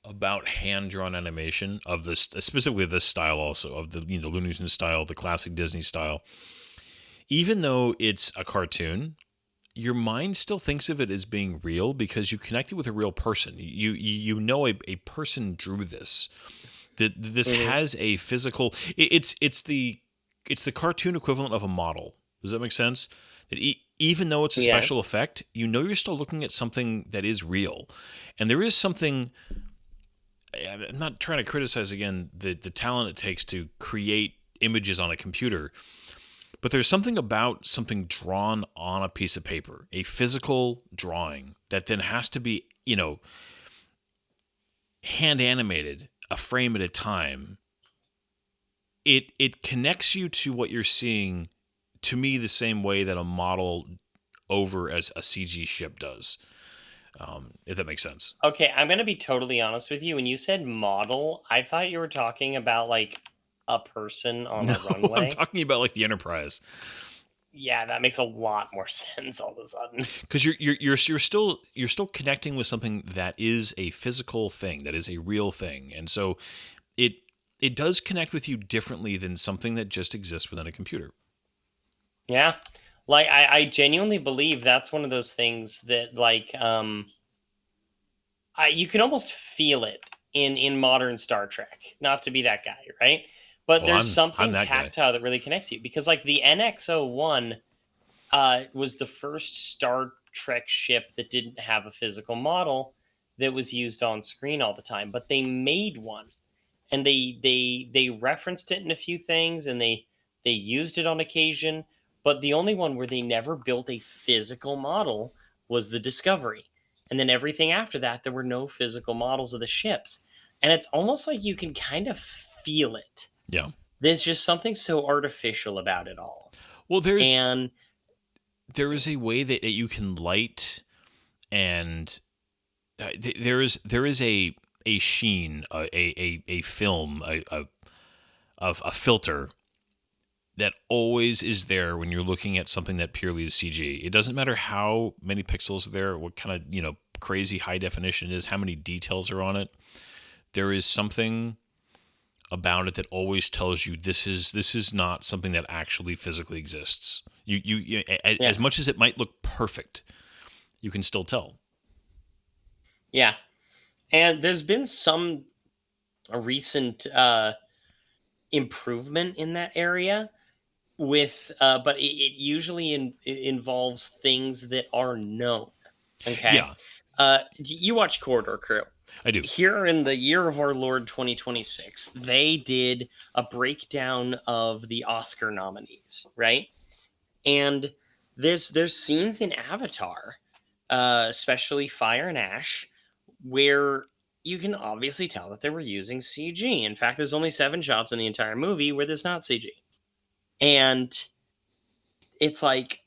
about hand-drawn animation of this, specifically this style also, of the the Looney Tunes style, the classic Disney style. Even though it's a cartoon, your mind still thinks of it as being real because you connect it with a real person. You know a person drew this. That this has a physical. It's the cartoon equivalent of a model. Does that make sense? That even though it's a Yeah. special effect, you're still looking at something that is real, and there is something. I'm not trying to criticize again the talent it takes to create images on a computer. But there's something about something drawn on a piece of paper, a physical drawing that then has to be, hand animated, a frame at a time. It connects you to what you're seeing, to me, the same way that a model over as a CG ship does. If that makes sense. Okay, I'm gonna be totally honest with you. When you said model, I thought you were talking about like a person on the runway. I'm talking about like the Enterprise. Yeah, that makes a lot more sense all of a sudden. Because you're still connecting with something that is a physical thing, that is a real thing, and so it does connect with you differently than something that just exists within a computer. Yeah. Like I genuinely believe that's one of those things that like you can almost feel it in modern Star Trek. Not to be that guy, right? But Well, there's I'm something that guy. tactile that really connects you because, like, the NX-01 was the first Star Trek ship that didn't have a physical model that was used on screen all the time, but they made one, and they referenced it in a few things, and they used it on occasion. But the only one where they never built a physical model was the Discovery, and then everything after that, there were no physical models of the ships, and it's almost like you can kind of feel it. Yeah. There's just something so artificial about it all. Well, And there is a way that you can light, and there is a sheen, a film, a filter that always is there when you're looking at something that purely is CG. It doesn't matter how many pixels are there, what kind of, crazy high definition it is, how many details are on it. There is something about it that always tells you this is not something that actually physically exists. As much as it might look perfect, you can still tell. yeah, and there's been some recent improvement in that area with but it usually involves things that are known. Okay. Yeah, You watch Corridor Crew. I do. Here in the year of our Lord 2026, they did a breakdown of the Oscar nominees, right? And there's scenes in Avatar, especially Fire and Ash, where you can obviously tell that they were using CG. In fact, there's only 7 shots in the entire movie where there's not CG. And it's like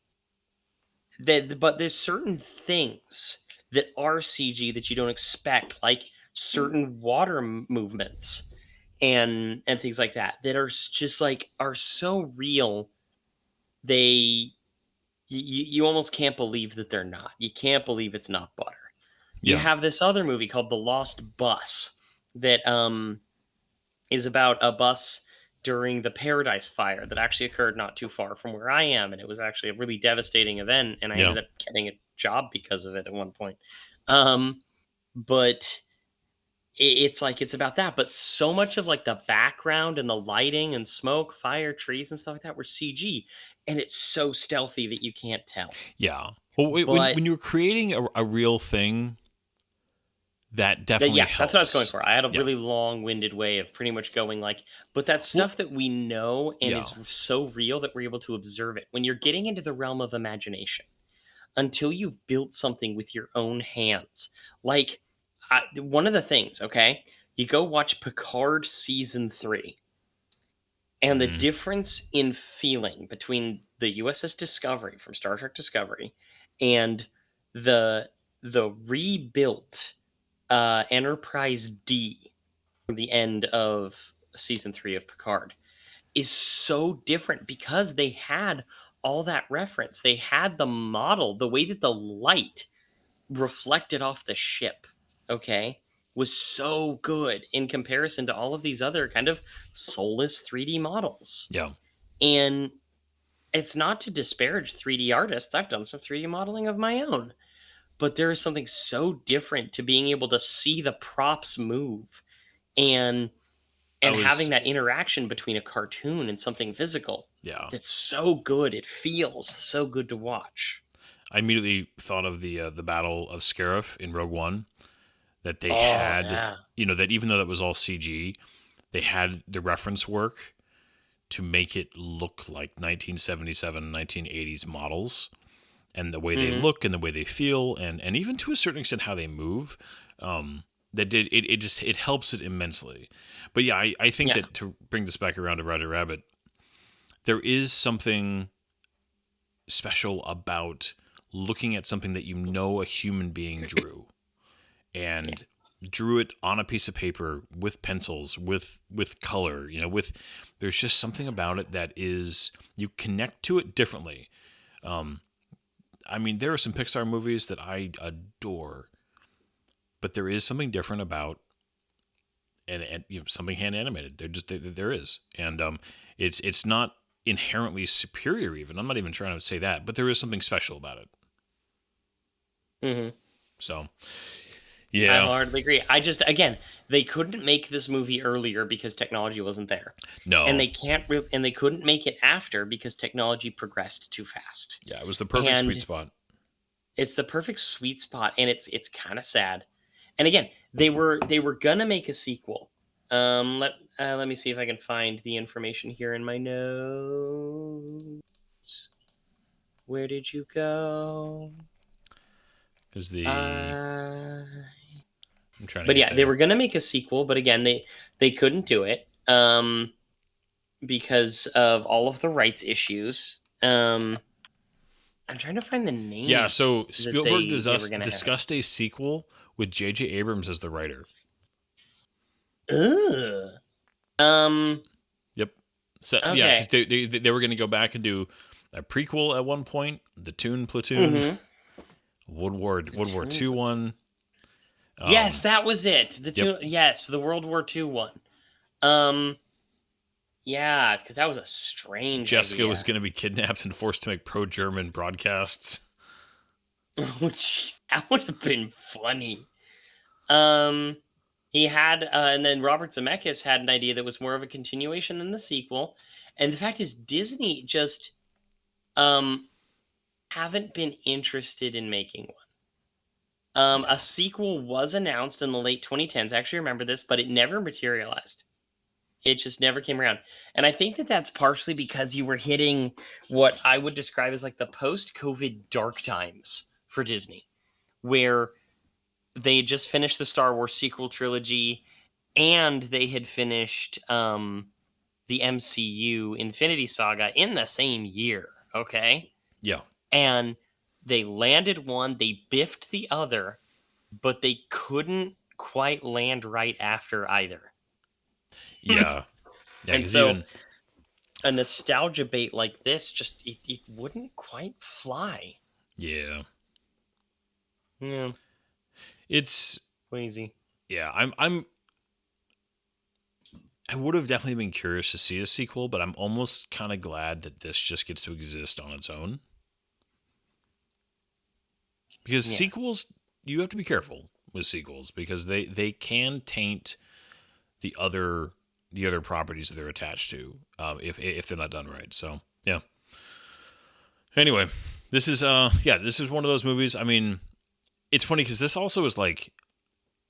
that, but there's certain things that are CG that you don't expect, like certain water movements and things like that are just like are so real. They you almost can't believe that they're not. You can't believe it's not butter. You Yeah. have this other movie called The Lost Bus that is about a bus during the Paradise Fire that actually occurred not too far from where I am, and it was actually a really devastating event, and I Yeah. ended up getting a job because of it at one point. But it's like it's about that, but so much of like the background and the lighting and smoke, fire, trees, and stuff like that were CG, and it's so stealthy that you can't tell. Yeah. Well, But when you're creating a real thing, that definitely helps. that's what I was going for. I had a Yeah. really long-winded way of pretty much going like, but that's stuff that we know and is so real that we're able to observe it. When you're getting into the realm of imagination, until you've built something with your own hands, like one of the things, okay, you go watch Picard season 3, and the difference in feeling between the USS Discovery from Star Trek Discovery and the rebuilt Enterprise D from the end of season 3 of Picard is so different because they had all that reference. They had the model, the way that the light reflected off the ship, okay, was so good in comparison to all of these other kind of soulless 3D models. Yeah. And it's not to disparage 3D artists. I've done some 3D modeling of my own. But there is something so different to being able to see the props move and having that interaction between a cartoon and something physical. Yeah. That's so good. It feels so good to watch. I immediately thought of the Battle of Scarif in Rogue One, that they had, that even though that was all CG, they had the reference work to make it look like 1977, 1980s models, and the way they look and the way they feel, and even to a certain extent how they move. It helps it immensely. But yeah, I think that to bring this back around to Roger Rabbit, there is something special about looking at something that a human being drew, and drew it on a piece of paper with pencils, with color, there's just something about it that is, you connect to it differently. I mean, there are some Pixar movies that I adore, but there is something different about, and something hand animated. There is, and it's not inherently superior. Even I'm not even trying to say that, but there is something special about it. Mm-hmm. So, Yeah. I wholeheartedly agree. I just, again, they couldn't make this movie earlier because technology wasn't there. No. And they and they couldn't make it after because technology progressed too fast. Yeah, it was the perfect sweet spot. It's the perfect sweet spot, and it's kind of sad. And again, they were gonna make a sequel. Let me see if I can find the information here in my notes. Where did you go? Is the I'm trying to. But yeah, they were gonna make a sequel, but again, they couldn't do it because of all of the rights issues. I'm trying to find the name. Yeah, so Spielberg discussed a sequel with J.J. Abrams as the writer. Ugh. Yep. So Okay. yeah, 'cause they were going to go back and do a prequel at one point, the Toon Platoon, Mm-hmm. World War II one. Yes, that was it. Yep. Yes, the World War II one. Yeah, because that was a strange. Jessica idea. was going to be kidnapped and forced to make pro-German broadcasts. Oh, jeez, that would have been funny. He had, and then Robert Zemeckis had an idea that was more of a continuation than the sequel. And the fact is, Disney just haven't been interested in making one. A sequel was announced in the late 2010s. I actually remember this, but it never materialized. It just never came around. And I think that that's partially because you were hitting what I would describe as like the post-COVID dark times for Disney, where they had just finished the Star Wars sequel trilogy and they had finished the MCU Infinity Saga in the same year. Okay. Yeah. And they landed one, they biffed the other, but they couldn't quite land right after either. Yeah. Yeah, And so a nostalgia bait like this just it wouldn't quite fly. Yeah. Yeah, It's crazy. yeah, I would have definitely been curious to see a sequel, but I'm almost kind of glad that this just gets to exist on its own. Because sequels, you have to be careful with sequels because they can taint the other properties that they're attached to if they're not done right. So yeah. Anyway, this is one of those movies. I mean, it's funny because this also is like,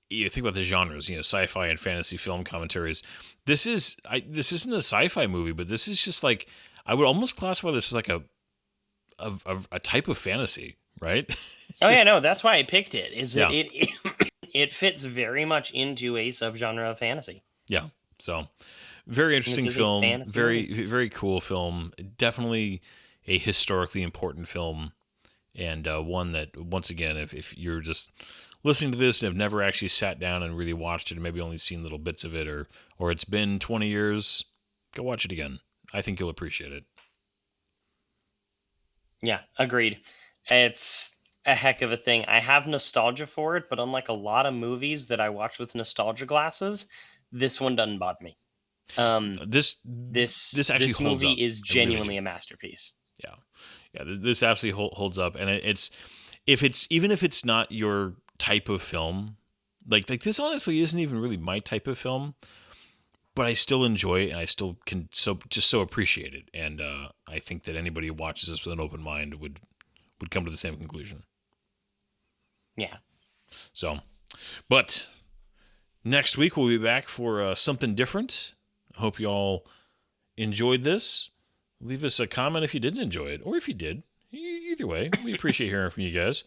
you think about the genres, sci-fi and fantasy film commentaries. This isn't a sci-fi movie, but this is just like, I would almost classify this as like a type of fantasy, right? No, that's why I picked it. It fits very much into a subgenre of fantasy. Yeah. So very interesting film, very, very cool film. Definitely a historically important film. And one that, once again, if you're just listening to this and have never actually sat down and really watched it, and maybe only seen little bits of it, or it's been 20 years, go watch it again. I think you'll appreciate it. Yeah, agreed. It's a heck of a thing. I have nostalgia for it, but unlike a lot of movies that I watch with nostalgia glasses, this one doesn't bother me. This actually holds up. Is genuinely a masterpiece. Yeah. This absolutely holds up, and even if it's not your type of film, like this honestly isn't even really my type of film, but I still enjoy it, and I still can so appreciate it, and I think that anybody who watches this with an open mind would come to the same conclusion. Yeah. So, but next week we'll be back for something different. I hope you all enjoyed this. Leave us a comment if you didn't enjoy it, or if you did. Either way, we appreciate hearing from you guys.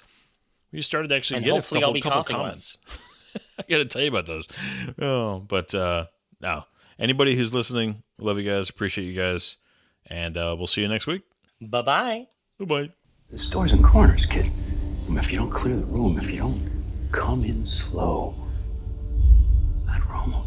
We started to actually get a couple comments. I got to tell you about those. Oh, but now anybody who's listening, love you guys, appreciate you guys, and we'll see you next week. Bye-bye. Bye-bye. There's doors and corners, kid. If you don't clear the room, if you don't come in slow, that room will